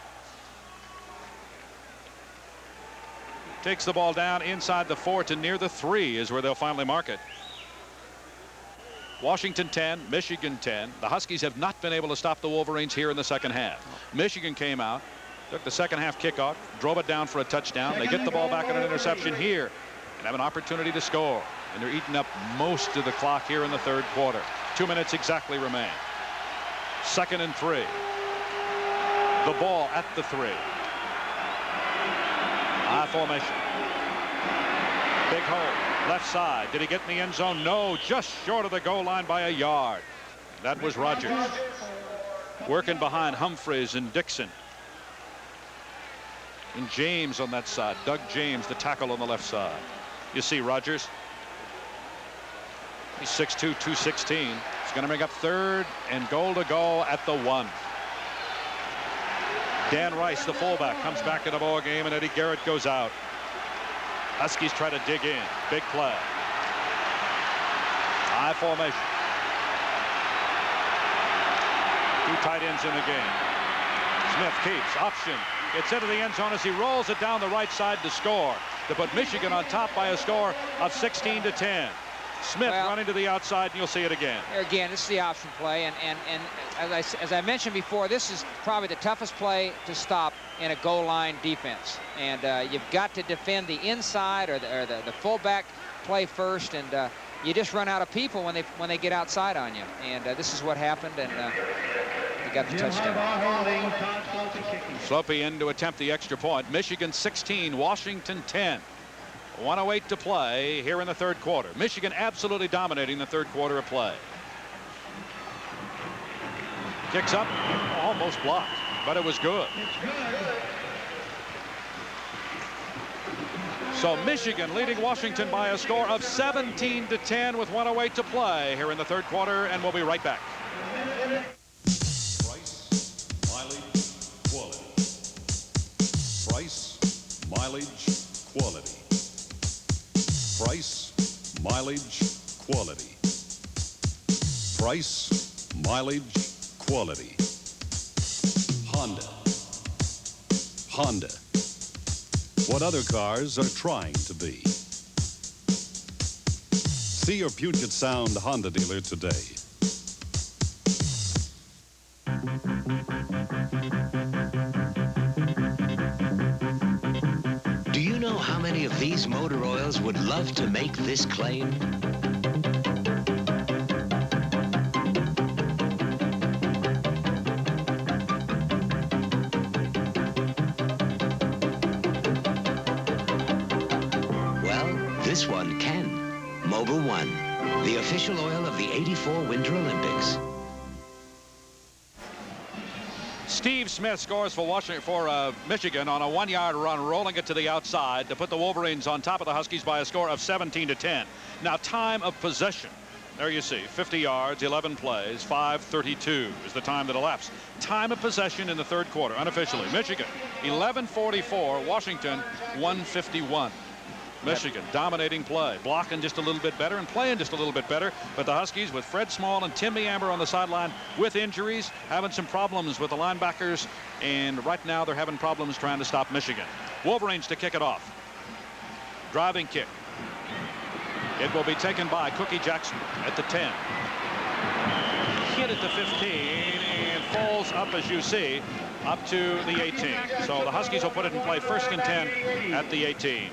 Takes the ball down inside the 4 to near the 3 is where they'll finally mark it. Washington 10, Michigan 10. The Huskies have not been able to stop the Wolverines here in the 2nd half. Michigan came out, took the 2nd half kickoff, drove it down for a touchdown. They get the ball back on an interception here and have an opportunity to score. And they're eating up most of the clock here in the 3rd quarter. 2 minutes exactly remain. 2nd and 3. The ball at the 3. High formation. Big hole. Left side. Did he get in the end zone? No, just short of the goal line by a yard. That was Rogers. Working behind Humphreys and Dixon. And James on that side. Doug James, the tackle on the left side. You see Rogers. He's 6'2", 216. He's going to bring up 3rd and goal to go at the 1. Dan Rice, the fullback, comes back in the ball game, and Eddie Garrett goes out. Huskies try to dig in. Big play. High formation. 2 tight ends in the game. Smith keeps option. Gets into the end zone as he rolls it down the right side to score, to put Michigan on top by a score of 16-10. Smith running to the outside, and you'll see it again. Again, this is the option play, and as I mentioned before, this is probably the toughest play to stop in a goal line defense. And you've got to defend the inside or the fullback play first, and you just run out of people when they get outside on you. And this is what happened, and they got the touchdown. Sloppy in to attempt the extra point. Michigan 16, Washington 10. 1:08 to play here in the third quarter. Michigan absolutely dominating the third quarter of play. Kicks up, almost blocked, but it was good. So Michigan leading Washington by a score of 17-10 with 1:08 to play here in the third quarter, and we'll be right back. Price, mileage, quality. Price, mileage, quality. Price, mileage, quality. Honda. Honda. What other cars are trying to be. See your Puget Sound Honda dealer today. Do you know how many of these motor oils would love to make this claim? Well, this one can. Mobil 1, the official oil of the '84 Winter Olympics. Steve Smith scores for Michigan on a 1-yard run, rolling it to the outside to put the Wolverines on top of the Huskies by a score of 17-10. Now, time of possession. There you see, 50 yards, 11 plays, 5:32 is the time that elapsed. Time of possession in the third quarter, unofficially. Michigan, 11:44. Washington, 1:51. Michigan dominating play, blocking just a little bit better and playing just a little bit better. But the Huskies, with Fred Small and Tim Meamber on the sideline with injuries, having some problems with the linebackers, and right now they're having problems trying to stop Michigan. Wolverines to kick it off. Driving kick. It will be taken by Cookie Jackson at the 10. Hit at the 15 and falls up, as you see, up to the 18. So the Huskies will put it in play 1st and 10 at the 18.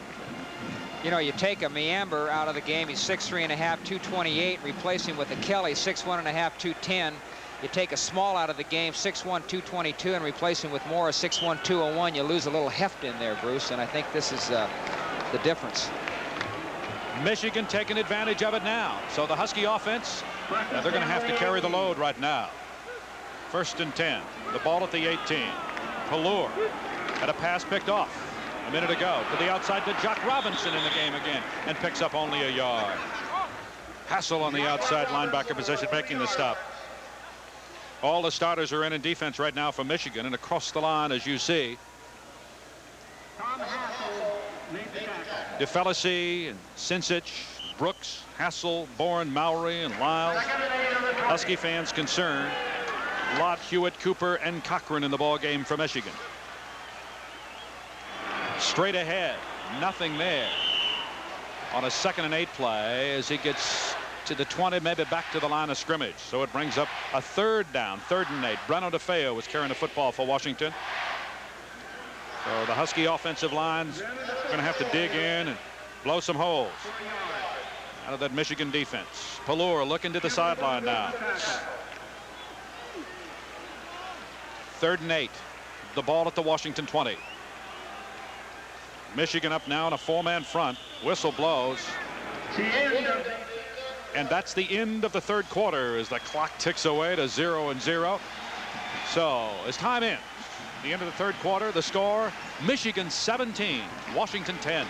You know, you take a Meamber out of the game. He's 6'3.5", 228. Replace him with a Kelly, 6'1.5", 210. You take a Small out of the game, 6'1", 222, and replace him with Morris, 6'1", 201. You lose a little heft in there, Bruce, and I think this is the difference. Michigan taking advantage of it now. So the Husky offense, they're going to have to carry the load right now. 1st and 10. The ball at the 18. Pelluer had a pass picked off a minute ago to the outside to Jock Robinson in the game again, and picks up only a yard. Hassel on the outside linebacker position making the stop. All the starters are in defense right now for Michigan, and across the line, as you see, DeFelici and Sincich, Brooks, Hassel, Bourne, Mowry, and Lyles. Husky fans concerned. Lott, Hewitt, Cooper, and Cochran in the ball game for Michigan. Straight ahead, nothing there on a 2nd and 8 play as he gets to the 20, maybe back to the line of scrimmage. So it brings up a 3rd down, 3rd and 8. Breno DeFeo was carrying the football for Washington. So the Husky offensive line's going to have to dig in and blow some holes out of that Michigan defense. Pelluer looking to the sideline now. 3rd and 8. The ball at the Washington 20. Michigan up now in a 4-man front. Whistle blows. And that's the end of the third quarter as the clock ticks away to 0-0. So as time ends, the end of the third quarter, the score, Michigan 17, Washington 10.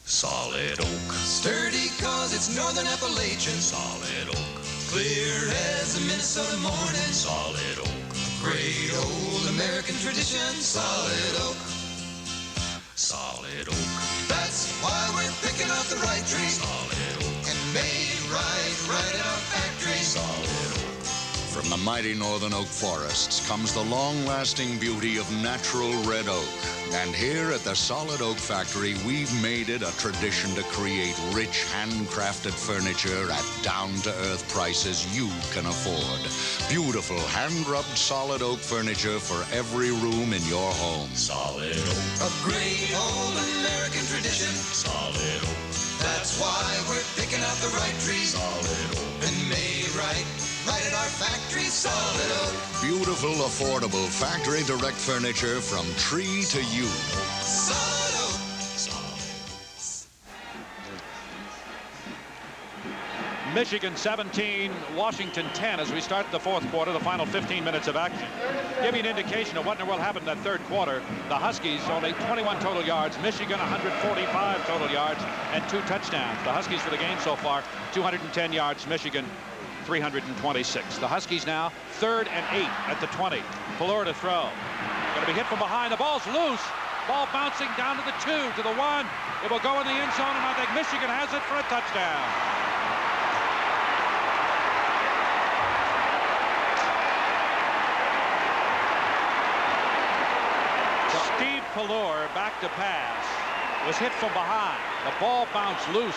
Solid oak. Sturdy cause it's Northern Appalachian. Solid oak. Clear as a Minnesota morning. Solid oak. great old American tradition, solid oak. Solid oak. That's why we're picking up the right tree. Solid oak. And made right in our factory. Solid oak. From the mighty northern oak forests comes the long-lasting beauty of natural red oak. And here at the Solid Oak Factory, we've made it a tradition to create rich, handcrafted furniture at down-to-earth prices you can afford. Beautiful, hand-rubbed solid oak furniture for every room in your home. Solid oak. A great old American tradition. Solid oak. That's why we're picking out the right trees. Solid oak. And made right at our factory. Solid oak. Beautiful, affordable, factory direct furniture from tree to you. Solid oak. Michigan 17, Washington 10 as we start the fourth quarter, the final 15 minutes of action. Give me an indication of what in the world happened in that third quarter. The Huskies only 21 total yards, Michigan 145 total yards and 2 touchdowns. The Huskies for the game so far 210 yards, Michigan 326. The Huskies now 3rd and 8 at the 20. Pelluer to throw. Going to be hit from behind. The ball's loose. Ball bouncing down to the 2, to the 1. It will go in the end zone, and I think Michigan has it for a touchdown. Steve Pelluer back to pass. Was hit from behind. The ball bounced loose.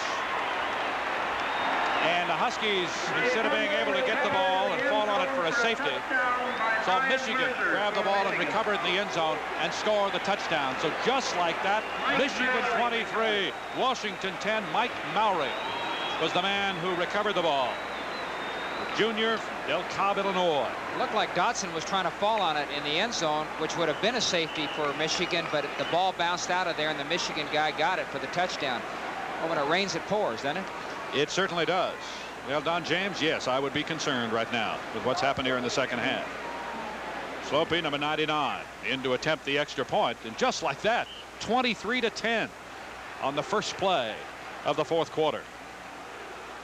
And the Huskies, instead of being able to get the ball and fall on it for a safety, saw Michigan grab the ball and recover it in the end zone and score the touchdown. So just like that, Michigan 23, Washington 10. Mike Mowry was the man who recovered the ball. Junior from Del Cobb, Illinois. Looked like Dotson was trying to fall on it in the end zone, which would have been a safety for Michigan, but the ball bounced out of there, and the Michigan guy got it for the touchdown. Oh, when it rains, it pours, doesn't it? It certainly does. Well, Don James, yes, I would be concerned right now with what's happened here in the second half. Slopey, number 99, in to attempt the extra point, and just like that, 23-10 on the first play of the fourth quarter.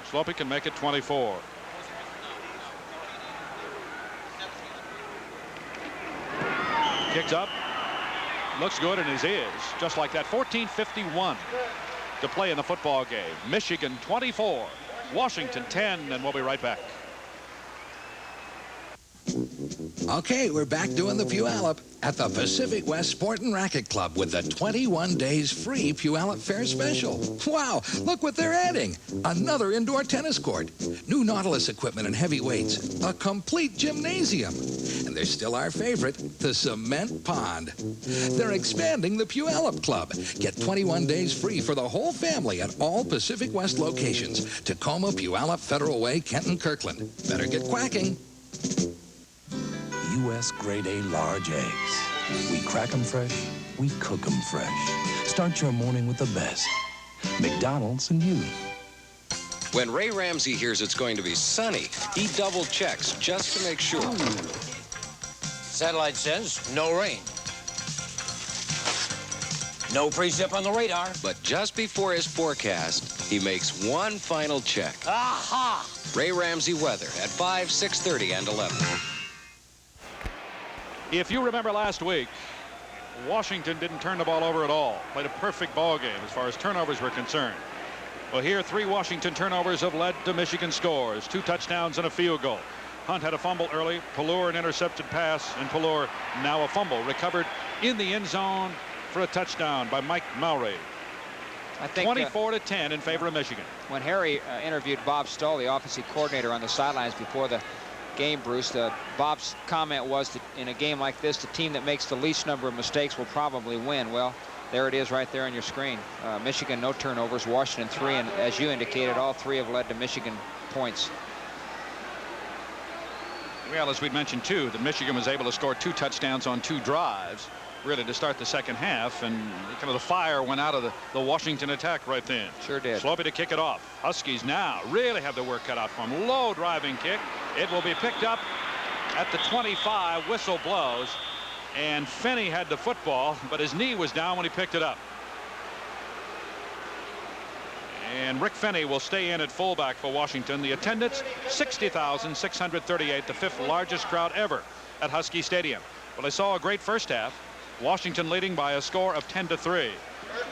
Slopey can make it 24. Kicks up, looks good, and his is just like that. 14:51 to play in the football game. Michigan 24, Washington 10, and we'll be right back. Okay, we're back doing the Puyallup at the Pacific West Sport and Racket Club with the 21 days free Puyallup Fair special. Wow, look what they're adding. Another indoor tennis court, new Nautilus equipment and heavy weights, a complete gymnasium. And there's still our favorite, the cement pond. They're expanding the Puyallup Club. Get 21 days free for the whole family at all Pacific West locations. Tacoma, Puyallup, Federal Way, Kenton, Kirkland. Better get quacking. U.S. Grade A large eggs. We crack them fresh, we cook them fresh. Start your morning with the best. McDonald's and you. When Ray Ramsey hears it's going to be sunny, he double checks just to make sure. Satellite says no rain. No precip on the radar. But just before his forecast, he makes one final check. Aha! Ray Ramsey weather at 5, 6:30, and 11. If you remember last week, Washington didn't turn the ball over at all. Played a perfect ball game as far as turnovers were concerned. Well, here 3 Washington turnovers have led to Michigan scores. 2 touchdowns and a field goal. Hunt had a fumble early. Pelluer an intercepted pass, and Pelluer now a fumble recovered in the end zone for a touchdown by Mike Mowry. I think 24-10 in favor of Michigan. When Harry interviewed Bob Stoll, the offensive coordinator, on the sidelines before the game, Bruce, Bob's comment was that in a game like this, the team that makes the least number of mistakes will probably win. Well, there it is right there on your screen. Michigan, no turnovers. Washington 3, and as you indicated, all 3 have led to Michigan points. Well, as we mentioned too, that Michigan was able to score 2 touchdowns on 2 drives really to start the second half, and kind of the fire went out of the Washington attack right then. Sure did. Slopey to kick it off. Huskies now really have their work cut out for them. Low driving kick. It will be picked up at the 25. Whistle blows, and Finney had the football, but his knee was down when he picked it up. And Rick Fenny will stay in at fullback for Washington. The attendance, 60,638, the 5th largest crowd ever at Husky Stadium. Well, they saw a great first half. Washington leading by a score of 10-3.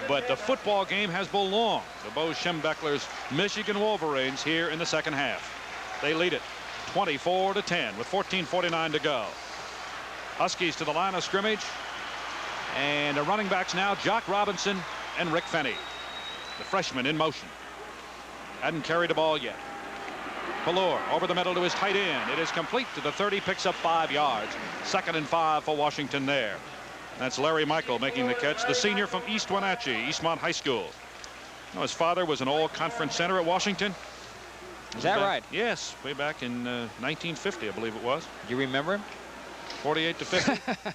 But the football game has belonged to Bo Schembechler's Michigan Wolverines here in the second half. They lead it 24-10 with 14:49 to go. Huskies to the line of scrimmage. And the running backs now, Jock Robinson and Rick Fenny. The freshman in motion. Hadn't carried the ball yet. Pelluer over the middle to his tight end. It is complete to the 30, picks up 5 yards. 2nd and 5 for Washington there. That's Larry Michael making the catch, the senior from East Wenatchee, Eastmont High School. You know, his father was an all-conference center at Washington. Is that right? Yes, way back in 1950, I believe it was. You remember him? 48-50. I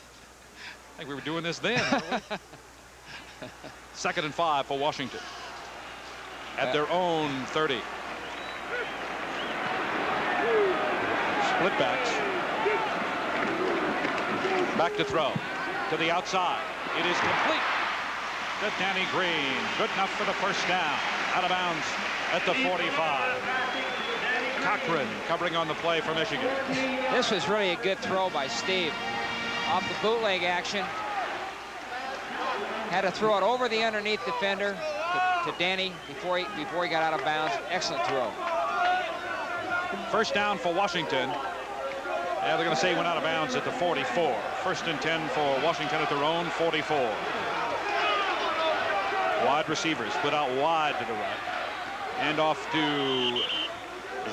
think we were doing this then, weren't we? 2nd and 5 for Washington. At their own 30. Split backs. Back to throw. To the outside. It is complete to Danny Green. Good enough for the first down. Out of bounds at the 45. Cochran covering on the play for Michigan. This was really a good throw by Steve. Off the bootleg action. Had to throw it over the underneath defender to Danny before he got out of bounds. Excellent throw. First down for Washington. Yeah, they're going to say he went out of bounds at the 44. 1st and 10 for Washington at their own 44. Wide receivers split out wide to the right. And off to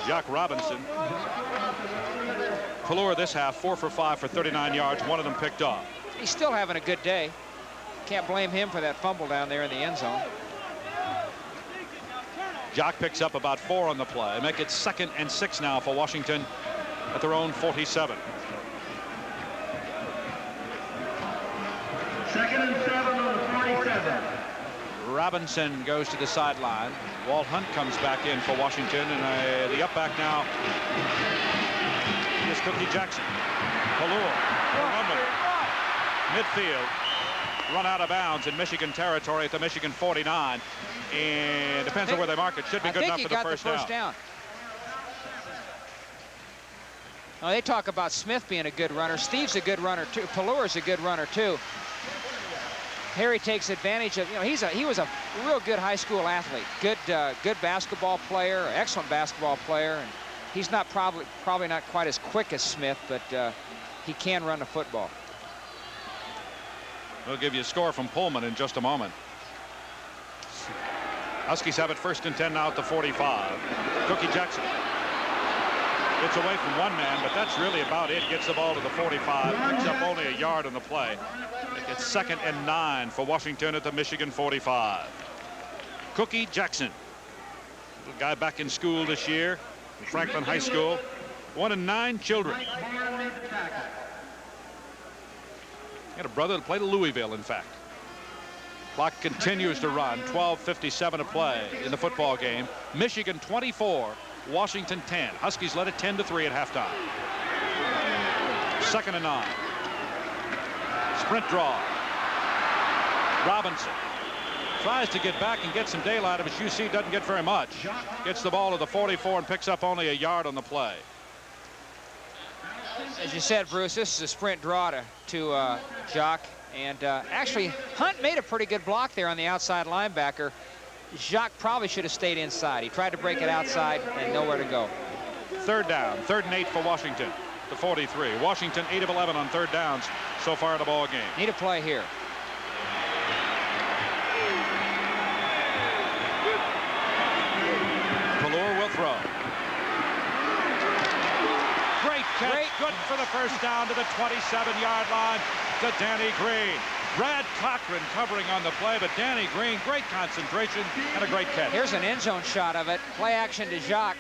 Jock Robinson. Pelluer this half 4 for 5 for 39 yards. 1 of them picked off. He's still having a good day. Can't blame him for that fumble down there in the end zone. Jock picks up about 4 on the play. Make it 2nd and 6 now for Washington at their own 47. 2nd and 7 on the 47. Robinson goes to the sideline. Walt Hunt comes back in for Washington, and the up back now is Cookie Jackson. Pelluer, midfield, run out of bounds in Michigan territory at the Michigan 49, and depends on where they mark it. Should be good enough for the first down. Oh, they talk about Smith being a good runner. Steve's a good runner too. Pelluer's a good runner too. Harry takes advantage of, you know, he was a real good high school athlete, good basketball player, excellent basketball player, and he's not probably not quite as quick as Smith, but he can run the football. We'll give you a score from Pullman in just a moment. Huskies have it 1st and 10 now at the 45. Cookie Jackson gets away from one man, but that's really about it. Gets the ball to the 45, picks up only a yard on the play. It's 2nd and 9 for Washington at the Michigan 45. Cookie Jackson, little guy back in school this year, from Franklin High School, 1 of 9 children. He had a brother that played at Louisville, in fact. Clock continues to run. 12:57 to play in the football game. Michigan 24, Washington 10. Huskies led it 10-3 at halftime. 2nd and 9. Sprint draw. Robinson tries to get back and get some daylight of his UC. Doesn't get very much. Gets the ball to the 44 and picks up only a yard on the play. As you said, Bruce, this is a sprint draw to Jock. And actually, Hunt made a pretty good block there on the outside linebacker. Jacques probably should have stayed inside. He tried to break it outside and nowhere to go. 3rd down, 3rd and 8 for Washington. The 43. Washington 8 of 11 on 3rd downs so far in the ball game. Need a play here. Pelluer will throw. Great catch. Good for the first down to the 27-yard line to Danny Green. Brad Cochran covering on the play, but Danny Green, great concentration and a great catch. Here's an end zone shot of it. Play action to Jacques.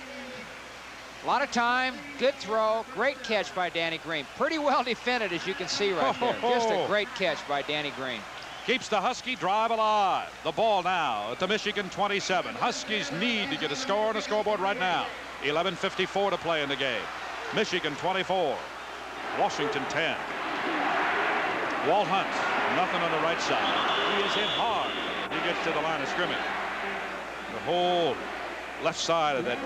A lot of time, good throw, great catch by Danny Green. Pretty well defended, as you can see right there. Just a great catch by Danny Green. Keeps the Husky drive alive. The ball now at the Michigan 27. Huskies need to get a score on the scoreboard right now. 11:54 to play in the game. Michigan 24, Washington 10. Walt Hunt, nothing on the right side. He is hit hard. He gets to the line of scrimmage. The whole left side of that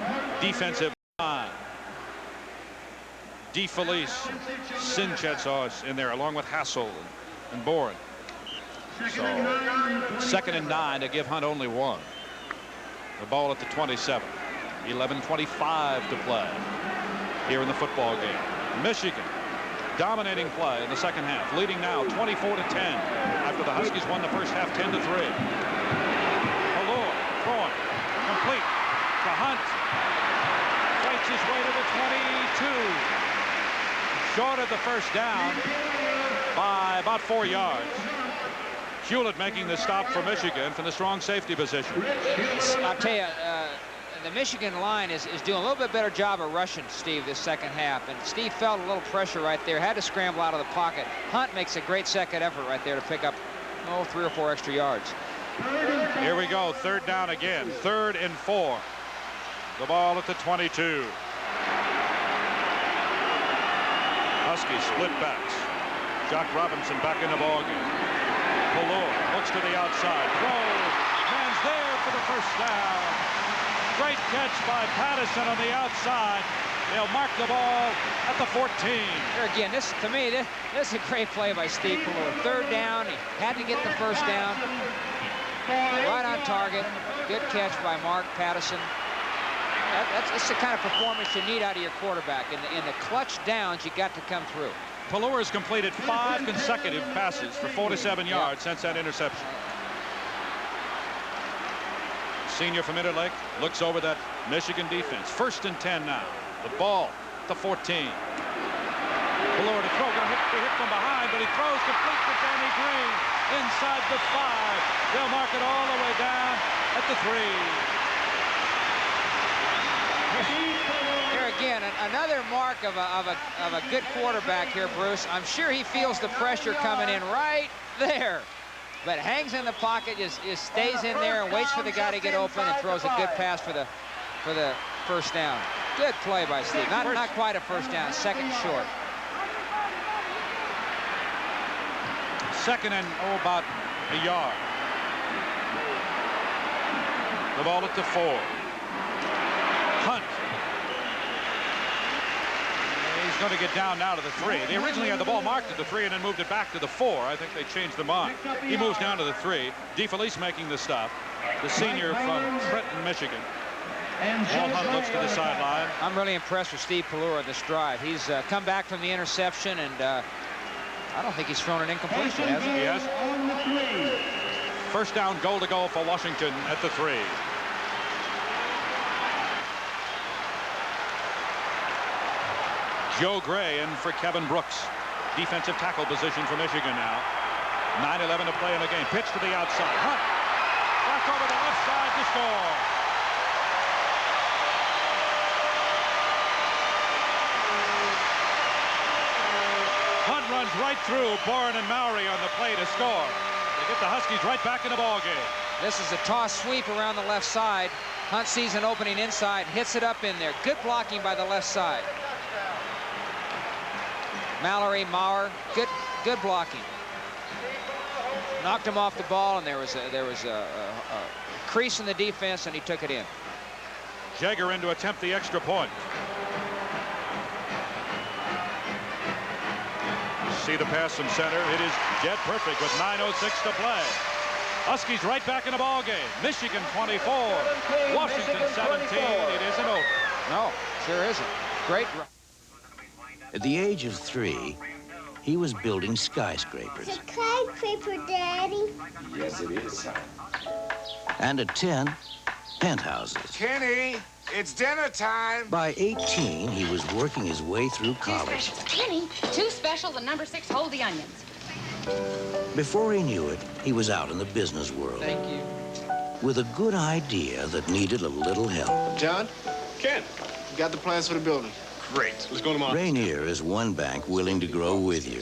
defensive line. DeFelice, Sinchez in there, along with Hassel and Boren. So 2nd and 9 to give Hunt only 1. The ball at the 27. 11:25 to play here in the football game. Michigan dominating play in the second half, leading now 24-10 after the Huskies won the first half 10-3. Pelluer throwing complete to Hunt. Fights his way to the 22. Short of the first down by about 4 yards. Hewlett making the stop for Michigan from the strong safety position. I'll tell you, the Michigan line is doing a little bit better job of rushing Steve this second half. And Steve felt a little pressure right there, had to scramble out of the pocket. Hunt makes a great second effort right there to pick up, 3 or 4 extra yards. Here we go, 3rd down again, 3rd and 4. The ball at the 22. Huskies split backs. Jock Robinson back in the ballgame. Pelluer looks to the outside. Throws. Man's there for the first down. Great catch by Patterson on the outside. They'll mark the ball at the 14. Here again, to me, this is a great play by Steve Pelluer. 3rd down. He had to get the first down. Right on target. Good catch by Mark Patterson. That's the kind of performance you need out of your quarterback. In the clutch downs, you got to come through. Pelluer has completed 5 consecutive passes for 47 yards since that interception. Senior from Interlake looks over that Michigan defense. 1st and 10 now. The ball at the 14. Pelluer to throw, going to be hit from behind, but he throws complete to Danny Green inside the 5. They'll mark it all the way down at the 3. Here again, another mark of a good quarterback here, Bruce. I'm sure he feels the pressure coming in right there, but hangs in the pocket, just stays in there and waits for the guy to get open and throws a good pass for the first down. Good play by Steve. Not quite a first down, 2nd short. 2nd and about a yard. The ball at the 4. Hunt. He's going to get down now to the 3. They originally had the ball marked at the 3 and then moved it back to the 4. I think they changed their mind. He moves down to the 3. DeFelice making the stop. The senior from Trenton, Michigan. Walt Hunt looks to the sideline. I'm really impressed with Steve Pelluer on this drive. He's come back from the interception, and I don't think he's thrown an incompletion, has he? Yes. 1st down, goal to go for Washington at the 3. Joe Gray in for Kevin Brooks. Defensive tackle position for Michigan now. 9:11 to play in the game. Pitch to the outside. Hunt. Back over the left side to score. Hunt runs right through Boren and Mowry on the play to score. They get the Huskies right back in the ball game. This is a toss sweep around the left side. Hunt sees an opening inside, hits it up in there. Good blocking by the left side. Mallory, Maurer, good blocking. Knocked him off the ball, and there was a crease in the defense, and he took it in. Jagger in to attempt the extra point. See the pass from center. It is jet perfect with 9:06 to play. Huskies right back in the ball game. Michigan 24, Washington 17. It isn't over. No, sure isn't. Great. At the age of 3, he was building skyscrapers. Is it skyscraper, Daddy? Yes, it is, son. And at 10, penthouses. Kenny, it's dinner time. By 18, he was working his way through college. Kenny, 2 specials and number 6, hold the onions. Before he knew it, he was out in the business world. Thank you. With a good idea that needed a little help. John? Ken, you got the plans for the building? Great. Let's go tomorrow. Rainier is one bank willing to grow with you.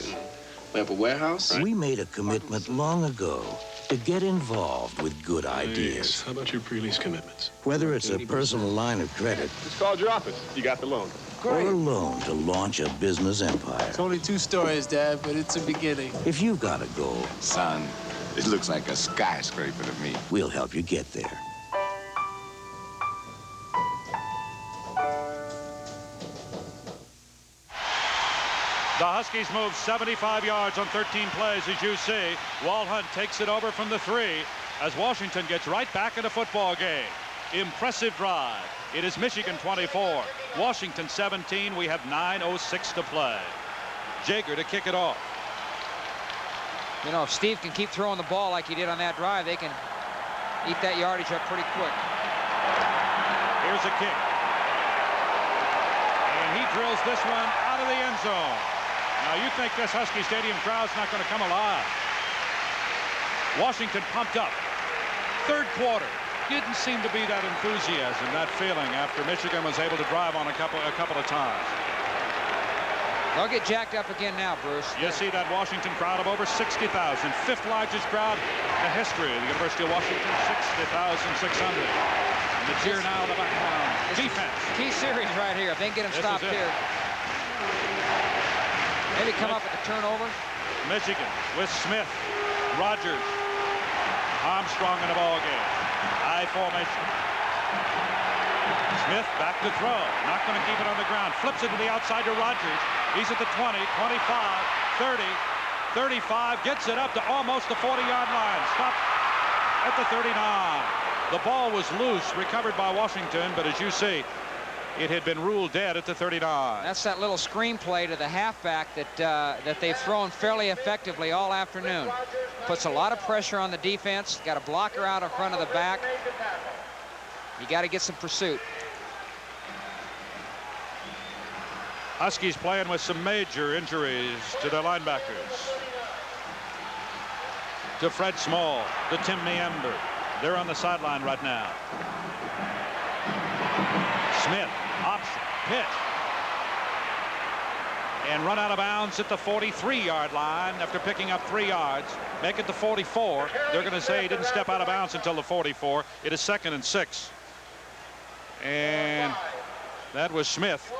We have a warehouse? We made a commitment long ago to get involved with good ideas. How about your pre-lease commitments? Whether it's a personal line of credit Just called your office. You got the loan. or a loan to launch a business empire. It's only 2 stories, Dad, but it's a beginning. If you've got a goal, Son, it looks like a skyscraper to me. we'll help you get there. The Huskies move 75 yards on 13 plays, as you see. Walt Hunt takes it over from the 3 as Washington gets right back in the football game. Impressive drive. It is Michigan 24, Washington 17. We have 9:06 to play. Jaeger to kick it off. You know, if Steve can keep throwing the ball like he did on that drive, they can eat that yardage up pretty quick. Here's a kick. And he drills this one out of the end zone. Now you think this Husky Stadium crowd's not going to come alive. Washington pumped up. Third quarter. Didn't seem to be that enthusiasm, that feeling after Michigan was able to drive on a couple of times. They'll get jacked up again now, Bruce. You see that Washington crowd of over 60,000. Fifth largest crowd in the history of the University of Washington, 60,600. And the cheer now in the background. Defense. Key series right here. If they can get them stopped here. Maybe come up with a turnover. Michigan with Smith, Rogers, Armstrong in the ball game. High formation. Smith back to throw. Not going to keep it on the ground. Flips it to the outside to Rogers. He's at the 20, 25, 30, 35. Gets it up to almost the 40-yard line. Stopped at the 39. The ball was loose, recovered by Washington, but as you see, it had been ruled dead at the 39. That's that little screen play to the halfback that they've thrown fairly effectively all afternoon. Puts a lot of pressure on the defense. Got a blocker out in front of the back. You got to get some pursuit. Huskies playing with some major injuries to their linebackers. To Fred Small, to Tim Neember. They're on the sideline right now. Smith, option, pitch. And run out of bounds at the 43-yard line after picking up 3 yards. Make it the 44. They're going to say he didn't step out of bounds until the 44. It is 2nd and 6. And that was Smith.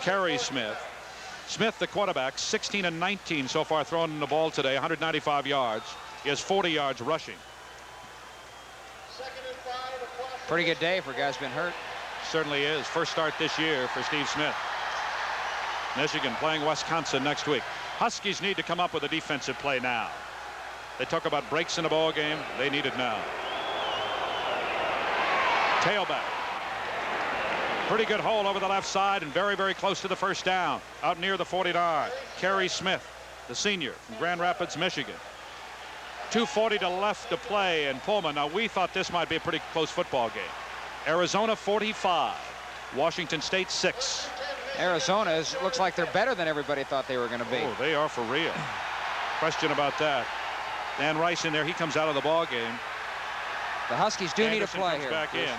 Kerry Smith. Smith, the quarterback, 16 and 19 so far thrown the ball today, 195 yards. He has 40 yards rushing. Pretty good day for guys been hurt. Certainly is. First start this year for Steve Smith. Michigan playing Wisconsin next week. Huskies need to come up with a defensive play now. They talk about breaks in the ball game. They need it now. Tailback. Pretty good hole over the left side and very, very close to the first down. Out near the 49. Kerry Smith, the senior from Grand Rapids, Michigan. 2:40 to left to play in Pullman. Now, we thought this might be a pretty close football game. Arizona 45. Washington State 6. Arizona looks like they're better than everybody thought they were going to be. Oh, they are for real. Question about that. Dan Rice in there. He comes out of the ball game. The Huskies do need a play comes here. Back in.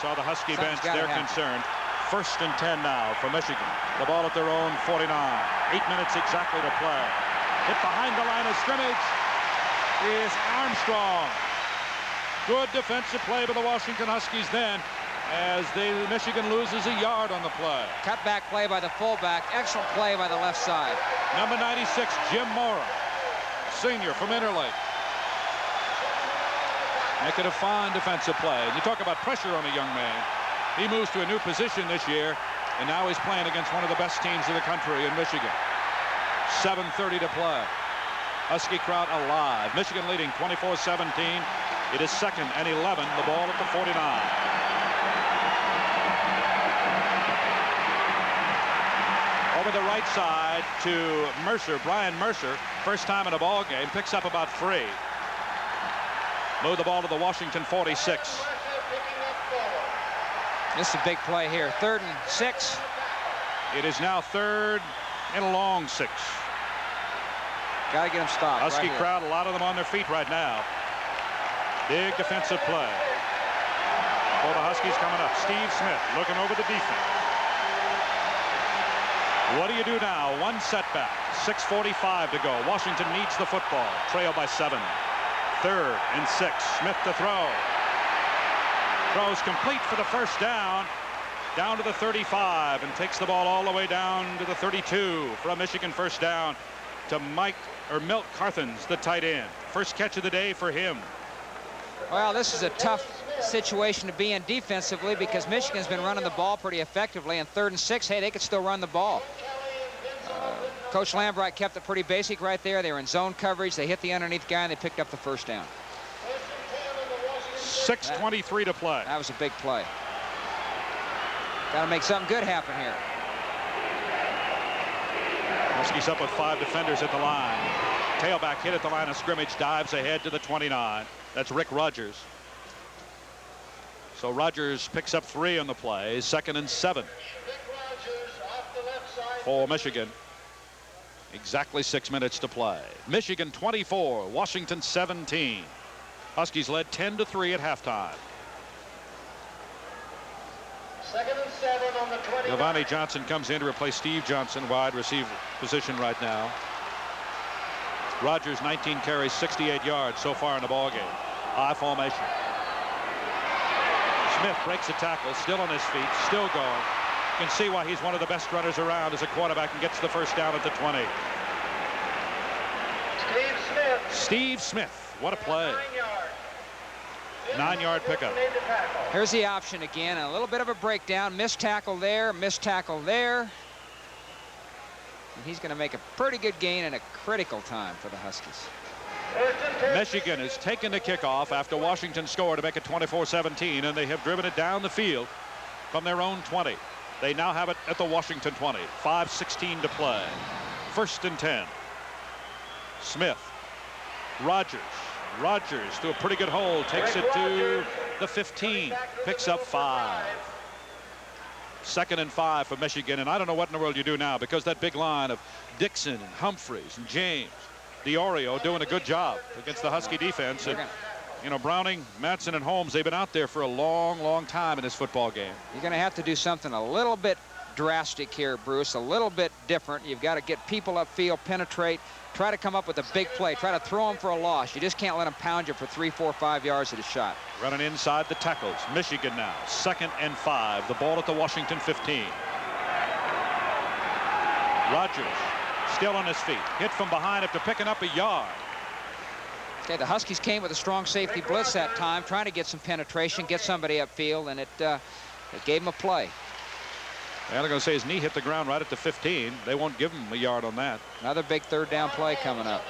Saw the Husky bench. They're happen. concerned. 1st and 10 now for Michigan. The ball at their own 49. 8 minutes exactly to play. Hit behind the line of scrimmage is Armstrong. Good defensive play by the Washington Huskies then as Michigan loses a yard on the play. Cutback play by the fullback. Excellent play by the left side. Number 96, Jim Mora, senior from Interlake. Making a fine defensive play. And you talk about pressure on a young man. He moves to a new position this year, and now he's playing against one of the best teams in the country in Michigan. 7:30 to play. Husky crowd alive. Michigan leading 24-17. It is 2nd and 11. The ball at the 49. Over the right side to Mercer. Brian Mercer, first time in a ball game, picks up about 3. Move the ball to the Washington 46. This is a big play here. 3rd and 6. It is now 3rd and a long 6. Got to get them stopped. Husky right crowd, a lot of them on their feet right now. Big defensive play. For the Huskies coming up. Steve Smith looking over the defense. What do you do now? One setback. 6:45 to go. Washington needs the football. Trail by 7. 3rd and 6. Smith to throw. Throws complete for the first down. Down to the 35 and takes the ball all the way down to the 32 for a Michigan first down to Milt Carthens, the tight end. First catch of the day for him. Well, this is a tough situation to be in defensively because Michigan's been running the ball pretty effectively. And 3rd and 6, hey, they could still run the ball. Coach Lambright kept it pretty basic right there. They were in zone coverage. They hit the underneath guy, and they picked up the first down. 6:23 to play. That was a big play. Got to make something good happen here. Huskies up with 5 defenders at the line. Tailback hit at the line of scrimmage, dives ahead to the 29. That's Rick Rogers. So Rogers picks up 3 on the play. 2nd and 7 for Michigan. Exactly 6 minutes to play. Michigan 24, Washington 17. Huskies led 10-3 at halftime. 2nd and 7 on the 20. Giovanni Johnson comes in to replace Steve Johnson, wide receiver position right now. Rogers 19 carries, 68 yards so far in the ball game. I formation. Smith breaks a tackle, still on his feet, still going. You can see why he's one of the best runners around as a quarterback and gets the first down at the 20. Steve Smith. Steve Smith, what a play. 9-yard pickup. Here's the option again. A little bit of a breakdown. Missed tackle there, missed tackle there. And he's going to make a pretty good gain in a critical time for the Huskies. Michigan has taken the kickoff after Washington scored to make it 24-17, and they have driven it down the field from their own 20. They now have it at the Washington 20. 5:16 to play. 1st and 10. Smith. Rogers to a pretty good hole, takes it to the 15, picks up 5. 2nd and 5 for Michigan, and I don't know what in the world you do now, because that big line of Dixon and Humphreys and James, DiOrio doing a good job against the Husky defense. And you know, Browning, Matson, and Holmes, they've been out there for a long time in this football game. You're going to have to do something a little bit drastic here, Bruce, a little bit different. You've got to get people upfield, penetrate, try to come up with a big play, try to throw them for a loss. You just can't let them pound you for 3, 4, 5 yards at a shot. Running inside the tackles. Michigan now 2nd and 5. The ball at the Washington 15. Rogers still on his feet, hit from behind after picking up a yard. Okay, the Huskies came with a strong safety blitz that time, trying to get some penetration, get somebody upfield, and it gave him a play. Well, they're going to say his knee hit the ground right at the 15. They won't give him a yard on that. Another big 3rd down play coming up.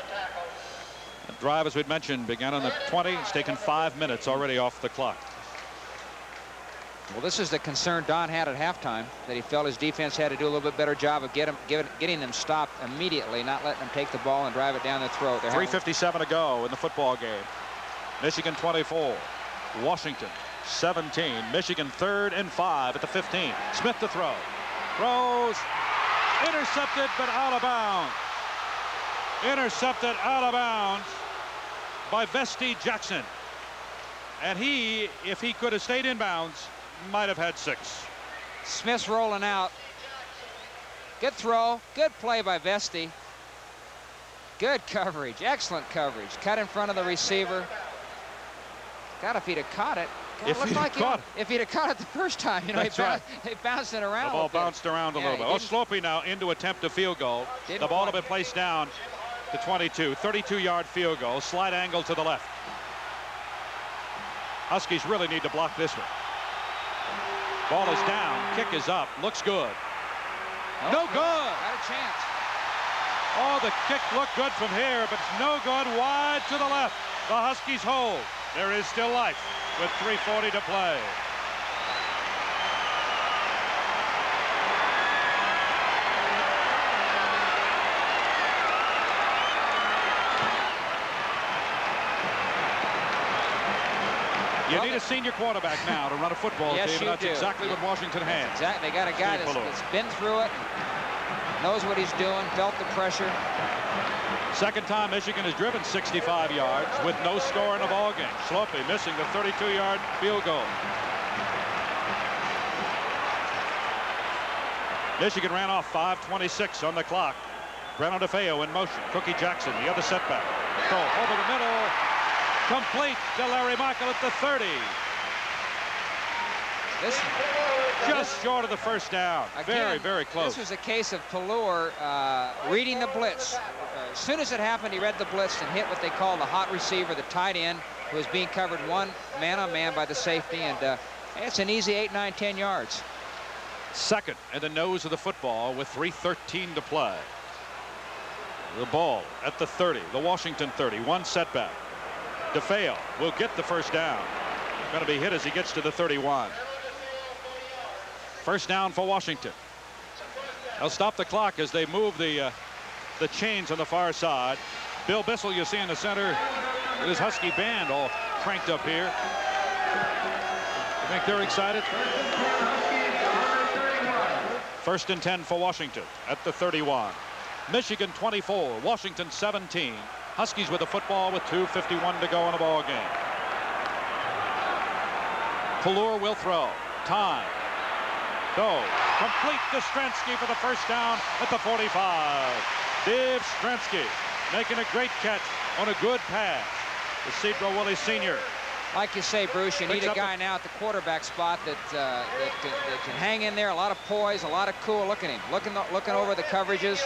The drive, as we'd mentioned, began on the 20. It's taken 5 minutes already off the clock. Well, this is the concern Don had at halftime, that he felt his defense had to do a little bit better job of getting them stopped immediately, not letting them take the ball and drive it down their throat. 3:57 to go in the football game. Michigan 24, Washington 17. Michigan 3rd and 5 at the 15. Smith to throw. Throws. Intercepted, but out of bounds. Intercepted out of bounds by Vesti Jackson. And he, if he could have stayed in bounds, might have had 6. Smith's rolling out. Good throw. Good play by Vesti. Good coverage. Excellent coverage. Cut in front of the receiver. God, if he'd have caught it. God, If he'd have caught if he'd have caught it the first time, you know, he bounced it around. The ball bounced around a little bit. Oh, Slopey now in to attempt a field goal. The ball will be placed down to 22. 32-yard field goal. Slight angle to the left. Huskies really need to block this one. Ball is down. Kick is up. Looks good. No good. Got a chance. Oh, the kick looked good from here, but it's no good. Wide to the left. The Huskies hold. There is still life with 3:40 to play. You need a senior quarterback now to run a football Yes, team, and that's exactly what Washington has. Exactly. They got a guy that's been through it, knows what he's doing, felt the pressure. Second time Michigan has driven 65 yards with no score in the ball game. Slopey missing the 32-yard field goal. Michigan ran off 5:26 on the clock. Breno DeFeo in motion. Cookie Jackson, the other setback. Throw over the middle. Complete to Larry Michael at the 30. Just short of the first down. Again, very close. This was a case of Pelluer reading the blitz. As soon as it happened, he read the blitz and hit what they call the hot receiver, the tight end, who was being covered one man-on-man by the safety. And it's an easy 8, 9, 10 yards. Second and the nose of the football with 3:13 to play. The ball at the 30, the Washington 30, one setback. DeFeo will get the first down. Going to be hit as he gets to the 31. First down for Washington. They'll stop the clock as they move the chains on the far side. Bill Bissell, you see in the center with his Husky band all cranked up here. You think they're excited? First and 10 for Washington at the 31. Michigan 24, Washington 17. Huskies with the football with 2:51 to go in the ball game. Pelluer will throw. Time. Go. Complete to Stransky for the first down at the 45. Dave Stransky making a great catch on a good pass. The Cedro Willie Sr. Like you say, Bruce, you need a guy now at the quarterback spot that can hang in there. A lot of poise, a lot of cool. Look at him, looking over the coverages.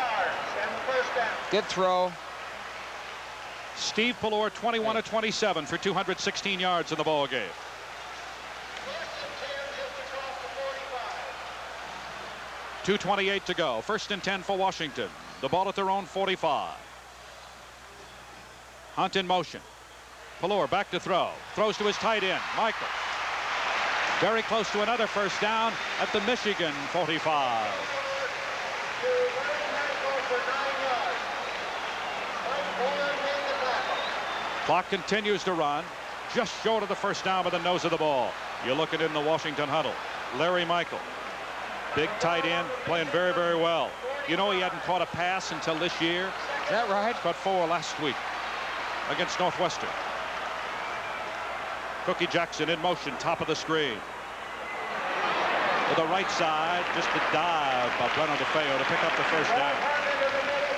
Good throw. Steve Pelluer, 21 of 27 for 216 yards in the ball game. .228 to go. First and 10 for Washington. The ball at their own 45. Hunt in motion. Pelluer back to throw. Throws to his tight end, Michael. Very close to another first down at the Michigan 45. Clock continues to run. Just short of the first down by the nose of the ball. You look at it in the Washington huddle. Larry Michael. Big tight end, playing very, very well. You know, he hadn't caught a pass until this year. Is that right? Caught 4 last week against Northwestern. Cookie Jackson in motion, top of the screen. To the right side, just a dive by Brennan DeFeo to pick up the first down.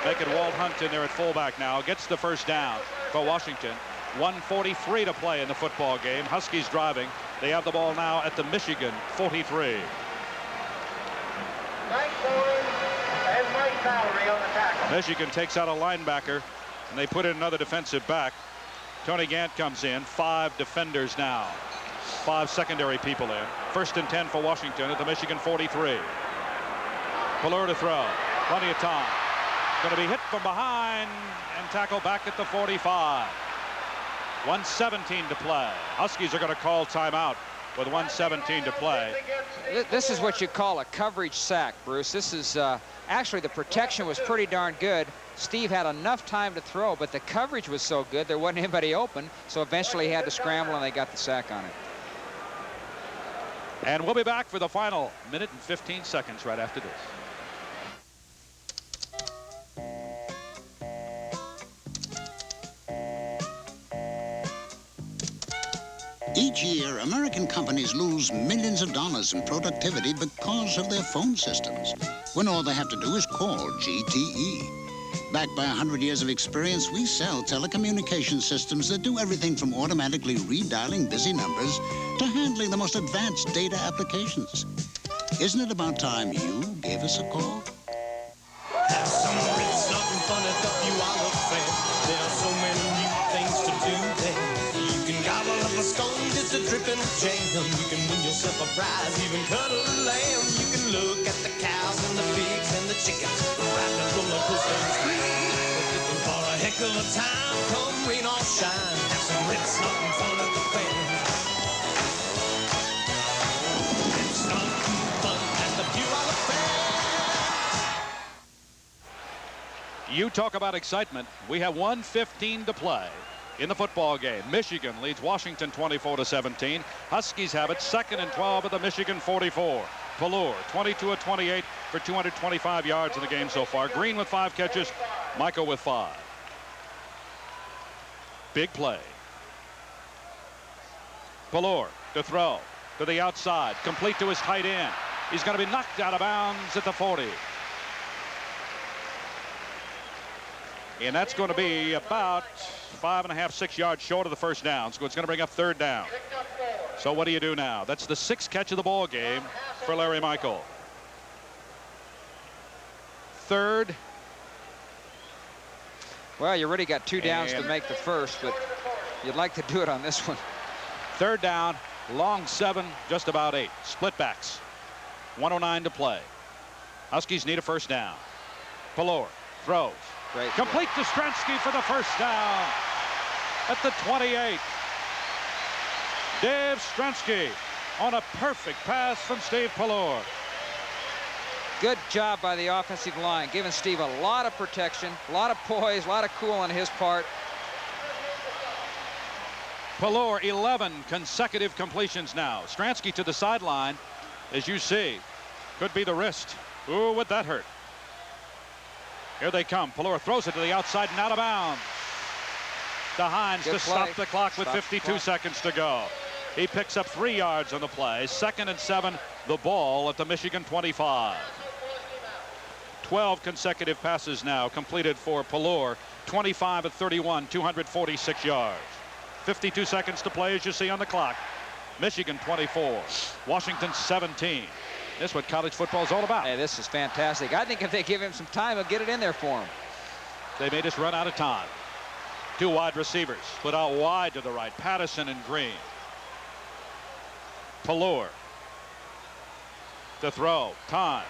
Making Walt Hunt in there at fullback now. Gets the first down for Washington. 1:43 to play in the football game. Huskies driving. They have the ball now at the Michigan 43. Michigan takes out a linebacker, and they put in another defensive back. Tony Gant comes in. 5 defenders now. 5 secondary people in. First and 10 for Washington at the Michigan 43. Pelluer to throw. Plenty of time. Going to be hit from behind and tackle back at the 45. 1:17 to play. Huskies are going to call timeout with 1:17 to play. This is what you call a coverage sack, Bruce. This is actually the protection was pretty darn good. Steve had enough time to throw, but the coverage was so good there wasn't anybody open, so eventually he had to scramble and they got the sack on it. And we'll be back for the final minute and 15 seconds right after this. Each year, American companies lose millions of dollars in productivity because of their phone systems, when all they have to do is call GTE. Backed by 100 years of experience, we sell telecommunication systems that do everything from automatically redialing busy numbers to handling the most advanced data applications. Isn't it about time you gave us a call? Have some Ritz, something fun at the Puyallup Fair. There are so many new things to do there. You can gobble up a scone, just a dripping jam. You can win yourself a prize, even cuddle a lamb. You can look at the cows and the pigs and the chickens, ride the roller coaster and scream. For a heck of a time, come rain or shine. Have some Ritz, something fun at the fair. Ritz, something fun at the Puyallup Fair. You talk about excitement. We have 1:15 to play in the football game. Michigan leads Washington 24-17. Huskies have it 2nd and 12 at the Michigan 44. Pelluer 22 of 28 for 225 yards in the game so far. Green with 5 catches. Michael with 5. Big play. Pelluer to throw to the outside, complete to his tight end. He's going to be knocked out of bounds at the 40. And that's going to be about 5.5, 6 yards short of the first down. So it's going to bring up 3rd down. So what do you do now? That's the 6th catch of the ball game for Larry Michael. 3rd. Well, you really got 2 downs to make the first, but you'd like to do it on this one. 3rd down, long 7, just about 8. Split backs. 1:09 to play. Huskies need a first down. Pelluer throws. Great. Complete to Stransky for the first down at the 28. Dave Stransky on a perfect pass from Steve Pelluer. Good job by the offensive line, giving Steve a lot of protection, a lot of poise, a lot of cool on his part. Pelluer, 11 consecutive completions now. Stransky to the sideline, as you see. Could be the wrist. Ooh, would that hurt? Here they come. Pelluer throws it to the outside and out of bounds. To Hines to stop the clock with 52 seconds to go. He picks up 3 yards on the play. 2nd and 7, the ball at the Michigan 25. 12 consecutive passes now completed for Pelluer. 25 of 31, 246 yards. 52 seconds to play, as you see on the clock. Michigan 24, Washington 17. This is what college football is all about. Hey, this is fantastic. I think if they give him some time, he'll get it in there for him. They made us run out of time. 2 wide receivers, split out wide to the right. Patterson and Green. Pelluer. The throw. Time.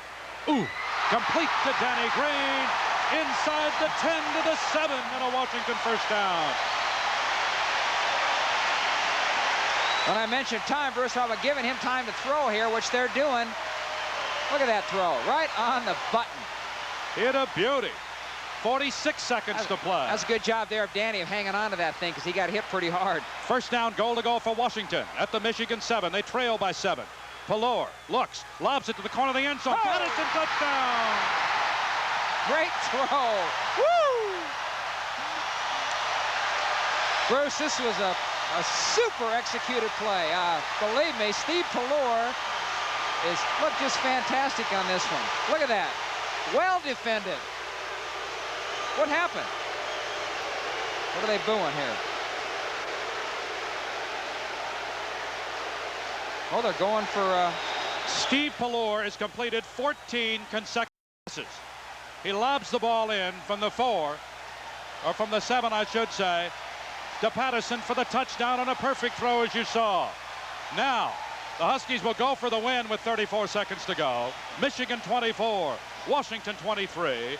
Ooh. Complete to Danny Green. Inside the 10 to the 7 and a Washington first down. When I mentioned time, Bruce, I'm giving him time to throw here, which they're doing. Look at that throw. Right on the button. Hit a beauty. 46 seconds to play. That's a good job there of Danny of hanging on to that thing because he got hit pretty hard. First down, goal to go for Washington at the Michigan 7. They trail by 7. Pelluer looks, lobs it to the corner of the end zone. Patterson, touchdown. Great throw. Woo! Bruce, this was a super executed play. Believe me, Steve Pelluer looked just fantastic on this one. Look at that. Well defended. What happened? What are they booing here? Oh, they're going for... Steve Pelluer has completed 14 consecutive passes. He lobs the ball in from the 4, or from the 7, I should say, to Patterson for the touchdown on a perfect throw, as you saw. Now, the Huskies will go for the win with 34 seconds to go. Michigan 24, Washington 23.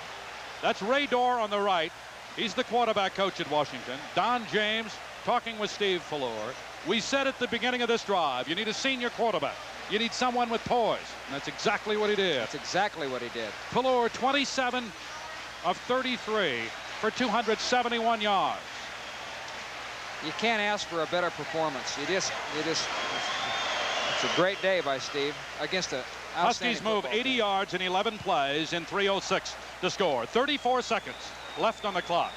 That's Ray Dorr on the right. He's the quarterback coach at Washington. Don James talking with Steve Pelluer. We said at the beginning of this drive, you need a senior quarterback. You need someone with poise. And that's exactly what he did. That's exactly what he did. Pelluer, 27 of 33 for 271 yards. You can't ask for a better performance. It's a great day by Steve against a Huskies move 80 yards in 11 plays in 3:06 to score. 34 seconds left on the clock.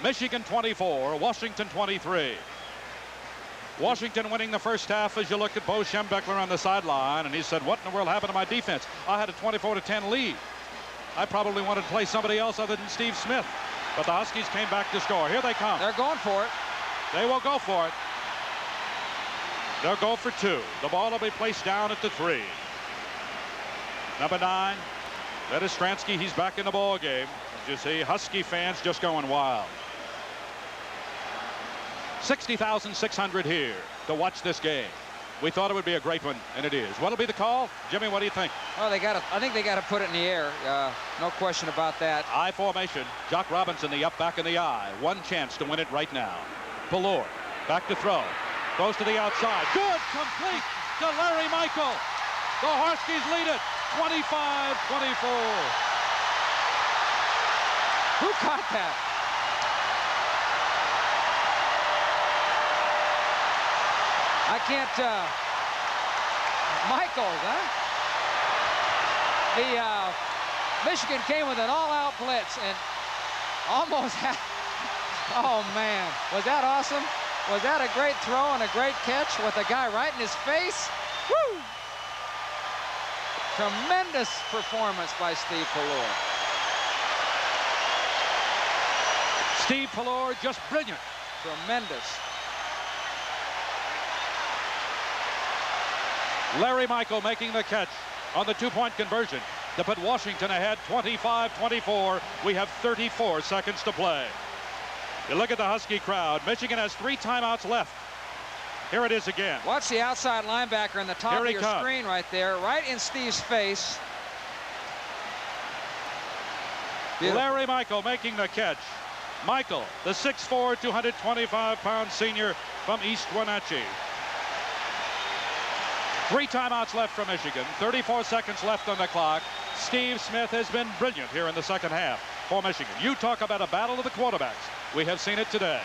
Michigan 24, Washington 23. Washington winning the first half as you look at Bo Schembechler on the sideline, and he said, what in the world happened to my defense? I had a 24-10 lead. I probably wanted to play somebody else other than Steve Smith. But the Huskies came back to score. Here they come. They're going for it. They will go for it. They'll go for 2. The ball will be placed down at the 3. Number 9, that is Stransky. He's back in the ball game. As you see, Husky fans just going wild. 60,600 here to watch this game. We thought it would be a great one, and it is. What'll be the call? Jimmy, what do you think? Oh, I think they got to put it in the air. No question about that. I formation. Jock Robinson, the up back in the I. One chance to win it right now. Pelluer, back to throw. Goes to the outside. Good, complete to Larry Michael. The Huskies lead it, 25-24. Who caught that? I can't, Michaels, huh? The Michigan came with an all-out blitz and almost had, oh man, was that awesome? Was that a great throw and a great catch with a guy right in his face? Woo! Tremendous performance by Steve Pelluer. Steve Pelluer just brilliant. Tremendous. Larry Michael making the catch on the 2-point conversion to put Washington ahead 25-24. We have 34 seconds to play. You look at the Husky crowd. Michigan has 3 timeouts left. Here it is again. Watch the outside linebacker in the top of your screen right there, right in Steve's face. Larry Michael making the catch. Michael, the 6'4", 225-pound senior from East Wenatchee. 3 timeouts left for Michigan. 34 seconds left on the clock. Steve Smith has been brilliant here in the second half for Michigan. You talk about a battle of the quarterbacks. We have seen it today.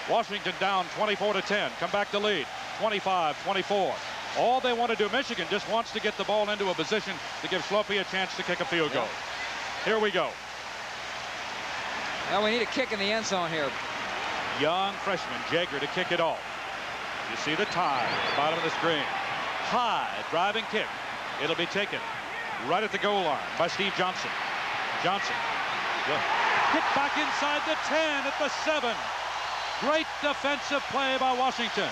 Washington down 24-10. Come back to lead 25-24. All they want to do, Michigan just wants to get the ball into a position to give Sloppy a chance to kick a field goal. Here we go. Well, we need a kick in the end zone here. Young freshman Jager to kick it off. You see the tie at the bottom of the screen. High driving kick. It'll be taken right at the goal line by Steve Johnson. Johnson. Hit back inside the 10 at the 7. Great defensive play by Washington.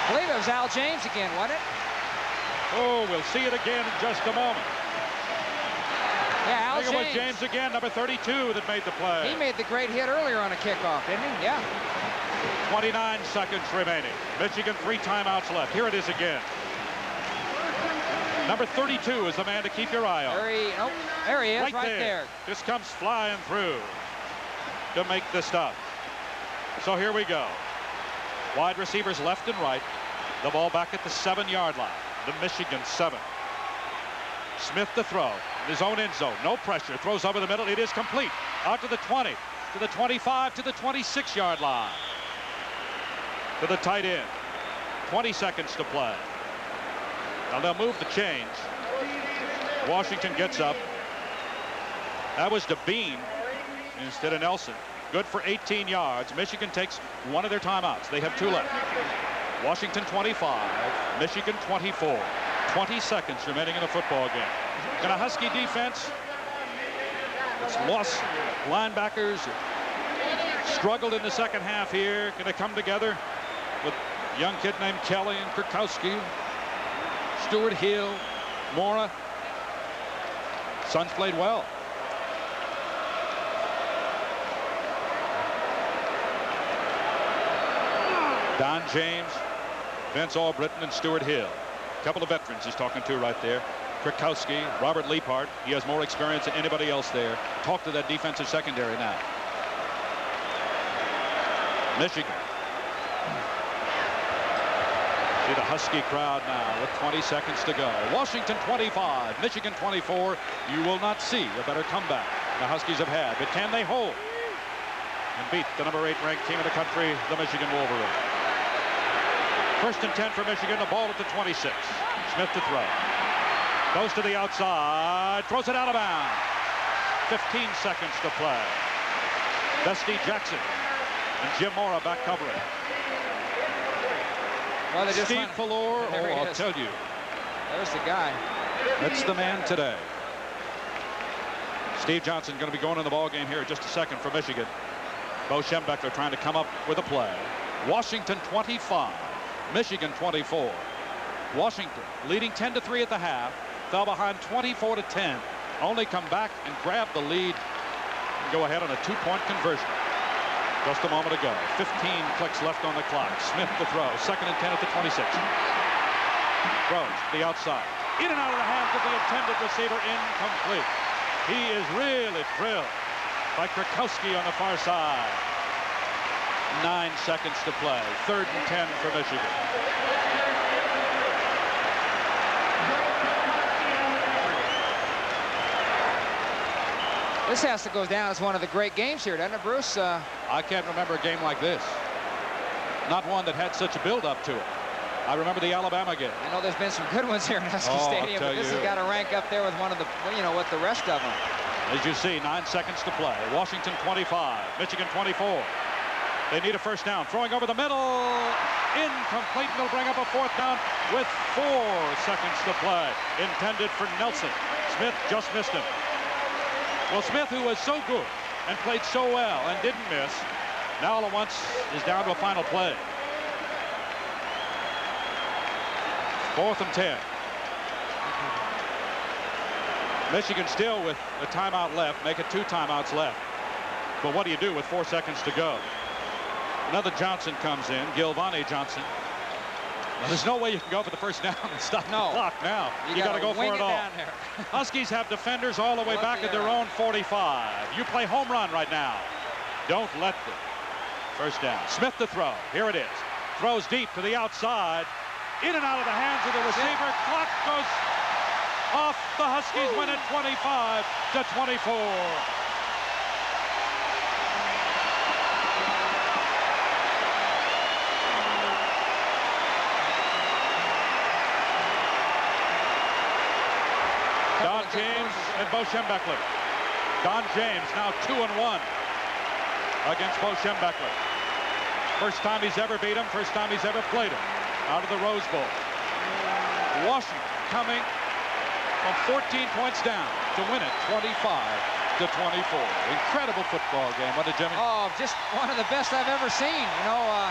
I believe it was Al James again, wasn't it? Oh, we'll see it again in just a moment. Yeah, Al James. It was James again, number 32, that made the play. He made the great hit earlier on a kickoff, didn't he? Yeah. 29 seconds remaining. Michigan 3 timeouts left. Here it is again. Number 32 is the man to keep your eye on. There he is, right there. Just comes flying through to make the stop. So here we go. Wide receivers left and right. The ball back at the 7-yard line. The Michigan 7. Smith to throw. In his own end zone. No pressure. Throws over the middle. It is complete. Out to the 20. To the 25. To the 26-yard line. To the tight end. 20 seconds to play. Now they'll move the change. Washington gets up. That was to Bean instead of Nelson. Good for 18 yards. Michigan takes one of their timeouts. They have 2 left. Washington 25, Michigan 24. 20 seconds remaining in the football game. And a Husky defense, it's lost linebackers, struggled in the second half here. Going to come together with a young kid named Kelly and Kurkowski, Stewart Hill, Mora. Suns played well. Don James, Vince Albritton, and Stewart Hill. A couple of veterans he's talking to right there. Kurkowski, Robert Leapart. He has more experience than anybody else there. Talk to that defensive secondary now. Michigan. See the Husky crowd now with 20 seconds to go. Washington 25, Michigan 24. You will not see a better comeback the Huskies have had. But can they hold and beat the number 8 ranked team in the country, the Michigan Wolverines? First and 10 for Michigan. The ball at the 26. Smith to throw. Goes to the outside. Throws it out of bounds. 15 seconds to play. Dusty Jackson and Jim Mora back covering. Well, Steve Pelluer. Oh, I'll tell you. There's the guy. That's the man today. Steve Johnson going to be going in the ball game here in just a second for Michigan. Bo Schembechler trying to come up with a play. Washington 25. Michigan 24. Washington leading 10-3 at the half. Fell behind 24-10. Only come back and grab the lead and go ahead on a 2-point conversion. Just a moment ago. 15 clicks left on the clock. Smith to throw. Second and 10 at the 26. Throws to the outside. In and out of the hands of the intended receiver. Incomplete. He is really thrilled by Kurkowski on the far side. 9 seconds to play. 3rd and 10 for Michigan. This has to go down as one of the great games here, doesn't it, Bruce? I can't remember a game like this. Not one that had such a build-up to it. I remember the Alabama game. I know there's been some good ones here in Husky Stadium, but this has got to rank up there with one of the, with the rest of them. As you see, 9 seconds to play. Washington 25, Michigan 24. They need a first down. Throwing over the middle. Incomplete. They'll bring up a 4th down with 4 seconds to play. Intended for Nelson. Smith just missed him. Well, Smith, who was so good and played so well and didn't miss, now all at once is down to a final play. 4th and 10. Michigan still with a timeout left. Make it 2 timeouts left. But what do you do with 4 seconds to go? Another Johnson comes in, Gilvani Johnson. Well, there's no way you can go for the first down and stop the clock now. You got to go for it all. Huskies have defenders all the way back at their own 45. You play home run right now. Don't let them. First down. Smith to throw. Here it is. Throws deep to the outside. In and out of the hands of the receiver. Clock goes off. The Huskies win it 25-24. Don James and Bo Schembechler. Don James now 2-1 against Bo Schembechler. First time he's ever beat him. First time he's ever played him out of the Rose Bowl. Washington coming from 14 points down to win it 25-24. Incredible football game. What did Jimmy? Oh, just one of the best I've ever seen. You know,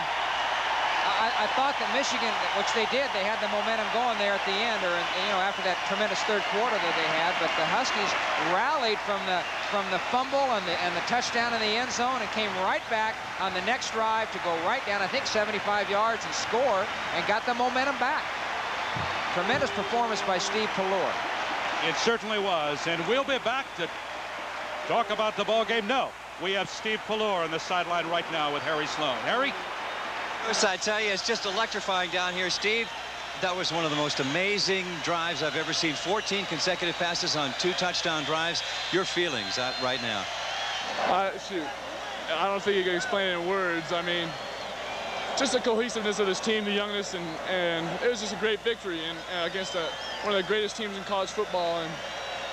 I thought that Michigan, which they did, they had the momentum going there at the end, or after that tremendous third quarter that they had. But the Huskies rallied from the fumble and the touchdown in the end zone and came right back on the next drive to go right down, I think 75 yards and score, and got the momentum back. Tremendous performance by Steve Pelluer. It certainly was, and we'll be back to talk about the ball game. No, we have Steve Pelluer on the sideline right now with Harry Sloan. Harry? I tell you, it's just electrifying down here, Steve. That was one of the most amazing drives I've ever seen. 14 consecutive passes on 2 touchdown drives. Your feelings right now? Shoot, I don't think you can explain it in words. I mean, just the cohesiveness of this team, the youngness, and it was just a great victory against one of the greatest teams in college football,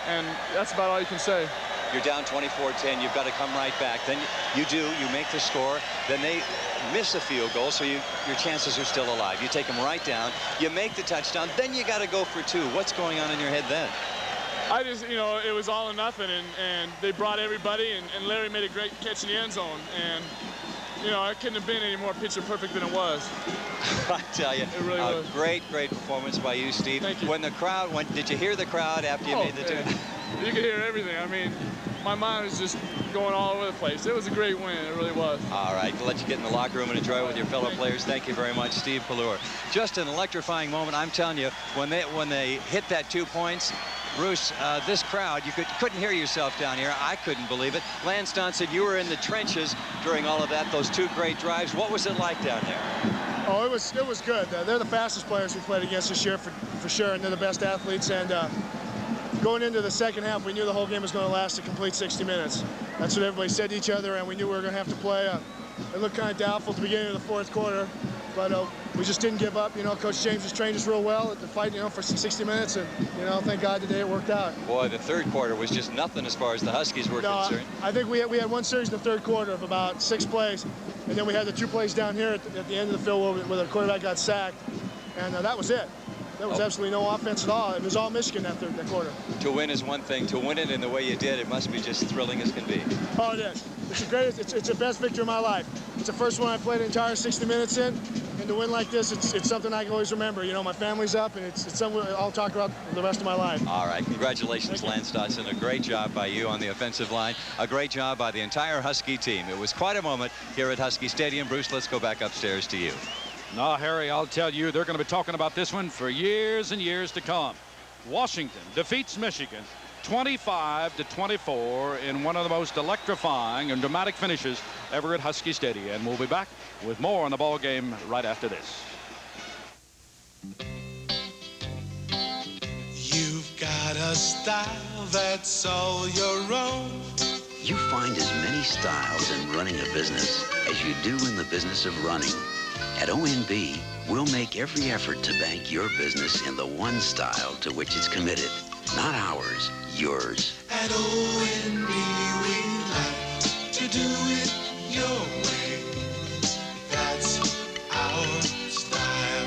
and that's about all you can say. You're down 24-10. You've got to come right back. Then you make the score. Then they miss a field goal, so your chances are still alive. You take them right down. You make the touchdown. Then you got to go for 2. What's going on in your head then? I just, it was all or nothing, and they brought everybody, and Larry made a great catch in the end zone, and it couldn't have been any more picture perfect than it was. I tell you, it really was. Great performance by you, Steve. Thank you. When the crowd went, did you hear the crowd after you made the 2? You could hear everything. I mean, my mind was just going all over the place. It was a great win. It really was. All right. We'll let you get in the locker room and enjoy it with your fellow players. Thank you very much, Steve Pelluer. Just an electrifying moment. I'm telling you, when they hit that 2 points, Bruce, this crowd, you couldn't hear yourself down here. I couldn't believe it. Lance Don said you were in the trenches during all of that, those 2 great drives. What was it like down there? Oh, it was good. They're the fastest players we played against this year for sure, and they're the best athletes. And going into the second half, we knew the whole game was going to last a complete 60 minutes. That's what everybody said to each other, and we knew we were going to have to play. It looked kind of doubtful at the beginning of the fourth quarter, but we just didn't give up. Coach James has trained us real well at the fight, for 60 minutes, and, thank God today it worked out. Boy, the third quarter was just nothing as far as the Huskies were concerned. I think we had one series in the third quarter of about 6 plays, and then we had the 2 plays down here at the end of the field where the quarterback got sacked, and that was it. There was absolutely no offense at all. It was all Michigan that quarter. To win is one thing. To win it in the way you did, it must be just thrilling as can be. Oh, it is. It's the greatest. It's the best victory of my life. It's the first one I played an entire 60 minutes in, and to win like this, it's something I can always remember. My family's up, and it's something I'll talk about for the rest of my life. All right. Congratulations, Lance Dodson. A great job by you on the offensive line. A great job by the entire Husky team. It was quite a moment here at Husky Stadium. Bruce, let's go back upstairs to you. No, Harry, I'll tell you, they're going to be talking about this one for years and years to come. Washington defeats Michigan 25-24 in one of the most electrifying and dramatic finishes ever at Husky Stadium. And we'll be back with more on the ball game right after this. You've got a style that's all your own. You find as many styles in running a business as you do in the business of running. At ONB, we'll make every effort to bank your business in the one style to which it's committed. Not ours, yours. At ONB, we like to do it your way. That's our style.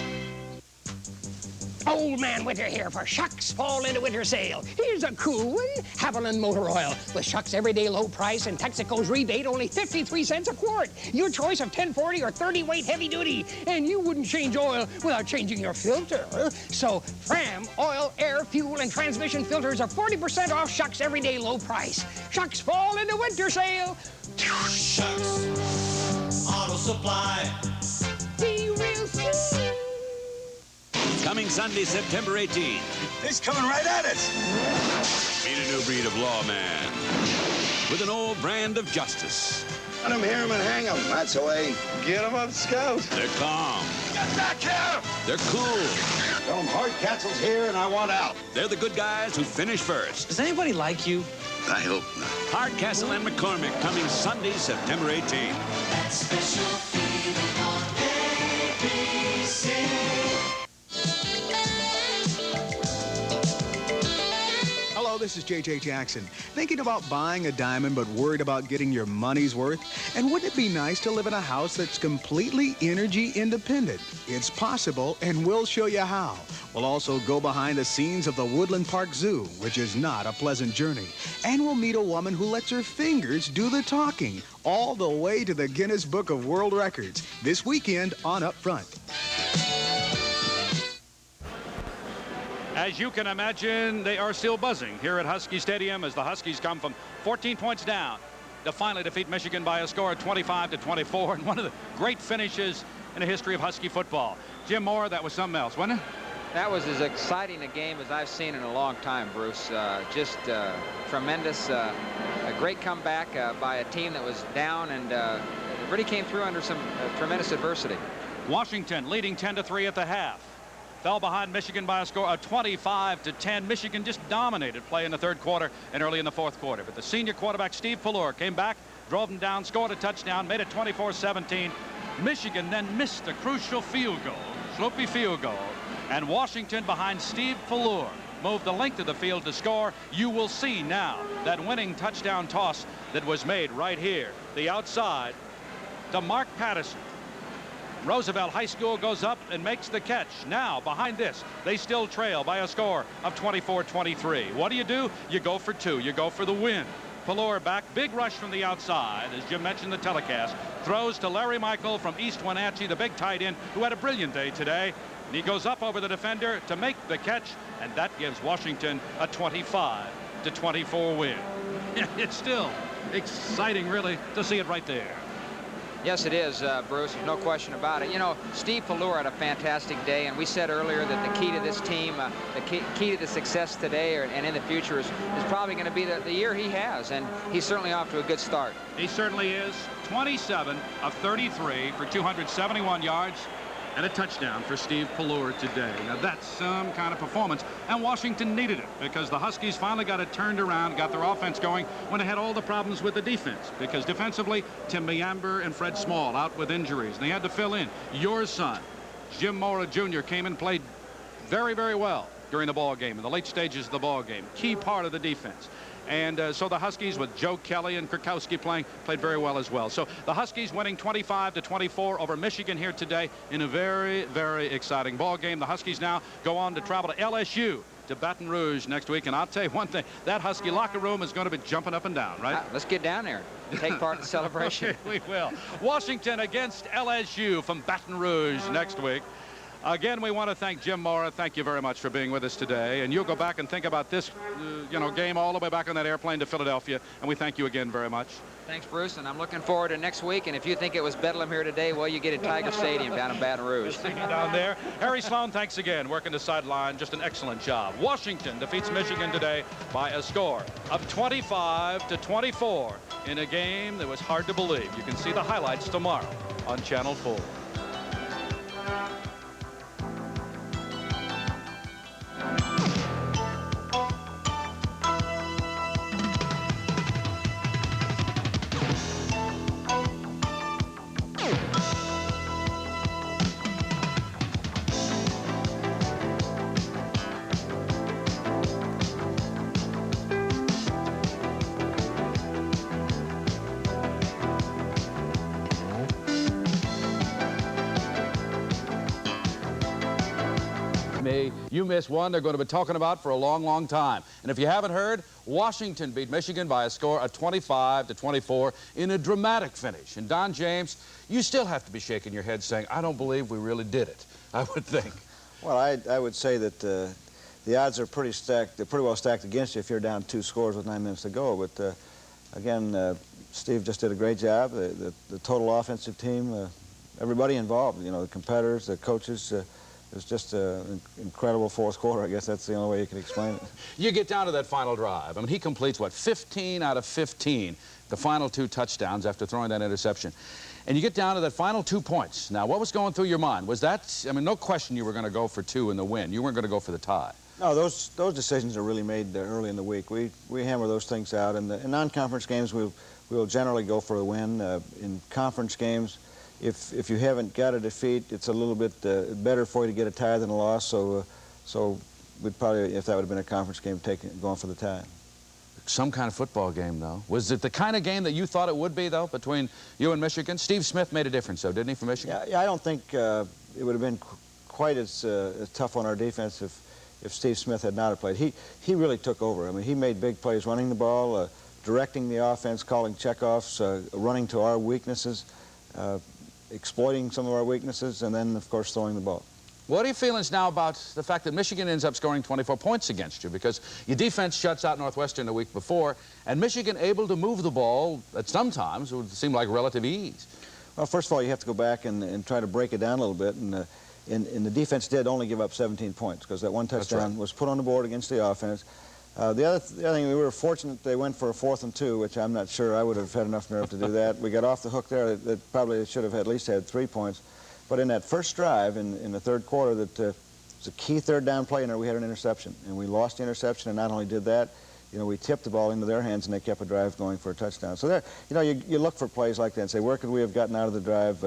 Old Man Winter here for Shucks Fall into Winter Sale. Here's a cool one. Haviland Motor Oil. With Shucks everyday low price and Texaco's rebate, only 53 cents a quart. Your choice of 1040 or 30 weight heavy duty. And you wouldn't change oil without changing your filter. So Fram oil, air, fuel, and transmission filters are 40% off Shucks everyday low price. Shucks Fall into Winter Sale. Shucks Auto Supply. Be real soon. coming Sunday, September 18th. He's coming right at us. Meet a new breed of lawman with an old brand of justice. Let him hear him and hang him. That's the way. Get him up, Scout. They're calm. Get back here! They're cool. Tell him Hardcastle's here and I want out. They're the good guys who finish first. Does anybody like you? I hope not. Hardcastle and McCormick coming Sunday, September 18th. That special feeling on ABC. Hello, this is J.J. Jackson. Thinking about buying a diamond but worried about getting your money's worth? And wouldn't it be nice to live in a house that's completely energy independent? It's possible, and we'll show you how. We'll also go behind the scenes of the Woodland Park Zoo, which is not a pleasant journey. And we'll meet a woman who lets her fingers do the talking, all the way to the Guinness Book of World Records, this weekend on Up Front. As you can imagine, they are still buzzing here at Husky Stadium as the Huskies come from 14 points down to finally defeat Michigan by a score of 25-24, and one of the great finishes in the history of Husky football. Jim Moore, that was something else, wasn't it? That was as exciting a game as I've seen in a long time, Bruce. Just tremendous, a great comeback by a team that was down and really came through under some tremendous adversity. Washington leading 10-3 at the half. Fell behind Michigan by a score of 25-10. Michigan just dominated play in the third quarter and early in the fourth quarter. But the senior quarterback, Steve Pelluer, came back, drove them down, scored a touchdown, made it 24-17. Michigan then missed a crucial field goal, sloppy field goal. And Washington, behind Steve Pelluer, moved the length of the field to score. You will see now that winning touchdown toss that was made right here, the outside, to Mark Patterson. Roosevelt High School goes up and makes the catch. Now, behind this, they still trail by a score of 24-23. What do? You go for two. You go for the win. Pelluer back. Big rush from the outside, as Jim mentioned the telecast. Throws to Larry Michael from East Wenatchee, the big tight end, who had a brilliant day today. And he goes up over the defender to make the catch, and that gives Washington a 25-24 win. It's still exciting, really, to see it right there. Yes, it is, Bruce. There's no question about it. You know, Steve Pelluer had a fantastic day, and we said earlier that the key to this team, the key to the success today and in the future is probably going to be the year he has, and he's certainly off to a good start. He certainly is. 27 of 33 for 271 yards and a touchdown for Steve Pelluer today. Now, that's some kind of performance, and Washington needed it because the Huskies finally got it turned around, got their offense going when they had all the problems with the defense, because defensively, Tim Meamber and Fred Small out with injuries, and they had to fill in. Your son, Jim Mora Jr., came and played very, very well during the ball game, in the late stages of the ball game. Key part of the defense. And so the Huskies, with Joe Kelly and Kurkowski played very well as well. So the Huskies winning 25-24 over Michigan here today in a very, very exciting ball game. The Huskies now go on to travel to LSU, to Baton Rouge next week. And I'll tell you one thing, that Husky locker room is going to be jumping up and down, right? Let's get down there and take part in the celebration. We will. Washington against LSU from Baton Rouge next week. Again, we want to thank Jim Mora. Thank you very much for being with us today. And you'll go back and think about this, game all the way back on that airplane to Philadelphia. And we thank you again very much. Thanks, Bruce. And I'm looking forward to next week. And if you think it was Bedlam here today, well, you get at Tiger Stadium down in Baton Rouge. Down there. Harry Sloan, thanks again. Working the sideline. Just an excellent job. Washington defeats Michigan today by a score of 25-24 in a game that was hard to believe. You can see the highlights tomorrow on Channel 4. You miss one they're going to be talking about for a long, long time. And if you haven't heard, Washington beat Michigan by a score of 25-24 in a dramatic finish. And Don James, you still have to be shaking your head saying, I don't believe we really did it, I would think. Well, I would say that the odds are pretty stacked. They're pretty well stacked against you if you're down 2 scores with 9 minutes to go. But again, Steve just did a great job. The total offensive team, everybody involved, the competitors, the coaches, was just an incredible fourth quarter. I guess that's the only way you can explain it. You get down to that final drive. I mean, he completes, what, 15 out of 15, the final 2 touchdowns after throwing that interception. And you get down to that final 2 points. Now, what was going through your mind? Was that, I mean, no question you were going to go for 2 in the win. You weren't going to go for the tie. No, those decisions are really made early in the week. We hammer those things out. In non-conference games, we'll generally go for a win. In conference games, if you haven't got a defeat, it's a little bit better for you to get a tie than a loss. So we'd probably, if that would have been a conference game, going for the tie. Some kind of football game, though. Was it the kind of game that you thought it would be, though, between you and Michigan? Steve Smith made a difference, though, didn't he, for Michigan? Yeah, I don't think it would have been quite as tough on our defense if Steve Smith had not have played. He really took over. I mean, he made big plays running the ball, directing the offense, calling checkoffs, running to our weaknesses, exploiting some of our weaknesses, and then, of course, throwing the ball. What are your feelings now about the fact that Michigan ends up scoring 24 points against you? Because your defense shuts out Northwestern the week before, and Michigan able to move the ball at sometimes would seem like relative ease. Well, first of all, you have to go back and try to break it down a little bit. And the defense did only give up 17 points because that one touchdown was put on the board against the offense. The other thing, we were fortunate they went for a 4th and 2, which I'm not sure I would have had enough nerve to do that. We got off the hook there. That probably should have at least had 3 points. But in that first drive in the third quarter, that was a key third down play in there, we had an interception. And we lost the interception, and not only did that, you know, we tipped the ball into their hands, and they kept a drive going for a touchdown. So there, you know, you look for plays like that and say, where could we have gotten out of the drive?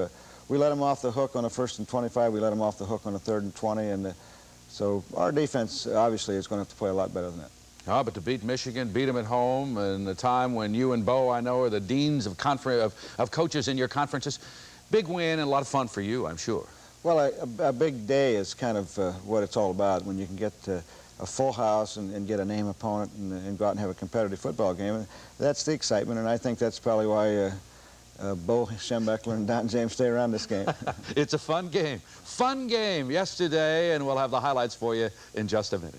We let them off the hook on a 1st and 25. We let them off the hook on a 3rd and 20. And so our defense, obviously, is going to have to play a lot better than that. Oh, but to beat Michigan, beat them at home, in the time when you and Bo, I know, are the deans of coaches in your conferences, big win and a lot of fun for you, I'm sure. Well, a big day is kind of what it's all about, when you can get a full house and get a name opponent and go out and have a competitive football game. And that's the excitement, and I think that's probably why Bo Schembechler and Don James stay around this game. It's a fun game. Fun game yesterday, and we'll have the highlights for you in just a minute.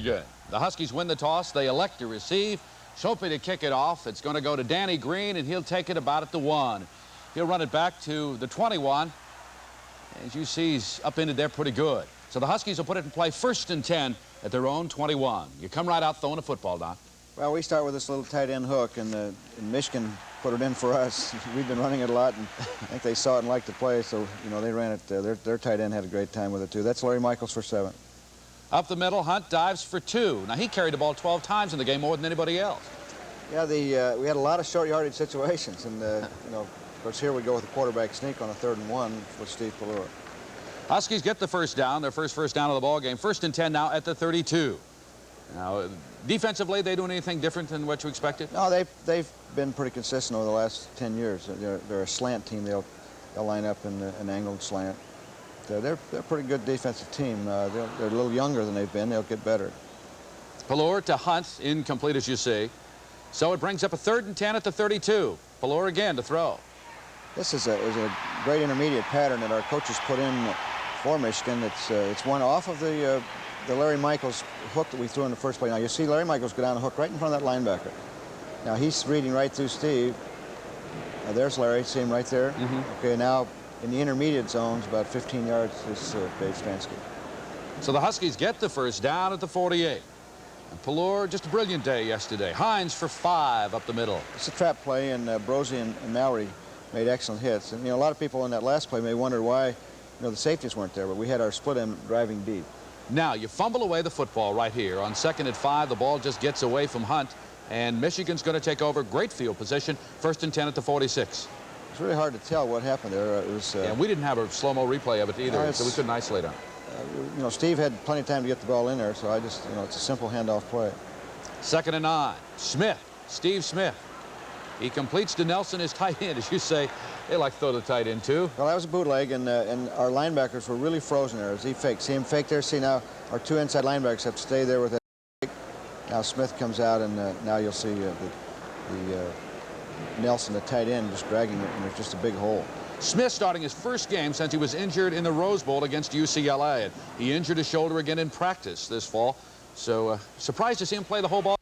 Good. The Huskies win the toss. They elect to receive. Soapy to kick it off. It's going to go to Danny Green, and he'll take it about at the 1. He'll run it back to the 21. As you see, he's up into there pretty good. So the Huskies will put it in play 1st and 10 at their own 21. You come right out throwing a football, Don. Well, we start with this little tight end hook, and Michigan put it in for us. We've been running it a lot, and I think they saw it and liked the play, so, you know, they ran it. Their tight end had a great time with it, too. That's Larry Michaels for 7. Up the middle, Hunt dives for 2. Now, he carried the ball 12 times in the game, more than anybody else. Yeah, we had a lot of short yardage situations, and, you know, of course, here we go with a quarterback sneak on a 3rd and 1 with Steve Pelluer. Huskies get the first down, their first down of the ball game. 1st and 10 now at the 32. Now, defensively, they doing anything different than what you expected? No, they've been pretty consistent over the last 10 years. They're a slant team. They'll line up in an angled slant. They're a pretty good defensive team. They're a little younger than they've been. They'll get better. Pelluer to Hunt, incomplete as you see. So it brings up a 3rd and 10 at the 32. Pelluer again to throw. This is a great intermediate pattern that our coaches put in for Michigan. It's one off of the Larry Michaels hook that we threw in the first play. Now you see Larry Michaels go down the hook right in front of that linebacker. Now he's reading right through Steve. There's Larry. See him right there. Okay, now in the intermediate zones, about 15 yards, is Dave Stransky. So the Huskies get the first down at the 48. And Pelluer, just a brilliant day yesterday. Hines for 5 up the middle. It's a trap play, and Brosey and Mallory made excellent hits. And, you know, a lot of people in that last play may wonder why, you know, the safeties weren't there, but we had our split end driving deep. Now, you fumble away the football right here. On 2nd and 5, the ball just gets away from Hunt, and Michigan's going to take over. Great field position. 1st and 10 at the 46. It's really hard to tell what happened there. It was, and we didn't have a slow-mo replay of it either, so we couldn't isolate on it. You know, Steve had plenty of time to get the ball in there, so I just, you know, it's a simple handoff play. 2nd and 9. Smith, Steve Smith. He completes to Nelson, his tight end. As you say, they like to throw the tight end, too. Well, that was a bootleg, and our linebackers were really frozen there as he faked. See him fake there? See, now our 2 inside linebackers have to stay there with that fake. Now Smith comes out, and now you'll see Nelson, the tight end, just dragging it, and there's just a big hole. Smith starting his first game since he was injured in the Rose Bowl against UCLA. And he injured his shoulder again in practice this fall. So surprised to see him play the whole ball.